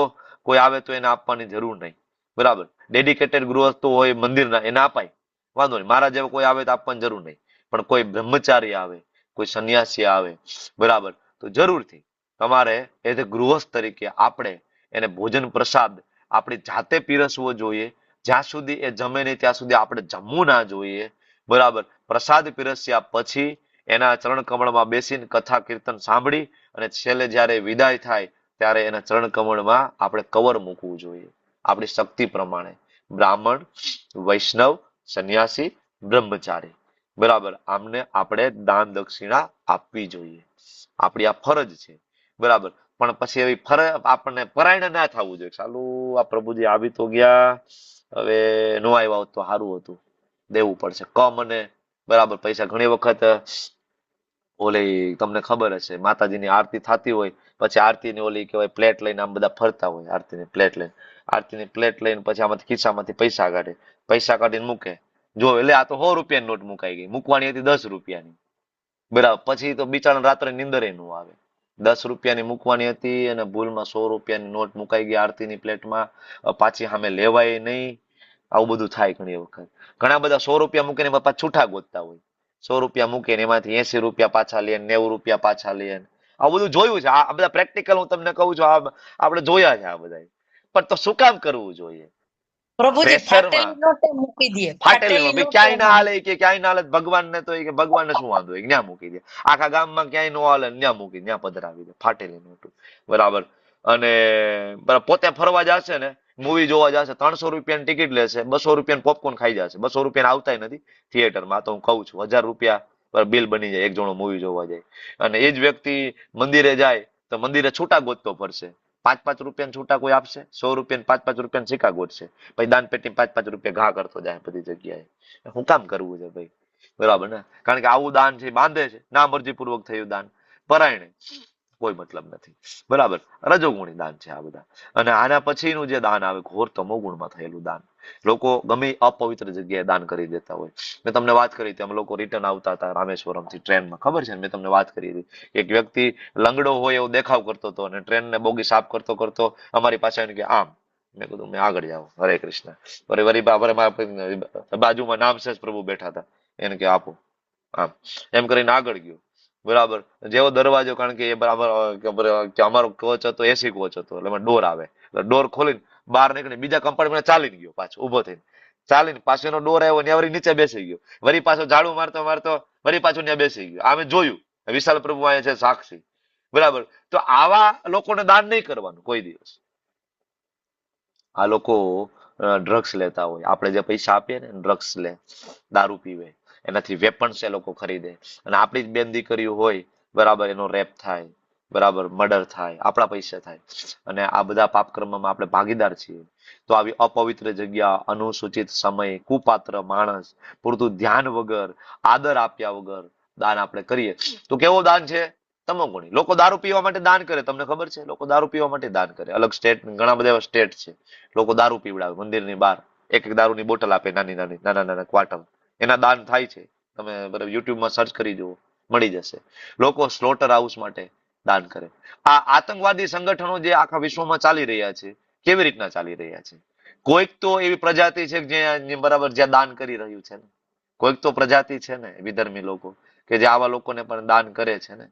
કોઈ આવે તો એને આપવાની જરૂર નહીં. બરાબર. ડેડિકેટેડ ગૃહસ્થ હોય મંદિરના, એને અપાય, વાંધો નહીં. મારા જેવો કોઈ આવે તો આપવાની જરૂર નહીં. પણ કોઈ બ્રહ્મચારી આવે, કોઈ સંન્યાસી આવે, બરાબર, તો જરૂરથી તમારે એ જે ગૃહસ્થ તરીકે આપણે એને ભોજન પ્રસાદ આપણી જાતે પીરસવો જોઈએ. જ્યાં સુધી એ જમે નહીં ત્યાં સુધી આપણે જમવું ના જોઈએ. બરાબર. પ્રસાદ પીરસ્યા પછી એના ચરણ કમળમાં બેસીને કથા કીર્તન સાંભળી અને છેલ્લે જ્યારે વિદાય થાય ત્યારે એના ચરણ કમળમાં આપણે કવર મૂકવું જોઈએ, આપણી શક્તિ પ્રમાણે. બ્રાહ્મણ, વૈષ્ણવ, સંન્યાસી, બ્રહ્મચારી, બરાબર, આમને આપણે દાન દક્ષિણા આપવી જોઈએ. આપણી આ ફરજ છે. બરાબર. પણ પછી એવી ફરજ આપણને પરાયણ ના થવું જોઈએ. ચાલુ આ પ્રભુજી આવી તો ગયા, હવે નો આવ્યા હોત તો સારું હતું, દેવું પડશે મને. બરાબર. પૈસા ઘણી વખત ઓલી તમને ખબર હશે, માતાજીની આરતી થતી હોય પછી આરતીની ઓલી કહેવાય પ્લેટ લઈને આમ બધા ફરતા હોય. આરતીની પ્લેટ લઈને પછી આમાંથી ખિસ્સામાંથી પૈસા કાઢે, પૈસા કાઢીને મૂકે. જો એટલે આ તો 100 રૂપિયાની નોટ મુકાઈ ગઈ, મૂકવાની હતી 10 રૂપિયાની. બરાબર. પછી તો બિચારા રાત્રે નીંદરે નો આવે. 10 રૂપિયાની મૂકવાની હતી અને ભૂલમાં 100 રૂપિયાની નોટ મુકાઈ ગઈ આરતીની પ્લેટમાં. પાછી સામે લેવાય નહીં. આવું બધું થાય ઘણી વખત. ઘણા બધા 100 રૂપિયા મૂકીને પાછા છૂટા ગોતતા હોય. 100 રૂપિયા મૂકીને એમાંથી 80 રૂપિયા પાછા લે, 90 રૂપિયા પાછા લે. આવું બધું જોયું છે. આ બધા પ્રેક્ટિકલ હું તમને કહું છું, આપણે જોયા છે આ બધા. પણ તો શું કામ કરવું જોઈએ? પ્રભુજી પ્રેશરમાં ફાટેલી નોટે મૂકી દે, ફાટેલી ફાટેલી ક્યાંય ના નોટે હાલે, કે ક્યાંય ના હાલે. ભગવાનને તો કે ભગવાનને શું વાંધો હોય, ન્યા મૂકી દે. આખા ગામમાં ક્યાંય નો હાલે, ન્યા મૂકી, ન્યા પધરાવી દે ફાટેલી નોટ. બરાબર. અને પોતે ફરવા જશે ને, મૂવી જોવા જશે, 300 રૂપિયાની ટિકિટ લેશે, 200 રૂપિયાની પોપકોર્ન ખાઈ જશે. 200 રૂપિયા આવતાય નથી થિયેટરમાં. તો હું કહું છું 1000 રૂપિયા બિલ બની જાય એક જણો મૂવી જોવા જાય. અને એ જ વ્યક્તિ મંદિરે જાય તો મંદિરે છૂટા ગોતતો ફરશે. 5-5 રૂપિયા છૂટા કોઈ આપશે? 100 રૂપિયા 5-5 રૂપિયા સિક્કા ગોતશે. પછી દાન પેટી 5-5 રૂપિયા ઘા કરતો જાય બધી જગ્યાએ. શું કામ કરવું છે ભાઈ? બરાબર ને? કારણ કે આવું દાન છે બાંધે છે, ના મરજીપૂર્વક થયું દાન, પરાયણે કોઈ મતલબ નથી. બરાબર. રજોગુણી દાન છે આ બધા. અને આના પછીનું જે દાન આવે, ઘોર તમોગુણમાં થયેલું દાન. લોકો ગમે અપવિત્ર જગ્યાએ દાન કરી દેતા હોય. મેં તમને વાત કરી હતી, અમે લોકો રિટર્ન આવતા હતા રામેશ્વરમથી ટ્રેનમાં, ખબર છે ને? મેં તમને વાત કરી હતી. એક વ્યક્તિ લંગડો હોય એવો દેખાવ કરતો હતો અને ટ્રેનને બોગી સાફ કરતો કરતો અમારી પાસે આવીને કે આમ. મેં કીધું મેં આગળ જાઓ, હરે કૃષ્ણ. બાજુમાં નામ છે પ્રભુ બેઠા હતા, એને કે આપો આમ, એમ કરીને આગળ ગયો. બરાબર. જેવો દરવાજો, કારણ કે એ બરાબર કે અમારો કોચ હતો એસી કોચ હતો, એટલે એમાં ડોર આવે, એટલે ડોર ખોલીને બહાર નીકળી બીજા કમ્પાર્ટમેન્ટ ચાલીને ગયો પાછો, ઉભો થઈને ચાલીને પાછળનો ડોર આવ્યો ને વળી નીચે બેસી ગયો. વળી પાછો ઝાડુ મારતો મારતો વળી પાછું ત્યાં બેસી ગયો. આમે જોયું. વિશાલ પ્રભુ અહીંયા છે સાક્ષી. બરાબર. તો આવા લોકોને દાન નહીં કરવાનું કોઈ દિવસ. આ લોકો ડ્રગ્સ લેતા હોય, આપણે જે પૈસા આપીએ ને, ડ્રગ્સ લે, દારૂ પીવે, એનાથી વેપન્સ એ લોકો ખરીદે. અને આપણી જ બેન દીકરીઓ હોય, બરાબર, એનો રેપ થાય, બરાબર, મર્ડર થાય, આપણા પૈસા થાય. અને આ બધા પાપકર્મમાં આપણે ભાગીદાર છીએ. તો આવી અપવિત્ર જગ્યા, અનુસૂચિત સમય, કુપાત્ર માણસ, પૂરતું ધ્યાન વગર, આદર આપ્યા વગર દાન આપણે કરીએ તો કેવો દાન છે? તમોગુણી. લોકો દારૂ પીવા માટે દાન કરે, તમને ખબર છે? લોકો દારૂ પીવા માટે દાન કરે. અલગ સ્ટેટ, ઘણા બધા એવા સ્ટેટ છે, લોકો દારૂ પીવડાવે મંદિરની બહાર. એક દારૂની બોટલ આપે, નાના ક્વાર્ટર. એના દાન થાય છે. તમે બરાબર યુટ્યુબમાં સર્ચ કરી જુઓ, મળી જશે. લોકો સ્લોટર હાઉસ માટે દાન કરે. આ આતંકવાદી સંગઠનો જે આખા વિશ્વમાં ચાલી રહ્યા છે, કેવી રીતના ચાલી રહ્યા છે? કોઈક તો એવી પ્રજાતિ છે જે બરાબર જ્યાં દાન કરી રહ્યું છે ને, કોઈક તો પ્રજાતિ છે ને વિધર્મી લોકો કે જે આવા લોકોને પણ દાન કરે છે ને.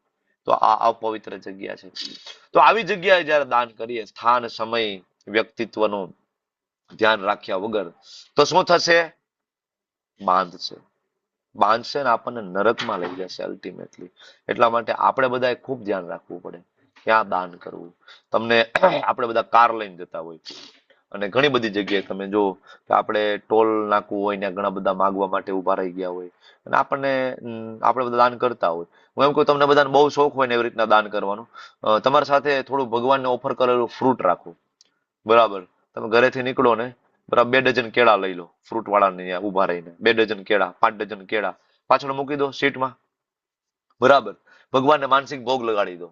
તો આ અપવિત્ર જગ્યા છે. તો આવી જગ્યાએ જયારે દાન કરીએ, સ્થાન, સમય, વ્યક્તિત્વનું ધ્યાન રાખ્યા વગર, તો શું થશે? બાંધશે ને આપણને નરકમાં લઈ જશે અલ્ટિમેટલી. એટલા માટે આપણે બધાએ ખૂબ ધ્યાન રાખવું પડે ક્યાં દાન કરવું. તમને આપણે બધા કાર લઈને જતા હોય અને ઘણી બધી જગ્યાએ તમે જો કે આપણે ટોલ નાકવું હોય ને ઘણા બધા માગવા માટે ઉભા રહી ગયા હોય અને આપણે બધા દાન કરતા હોય. હું એમ કહું તમને બધાને બહુ શોખ હોય ને એવી રીતના દાન કરવાનું, તમારી સાથે થોડું ભગવાનને ઓફર કરેલું ફ્રૂટ રાખો. બરાબર, તમે ઘરેથી નીકળો ને, બરાબર 2 ડઝન કેળા લઈ લો, ફ્રૂટ વાળાને ત્યાં ઉભા રહીને 2 ડઝન કેળા, 5 ડઝન કેળા પાછળ મૂકી દો સીટમાં. બરાબર, ભગવાનને માનસિક ભોગ લગાડી દો.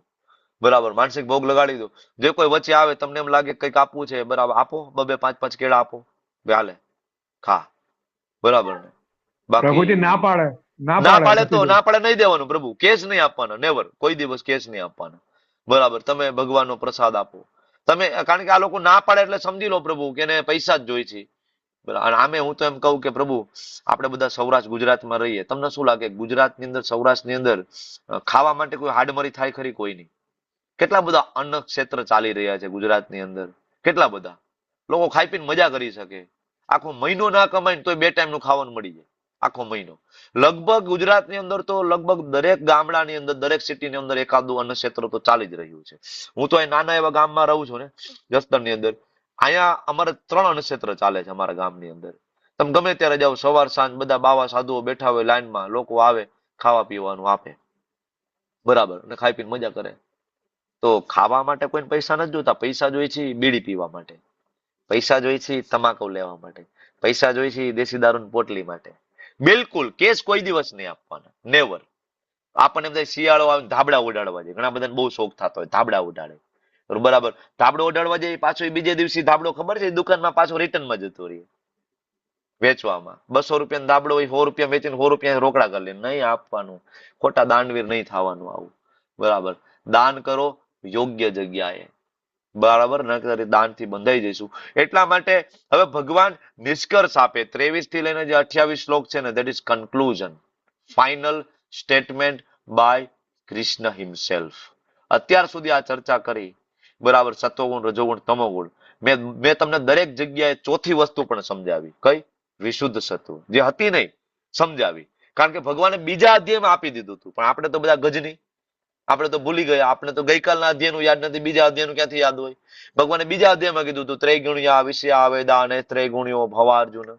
બરાબર, માનસિક ભોગ લગાડી દો. જે કોઈ વચ્ચે આવે તમને એમ લાગે કંઈક આપવું છે, બરાબર આપો, 2-2, 5-5 કેળા આપો, હાલે ખા. બરાબર ને? પ્રભુજી બાકી ના પાડે ના પાડે તો ના પાડે નહીં દેવાનું પ્રભુ, કેસ નહીં આપવાના, નેવર, કોઈ દિવસ કેસ નહીં આપવાના. બરાબર, તમે ભગવાનનો પ્રસાદ આપો તમે, કારણ કે આ લોકો ના પાડે એટલે સમજી લો પ્રભુ કે એને પૈસા જ જોઈ છે. બરાબર, અને આમે હું તો એમ કહું કે પ્રભુ આપણે બધા સૌરાષ્ટ્ર ગુજરાતમાં રહીએ, તમને શું લાગે ગુજરાતની અંદર, સૌરાષ્ટ્રની અંદર ખાવા માટે કોઈ હાડમરી થાય ખરી? કોઈ નહીં. કેટલા બધા અન્ન ક્ષેત્ર ચાલી રહ્યા છે ગુજરાતની અંદર, કેટલા બધા લોકો ખાઈ પીને મજા કરી શકે, આખો મહિનો ના કમાય ને તોય 2 ટાઈમનું ખાવાનું મળી જાય, આખો મહિનો. લગભગ ગુજરાતની અંદર તો લગભગ દરેક ગામડાની અંદર, દરેક સિટીની અંદર એકાદું અન્ન ક્ષેત્ર તો ચાલી જ રહ્યું છે. હું તો અહીં નાના એવા ગામમાં રહું છું ને, જસદણની અંદર, અહીંયા અમારે 3 અન્ન ક્ષેત્ર ચાલે છે અમારા ગામની અંદર. તમે ગમે ત્યારે જાઓ, સવાર સાંજ બધા બાવા સાધુઓ બેઠા હોય લાઈનમાં, લોકો આવે, ખાવા પીવાનું આપે, બરાબર, અને ખાઈ પીને મજા કરે. તો ખાવા માટે કોઈને પૈસા નથી જોતા, પૈસા જોઈએ છે બીડી પીવા માટે, પૈસા જોઈએ છે તમાકુ લેવા માટે, પૈસા જોઈએ છે દેશી દારૂની પોટલી માટે. બિલકુલ કેસ કોઈ દિવસ નહીં આપવાના, નેવર. આપણને બધા શિયાળો આવે ધાબળા ઉડાડવા જાય, ઘણા બધાને બહુ શોખ થતો હોય ધાબળા ઉડાડે, બરાબર, ધાબળો ઉડાડવા જાય પાછો બીજે દિવસે ધાબળો ખબર છે દુકાનમાં પાછો રિટર્નમાં જતો રહે વેચવામાં. 200 રૂપિયાનો ધાબળો હોય, 100 રૂપિયા વેચીને 100 રૂપિયા રોકડા કરી લે. નહીં આપવાનું, ખોટા દાનવીર નહીં થવાનું આવું. બરાબર, દાન કરો યોગ્ય જગ્યાએ, બરાબર, નકર દાનથી બંધાઈ જઈશું. એટલા માટે હવે ભગવાન નિષ્કર્ષ આપે, 23 થી લઈને જે 28 શ્લોક છે ને, that is conclusion, final statement by Krishna himself. અત્યાર સુધી આ ચર્ચા કરી, બરાબર, સત્વગુણ, રજોગુણ, તમોગુણ, મેં તમને દરેક જગ્યાએ ચોથી વસ્તુ પણ સમજાવી. કઈ? વિશુદ્ધ સત્વ, જે હતી નહીં સમજાવી. કારણ કે ભગવાને બીજા અધ્યાયમાં આપી દીધું હતું, પણ આપણે તો બધા ગજની, આપણે તો ભૂલી ગયા, આપણે તો ગઈકાલના અધ્યાયનું યાદ નથી, બીજા અધ્યાયનું ક્યાંથી યાદ હોય? ભગવાને બીજા અધ્યાયમાં કીધું હતું, ત્રૈગુણ્યા વિષયા વેદા અને ત્રૈગુણ્યો ભવાર્જુન.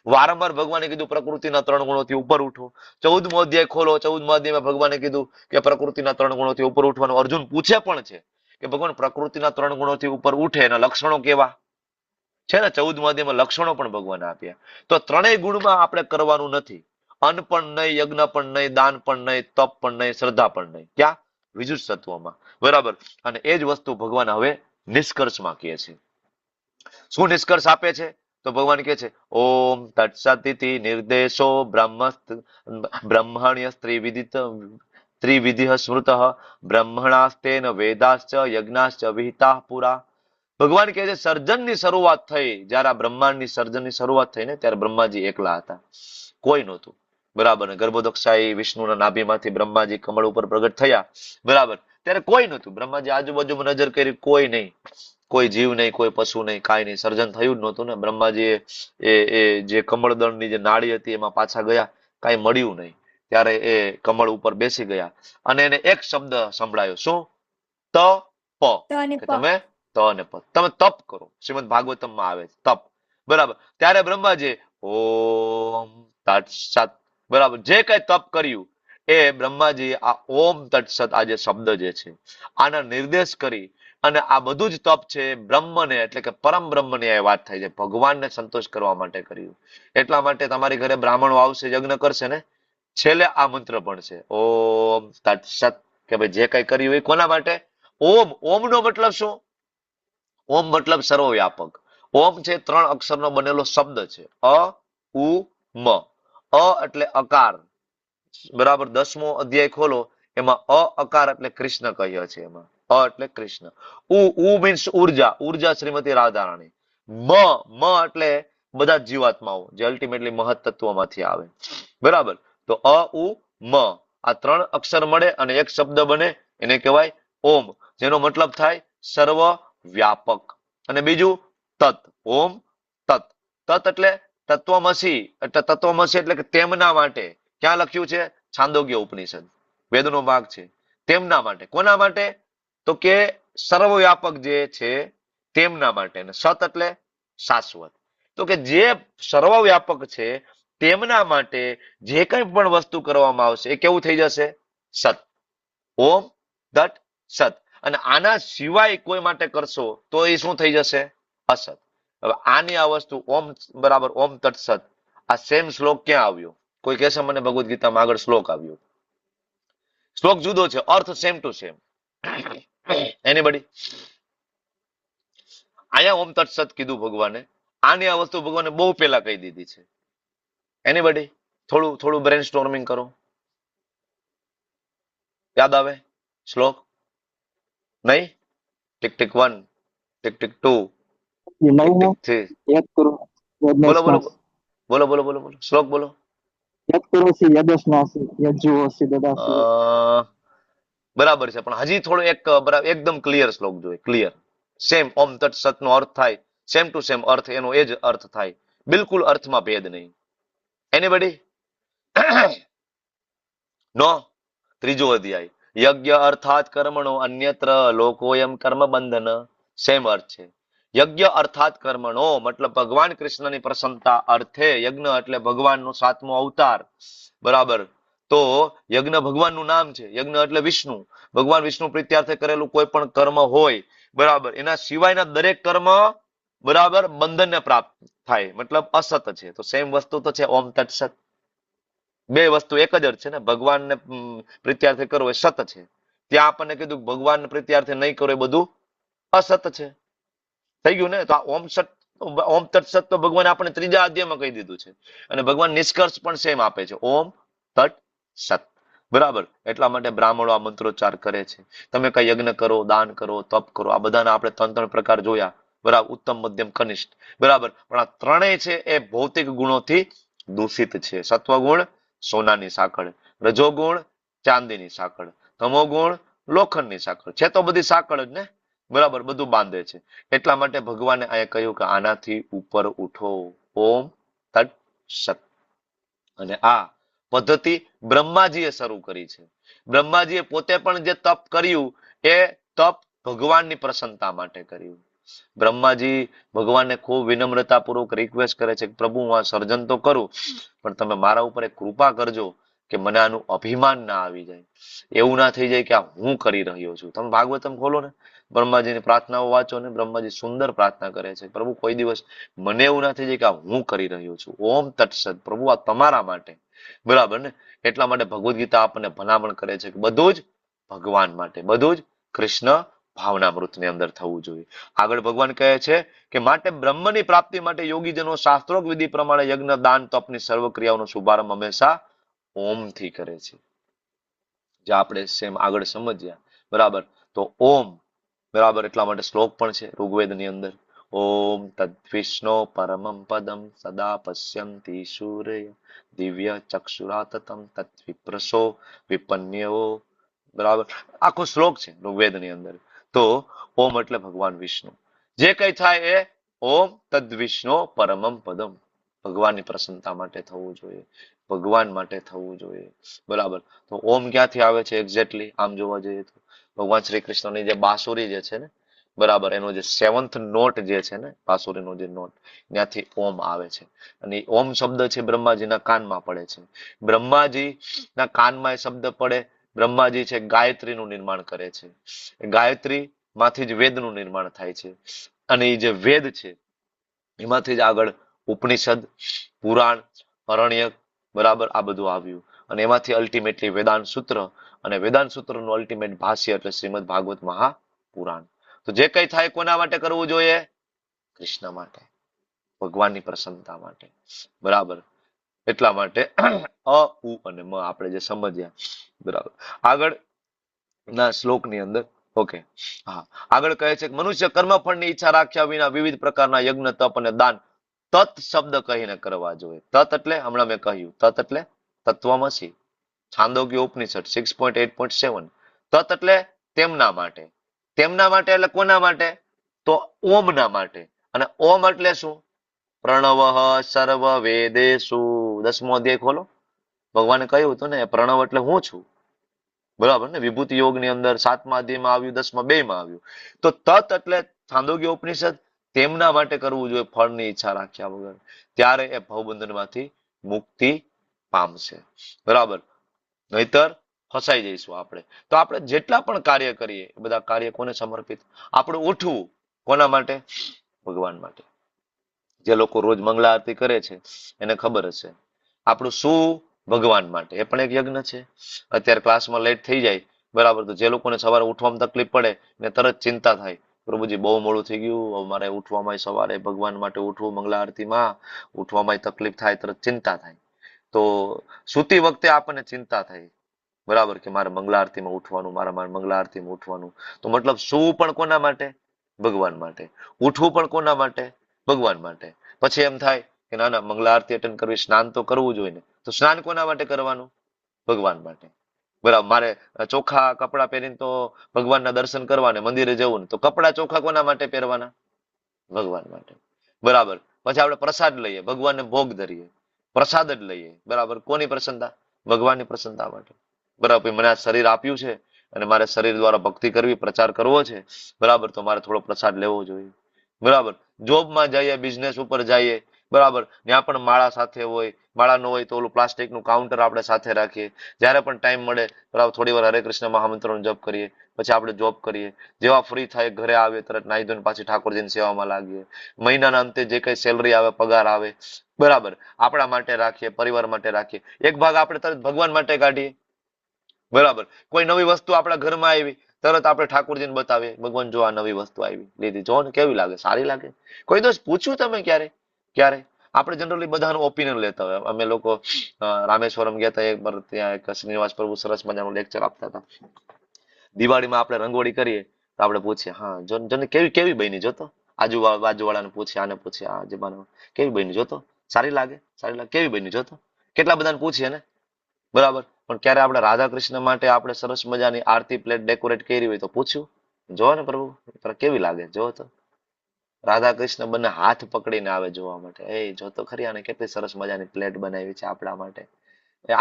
વારંવાર ભગવાને કીધું પ્રકૃતિના 3 ગુણોથી ઉપર ઉઠો. 14મો અધ્યાય ખોલો, 14મા અધ્યાયમાં ભગવાને કીધું કે પ્રકૃતિના 3 ગુણોથી ઉપર ઉઠવાનું. અર્જુન પૂછે પણ છે કે ભગવાન પ્રકૃતિના 3 ગુણોથી ઉપર ઉઠે એના લક્ષણો કેવા છે ને? 14મા અધ્યાયમાં લક્ષણો પણ ભગવાને આપ્યા. તો 3 ગુણમાં આપણે કરવાનું નથી, અન્ન પણ નહીં, યજ્ઞ પણ નહીં, દાન પણ નહીં, તપ પણ નહીં, શ્રદ્ધા પણ નહીં. ક્યાં? વિશુદ્ધ સત્વમાં, બરાબર. અને એ જ વસ્તુ ભગવાન હવે નિષ્કર્ષમાં કહે છે. શું નિષ્કર્ષ આપે છે? તો ભગવાન કહે છે, ઓમ તત્સદિતિ નિર્દેશો બ્રહ્મણ્ય ત્રિવિધિ સ્મૃત બ્રહ્મણાસ્તેન વેદાશ્ચ યજ્ઞાશ્ચ વિહિતા પુરા. ભગવાન કહે છે સર્જનની શરૂઆત થઈ, જયારે આ બ્રહ્માંડની સર્જનની શરૂઆત થઈ ને, ત્યારે બ્રહ્માજી એકલા હતા, કોઈ નહોતું. બરાબર, ગર્ભોદક્ષાઈ વિષ્ણુના નાભીમાંથી બ્રહ્માજી કમળ ઉપર પ્રગટ થયા, બરાબર, ત્યારે કોઈ નહોતું. બ્રહ્માજી આજુબાજુમાં નજર કરી, કોઈ નહીં, કોઈ જીવ નહીં, કોઈ પશુ નહીં, કાંઈ નહીં, સર્જન થયું જ નહોતું ને. બ્રહ્માજી એ જે કમળદળની જે નાળી હતી એમાં પાછા ગયા, કાંઈ મળ્યું નહીં. ત્યારે એ કમળ ઉપર બેસી ગયા અને એને એક શબ્દ સંભળાયો. શું? તપ. કે તમે તમે તપ કરો. શ્રીમદ ભાગવતમમાં આવે છે તપ, બરાબર. ત્યારે બ્રહ્માજી ઓમ તત્સત, બરાબર, જે કઈ તપ કર્યું એ બ્રહ્માજી આ ઓમ તત્સત આ જે શબ્દ જે છે આના નિર્દેશ કરી અને આ બધું જ તપ છે બ્રહ્મને, એટલે કે પરમ બ્રહ્મની આ વાત થાય છે, ભગવાનને સંતોષ કરવા માટે કર્યું. એટલા માટે તમારી ઘરે બ્રાહ્મણો આવશે, યજ્ઞ કરશે ને, છેલ્લે આ મંત્ર ભણશે ઓમ તત્સત, કે ભાઈ જે કઈ કર્યું એ કોના માટે? ઓમ. ઓમ નો મતલબ શું? ઓમ મતલબ સર્વવ્યાપક. ઓમ છે 3 અક્ષરનો બનેલો શબ્દ છે, અ ઉ મ. અ એટલે અકાર, બરાબર. 10મો અધ્યાય ખોલો, એમાં અ અકાર એટલે કૃષ્ણ કહ્યો છે, એમાં અ એટલે કૃષ્ણ. ઉ મીન્સ ઉર્જા, ઉર્જા શ્રીમતી રાધારાણી. મ એટલે બધા જીવાત્માઓ જે અલ્ટિમેટલી મહત તત્વમાંથી આવે, બરાબર. તો અ ઉ મ આ 3 અક્ષર મળે અને એક શબ્દ બને, એને કહેવાય ઓમ, જેનો મતલબ થાય સર્વ વ્યાપક. અને બીજું તત, ઓમ તત. તત એટલે તત્વમસી, એટલે તત્વમસી એટલે કે તેમના માટે. ક્યાં લખ્યું છે? છાંદોગ્ય ઉપનિષદ, વેદનો ભાગ છે. તેમના માટે. કોના માટે? તો કે સર્વવ્યાપક જે છે તેમના માટે. સત એટલે શાશ્વત. તો કે જે સર્વવ્યાપક છે તેમના માટે જે કંઈ પણ વસ્તુ કરવામાં આવશે એ કેવું થઈ જશે? સત. ઓમ તટ સત. અને આના સિવાય કોઈ માટે કરશો તો એ શું થઈ જશે? અસત. હવે આની આ વસ્તુ ઓમ બરાબર ઓમ તટ સત, આ સેમ શ્લોક ક્યાં આવ્યો? કોઈ કહેશે મને ભગવદ્ ગીતામાં આગળ શ્લોક આવ્યો? શ્લોક જુદો છે, અર્થ સેમ ટુ સેમ. એનીબડી? અહીંયા ઓમ તટ સત કીધું ભગવાને, આની આ વસ્તુ ભગવાને બહુ પહેલા કહી દીધી છે. એનીબડી? થોડું થોડું બ્રેન સ્ટોર્મિંગ કરો. યાદ આવે શ્લોક? નહીં? Tick tick 1, tick tick 2, tick tick 3. બોલો બોલો બોલો બોલો બોલો બોલો શ્લોક બોલો. બરાબર છે, પણ હજી થોડો એક બરાબર એકદમ ક્લિયર શ્લોક જોઈએ, ક્લિયર. સેમ ઓમ તટ સત નો અર્થ થાય, સેમ ટુ સેમ અર્થ એનો એ જ અર્થ થાય, બિલકુલ અર્થમાં ભેદ નહીં. એનીબડી? નો? ત્રીજો અધ્યાય, યજ્ઞ અર્થાત કર્મણો અન્યત્ર લોકોયમ કર્મ બંધન. સેમ અર્થ છે. યજ્ઞ અર્થાત કર્મણો મતલબ ભગવાન કૃષ્ણની પ્રસન્નતા અર્થે, યજ્ઞ એટલે ભગવાનનો 7મો અવતાર. બરાબર? તો યજ્ઞ ભગવાનનું નામ છે, યજ્ઞ એટલે વિષ્ણુ. ભગવાન વિષ્ણુ પ્રીત્યાર્થે કરેલું કોઈ પણ કર્મ હોય, બરાબર, એના સિવાયના દરેક કર્મ બરાબર બંધનને પ્રાપ્ત થાય, મતલબ અસત છે. તો સેમ વસ્તુ તો છે ઓમ તટ સત. બે વસ્તુ એક જ અર્થ છે ને. ભગવાનને પ્રીત્યાર્થે કરવો એ સત છે, ત્યાં આપણને કીધું ભગવાન પ્રીત્યાર્થે નહીં કરો એ બધું અસત છે. થઈ ગયું ને? તો આ ઓમ તટ સત તો ભગવાન આપણે ત્રીજા અધ્યાયમાં કહી દીધું છે, અને ભગવાન નિષ્કર્ષ પણ સેમ આપે છે, ઓમ તટ સત. બરાબર? એટલા માટે બ્રાહ્મણો આ મંત્રોચ્ચાર કરે છે. તમે કઈ યજ્ઞ કરો, દાન કરો, તપ કરો, આ બધાના આપણે 3 પ્રકાર જોયા. બરાબર? ઉત્તમ, મધ્યમ, કનિષ્ઠ. બરાબર? પણ આ ત્રણેય છે એ ભૌતિક ગુણોથી દૂષિત છે. સત્વગુણ સોનાની સાંકળ, રજોગુણ ચાંદીની સાંકળ, તમોગુણ લોખંડની સાંકળ છે. તો બધી સાંકળ જ ને. બરાબર? બધું બાંધે છે. એટલા માટે ભગવાને અહીંયા કહ્યું કે આનાથી ઉપર ઉઠો, ઓમ તટ સત. અને આ પદ્ધતિ બ્રહ્માજીએ શરૂ કરી છે. બ્રહ્માજીએ પોતે પણ જે તપ કર્યું એ તપ ભગવાનની પ્રસન્નતા માટે કર્યું. બ્રહ્માજી ભગવાનને ખૂબ વિનમ્રતાપૂર્વક રિક્વેસ્ટ કરે છે કે પ્રભુ હું આ સર્જન તો કરું, પણ તમે મારા ઉપર એક કૃપા કરજો કે મને આનું અભિમાન ના આવી જાય, એવું ના થઈ જાય કે આ હું કરી રહ્યો છું. તમે ભાગવતમ ખોલો ને, બ્રહ્માજીની પ્રાર્થનાઓ વાંચો ને, બ્રહ્માજી સુંદર પ્રાર્થના કરે છે, પ્રભુ કોઈ દિવસ મને એવું ના થઈ જાય કે આ હું કરી રહ્યો છું. ઓમ તત્સત, પ્રભુ આ તમારા માટે. બરાબર ને? એટલા માટે ભગવદ્ ગીતા આપણને ભલામણ કરે છે કે બધું જ ભગવાન માટે, બધું જ કૃષ્ણ ભાવનામૃતની અંદર થવું જોઈએ. આગળ ભગવાન કહે છે કે માટે બ્રહ્મની પ્રાપ્તિ માટે યોગીજનો શાસ્ત્રોક્ત વિધિ પ્રમાણે યજ્ઞ, દાન, તપની સર્વ ક્રિયાઓનો શુભારંભ હંમેશા ઓમથી કરે છે. જે આપણે સેમ આગળ સમજ્યા. બરાબર? તો ઓમ, બરાબર, એટલા માટે શ્લોક પણ છે ઋગ્વેદની અંદર, ઓમ તદ્વિષ્ણો પરમમ પદમ સદા પશ્યંતિ સૂર્ય દિવ્ય ચક્ષુરાતતમ તત્વિપ્રસો વિપન્યો. બરાબર? આખો શ્લોક છે ઋગ્વેદની અંદર. તો ઓમ એટલે ભગવાન વિષ્ણુ. જે કઈ થાય એ ઓમ તદ્વિષ્ણો પરમમ પદમ, ભગવાનની પ્રસન્નતા માટે થવું જોઈએ, ભગવાન માટે થવું જોઈએ. બરાબર? તો ઓમ ક્યાંથી આવે છે એક્ઝેક્ટલી આમ જોવા જઈએ તો ભગવાન શ્રી કૃષ્ણની જે બાંસુરી જે છે ને, બરાબર, એનો જે 7th નોટ જે છે ને, બાંસુરીનો જે નોટ, ત્યાંથી ઓમ આવે છે. અને ઓમ શબ્દ છે બ્રહ્માજીના કાનમાં પડે છે. બ્રહ્માજીના કાનમાં એ શબ્દ પડે, બ્રહ્માજી છે ગાયત્રીનું નિર્માણ કરે છે. ગાયત્રી માંથી જ વેદનું નિર્માણ થાય છે, અને એ જે વેદ છે એમાંથી જ આગળ ઉપનિષદ, પુરાણ, અરણ્યક, બરાબર, આ બધું આવ્યું. અને એમાંથી અલ્ટિમેટલી વેદાંત સૂત્ર, અને વેદાંત સૂત્રનું અલ્ટિમેટ ભાષ્ય એટલે શ્રીમદ ભાગવત મહાપુરાણ. તો જે કઈ થાય કોના માટે કરવું જોઈએ? કૃષ્ણ માટે, ભગવાનની પ્રસન્નતા માટે. બરાબર? એટલા માટે અ, ઉ અને મ આપણે જે સમજ્યા. બરાબર? આગળ ના શ્લોકની અંદર ઓકે, હા, આગળ કહે છે કે મનુષ્ય કર્મફળની ઈચ્છા રાખ્યા વિના વિવિધ પ્રકારના યજ્ઞ, તપ અને દાન તત શબ્દ કહીને કરવા જોઈએ. તત એટલે હમણાં મેં કહ્યું, તત એટલે તત્વમસી, છાંદોગ્ય ઉપનિષદ 6.8.7. તત એટલે તેમના માટે. તેમના માટે એટલે કોના માટે? તો ઓમના માટે. અને ઓમ એટલે શું? પ્રણવ સર્વ વેદેશુ. 10મો અધ્યાય ખોલો, ભગવાને કહ્યું હતું ને પ્રણવ એટલે હું છું. બરાબર ને? વિભૂતિ યોગની અંદર 7મા અધ્યાયમાં આવ્યું, 10મા 2માં આવ્યું. તો તત એટલે છાંદોગ્ય ઉપનિષદ, તેમના માટે કરવું જોઈએ ફળની ઈચ્છા રાખ્યા વગર. ત્યારે એ ભવબંધનમાંથી મુક્તિ પામશે. બરાબર, નહીતર ફસાઈ જઈશું આપણે. તો આપણે જેટલા પણ કાર્ય કરીએ એ બધા કાર્ય કોને સમર્પિત? આપણું ઉઠવું કોના માટે? ભગવાન માટે. જે લોકો રોજ મંગળા આરતી કરે છે એને ખબર હશે. આપણું શું? ભગવાન માટે. એ પણ એક યજ્ઞ છે. અત્યારે ક્લાસમાં લેટ થઈ જાય, બરાબર, તો જે લોકોને સવારે ઉઠવામાં તકલીફ પડે ને તરત ચિંતા થાય, પ્રભુજી બહુ મોડું થઈ ગયું, હવે મારે ઉઠવામાં સવારે ભગવાન માટે ઉઠવું, મંગળા આરતીમાં ઉઠવામાં તકલીફ થાય, તરત ચિંતા થાય. તો સૂતી વખતે આપણને ચિંતા થાય, બરાબર, કે મારે મંગળા આરતીમાં ઉઠવાનું, મારે મંગળા આરતીમાં ઉઠવાનું. તો મતલબ શું પણ કોના માટે? ભગવાન માટે. ઉઠવું પણ કોના માટે? ભગવાન માટે. પછી એમ થાય કે ના ના, મંગળા આરતી અટેન્ડ કરવી, સ્નાન તો કરવું જોઈએ ને. તો સ્નાન કોના માટે કરવાનું? ભગવાન માટે. બરાબર, મારે ચોખ્ખા કપડા પહેરીને તો ભગવાનના દર્શન કરવા ને મંદિરે જવું ને, તો કપડા ચોખ્ખા કોના માટે પહેરવાના? ભગવાન માટે. બરાબર, પછી આપણે પ્રસાદ લઈએ, ભગવાનને ભોગ ધરીએ, પ્રસાદ જ લઈએ, બરાબર, કોની પ્રસન્નતા? ભગવાનની પ્રસન્નતા માટે. બરાબર, મને આ શરીર આપ્યું છે અને મારે શરીર દ્વારા ભક્તિ કરવી, પ્રચાર કરવો છે, બરાબર, તો મારે થોડો પ્રસાદ લેવો જોઈએ. બરાબર, જોબમાં જઈએ, બિઝનેસ ઉપર જઈએ, બરાબર, ત્યાં પણ માળા સાથે હોય, માળા ન હોય તો ઓલું પ્લાસ્ટિકનું કાઉન્ટર આપણે સાથે રાખીએ. જ્યારે પણ ટાઈમ મળે, બરાબર, થોડી વાર હરે કૃષ્ણ મહામંત્રનો જપ કરીએ, પછી આપણે જોબ કરીએ. જેવા ફ્રી થાય ઘરે આવીએ તરત નાહી ધોઈને પાછી ઠાકોરજીની સેવામાં લાગીએ. મહિનાના અંતે જે કઈ સેલરી આવે, પગાર આવે, બરાબર, આપણા માટે રાખીએ, પરિવાર માટે રાખીએ. એક ભાગ આપણે તરત ભગવાન માટે કાઢીએ. બરાબર, કોઈ નવી વસ્તુ આપણા ઘરમાં આવી, તરત આપણે ઠાકોરજીને બતાવીએ, ભગવાન જો આ નવી વસ્તુ આવી, લીધી, જો ને કેવી લાગે, સારી લાગે? કોઈ દિવસ પૂછ્યું તમે ક્યારે? ક્યારે? આપણે જનરલી બધાનું ઓપિનિયન લેતા હોય. અમે લોકો રામેશ્વરમ ગયા હતા એક વાર, ત્યાં એક શ્રીનિવાસ પ્રભુ સરસ મજાનું લેક્ચર આપતા હતા. દિવાળીમાં આપણે રંગોળી કરીએ તો આપણે પૂછીએ, હા જો કેવી કેવી બની, જોતો. બાજુવાળાને પૂછીએ, આને પૂછીએ, આ જમાનો કેવી બની, જોતો, સારી લાગે, સારી લાગે, કેવી બની, જોતો. કેટલા બધાને પૂછીએ ને, બરાબર. પણ ક્યારે આપણે રાધા કૃષ્ણ માટે આપણે સરસ મજાની આરતી પ્લેટ ડેકોરેટ કરી હોય તો પૂછ્યું, જો ને પ્રભુ કેવી લાગે, જો તો. રાધા કૃષ્ણ બંને હાથ પકડીને આવે જોવા માટે, એ જોતો ખરી આને કેટલી સરસ મજાની પ્લેટ બનાવી છે આપણા માટે,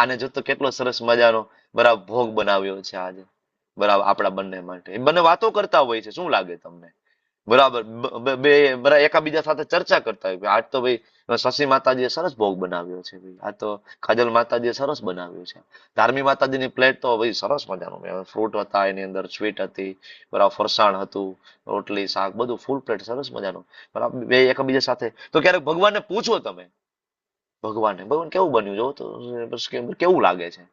આને જોતો કેટલો સરસ મજાનો, બરાબર, ભોગ બનાવ્યો છે આજે, બરાબર, આપણા બંને માટે. એ બંને વાતો કરતા હોય છે, શું લાગે તમને? બરાબર, બે એકાબીજા સાથે ચર્ચા કરતા હોય, આજ તો ભાઈ શશી માતાજીએ સરસ ભોગ બનાવ્યો છે, ભાઈ આ તો કાજલ માતાજીએ સરસ બનાવ્યો છે. ધાર્મી માતાજીની પ્લેટ તો ભાઈ સરસ મજાનું, ફ્રૂટ હતા એની અંદર, સ્વીટ હતી, બરાબર, ફરસાણ હતું, રોટલી, શાક, બધું ફૂલ પ્લેટ સરસ મજાનું, બરાબર, બે એકાબીજા સાથે. તો ક્યારેક ભગવાનને પૂછો તમે, ભગવાન કેવું બન્યું, જો તો કેવું લાગે છે,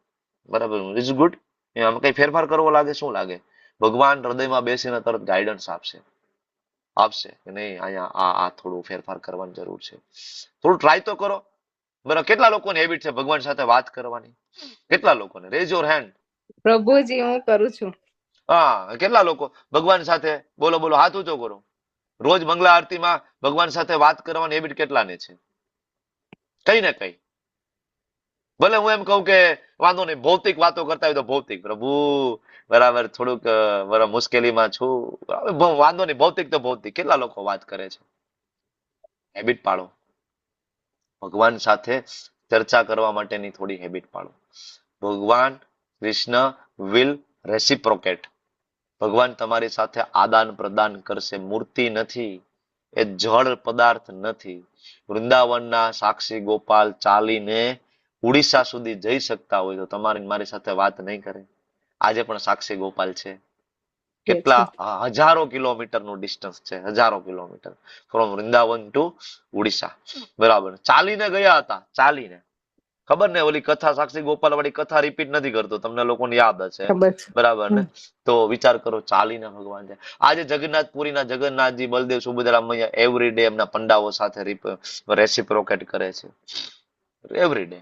બરાબર, ઇઝ ગુડ, આમાં કઈ ફેરફાર કરવો લાગે, શું લાગે? ભગવાન હૃદયમાં બેસીને તરત ગાઈડન્સ આપશે કે નહીં, અહીંયા આ થોડું ફેરફાર કરવાની જરૂર છે, થોડું ટ્રાય તો કરો. બરાબર, કેટલા લોકોની હેબિટ છે ભગવાન સાથે વાત કરવાની? કેટલા લોકોને? Rays your hand. પ્રભુજી હું કરું છું. હા, કેટલા લોકો ભગવાન સાથે, બોલો બોલો, હાથ ઊંચો કરો. રોજ મંગળા આરતીમાં ભગવાન સાથે વાત કરવાની હેબિટ કેટલાની છે? કઈ ને કઈ. ભલે હું એમ કહું કે વાંધો નહીં, ભૌતિક વાતો કરતા હોય તો ભૌતિક, પ્રભુ બરાબર, થોડુંક બરાબર મુશ્કેલીમાં છું, બરાબર, વાંધો નહીં, ભૌતિક તો ભૌતિક. કેટલા લોકો વાત કરે છે? હેબિટ પાડો. ભગવાન સાથે ચર્ચા કરવા માટેની થોડી હેબિટ પાડો. ભગવાન કૃષ્ણ વિલ રેસિપ્રોકેટ. ભગવાન તમારી સાથે આદાન પ્રદાન કરશે. મૂર્તિ નથી, એ જળ પદાર્થ નથી. વૃંદાવનના સાક્ષી ગોપાલ ચાલીને ઉડીસા સુધી જઈ શકતા હોય તો તમારી મારી સાથે વાત નહીં કરે? આજે પણ સાક્ષી ગોપાલ છે. કેટલા હજારો કિલોમીટરનું ડિસ્ટન્સ છે, હજારો kilometre, from Vrindavan to Odisha, બરાબર, ચાલીને ગયા હતા, ચાલીને. ખબર ને ઓલી કથા, સાક્ષી ગોપાલ વાળી કથા રિપીટ નથી કરતો, તમને લોકોને યાદ હશે, બરાબર ને? તો વિચાર કરો, ચાલીને ભગવાન છે. આજે જગન્નાથપુરીના જગન્નાથજી, બલદેવ, સુભદ્રા મૈયા એવરી ડે એમના પંડાઓ સાથે રેસિપ્રોકેટ કરે છે, એવરી ડે.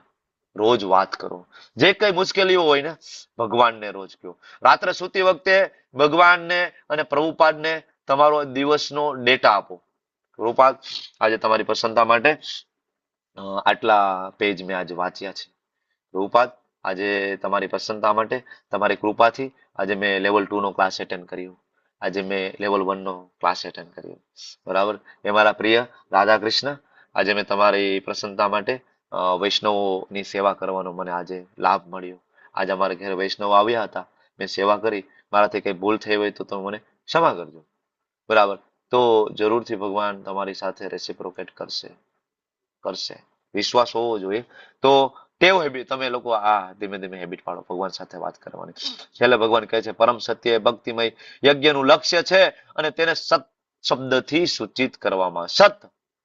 રોજ વાત કરો. જે કઈ મુશ્કેલીઓ હોય ને, ભગવાનને રોજ કહો. રાત્રે સૂતી વખતે ભગવાનને અને પ્રભુપાદને તમારો દિવસનો ડેટા આપો. પ્રભુપાદ, આજે તમારી પ્રસન્નતા માટે આટલા પેજ મેં આજે વાંચ્યા છે. પ્રભુપાદ, આજે તમારી પ્રસન્નતા માટે, તમારી કૃપાથી આજે મેં લેવલ 2 નો ક્લાસ એટેન્ડ કર્યો. આજે મેં લેવલ 1 નો ક્લાસ એટેન્ડ કર્યો, બરાબર. એ મારા પ્રિય રાધા કૃષ્ણ, આજે મેં તમારી પ્રસન્નતા માટે વૈષ્ણવોની સેવા કરવાનો મને આજે લાભ મળ્યો. આજે અમારા ઘરે વૈષ્ણવ આવ્યા હતા, મેં સેવા કરી. મારાથી કઈ ભૂલ થઈ હોય તો તમે મને ક્ષમા કરજો, બરાબર. તો જરૂરથી ભગવાન તમારી સાથે રેસિપ્રોકેટ કરશે. વિશ્વાસ હોવો જોઈએ. તો ટેવ હેબિટ તમે લોકો આ ધીમે ધીમે હેબિટ પાડો ભગવાન સાથે વાત કરવાની. છેલ્લે ભગવાન કહે છે પરમ સત્ય એ ભક્તિમય યજ્ઞનું લક્ષ્ય છે અને તેને સત શબ્દથી સૂચિત કરવામાં. સત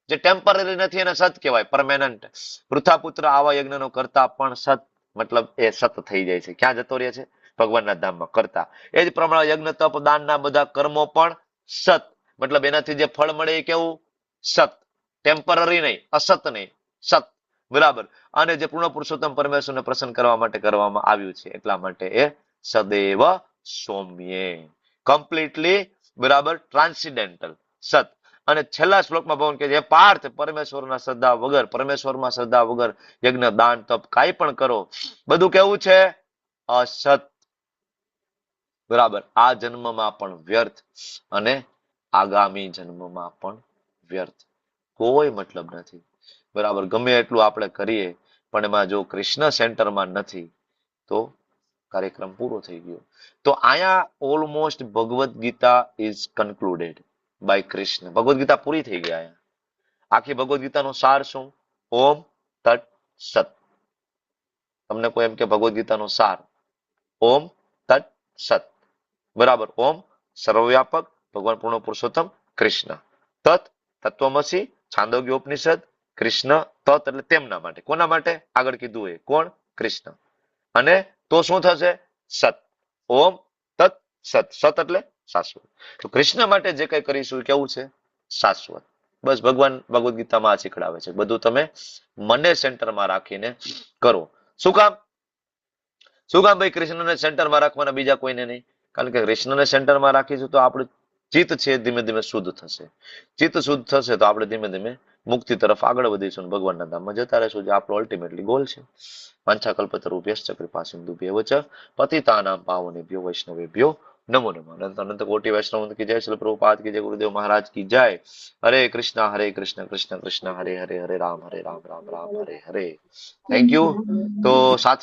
જે ટેમ્પરરી નથી એને સત કહેવાય, પરમેનન્ટ. વૃથાપુત્ર આવા યજ્ઞનો કરતા પણ સત મતલબ એ સત થઈ જાય છે. ક્યાં જતો રહે છે? ભગવાનના ધામમાં કરતા. એ જ પ્રમાણે યજ્ઞ તપ દાનના બધા કર્મો પણ સત, મતલબ એનાથી જે ફળ મળે એ કેવું? સત. ટેમ્પરરી નહીં, અસત નહીં, સત. બરાબર. અને જે પૂર્ણ પુરુષોત્તમ પરમેશ્વરને પ્રસન્ન કરવા માટે કરવામાં આવ્યું છે એટલા માટે એ સદૈવ સૌમ્યે, કમ્પ્લીટલી બરાબર ટ્રાન્સિડેન્ટલ, સત. અને છેલ્લા શ્લોકમાં ભગવાન કહે છે પાર્થ, પરમેશ્વરમાં શ્રદ્ધા વગર યજ્ઞ દાન તપ કાંઈ પણ કરો, બધું કેવું છે? અસત. બરાબર. આ જન્મમાં પણ વ્યર્થ અને આગામી જન્મમાં પણ વ્યર્થ. કોઈ મતલબ નથી. બરાબર. ગમે એટલું આપણે કરીએ પણ એમાં જો કૃષ્ણ સેન્ટરમાં નથી તો કાર્યક્રમ પૂરો થઈ ગયો. તો અહીંયા almost Bhagavad Gita is concluded by Krishna. Bhagavad Gita પૂરી થઈ ગયા. અહીંયા આખી ભગવદ્ ગીતાનો સાર શું? ઓમ તટ સત. તમને કોઈ એમ કે ભગવદ્ ગીતાનો સાર? ઓમ તટ સત. બરાબર. ઓમ સર્વવ્યાપક, ભગવાન પૂર્ણ પુરુષોત્તમ કૃષ્ણ. તત તત્વમસી, છાંદોગ્ય ઉપનિષદ. કૃષ્ણ તત એટલે તેમના માટે. કોના માટે? આગળ કીધું એ કોણ? કૃષ્ણ. અને તો શું થશે? સત. ઓમ તત સત. સત એટલે શાશ્વત. તો કૃષ્ણ માટે જે કઈ કરીશું એ કેવું છે? શાશ્વત. બસ ભગવાન ભગવદ્ ગીતામાં આ શીખડાવે છે. બધું તમે મને સેન્ટરમાં રાખીને કરો. શું કામ? ભાઈ કૃષ્ણને સેન્ટરમાં રાખવાના, બીજા કોઈને નહીં? કારણ કે કૃષ્ણને સેન્ટરમાં રાખીશું તો આપણું ચિત્ત છે ધીમે ધીમે શુદ્ધ થશે. ચિત્ત શુદ્ધ થશે તો આપણે ધીમે ધીમે મુક્તિ તરફ આગળ વધીશું અને ભગવાનના ધામમાં જતા રહેશું, જે આપણો અલ્ટિમેટલી ગોલ છે. વાંછાકલ્પતરુભ્યશ્ચ કૃપા સિંધુભ્યેવ ચ પતિતાનાં પાવનેભ્યો વૈષ્ણવેભ્યો નમો નમઃ. અનંત અનંત કોટી વૈષ્ણવ કી જય. શ્રીલ પ્રભુપાદ કી જય. ગુરુદેવ મહારાજ કી જય. હરે કૃષ્ણ કૃષ્ણ કૃષ્ણ હરે હરે, હરે રામ રામ રામ હરે હરે. Thank you. તો સાથે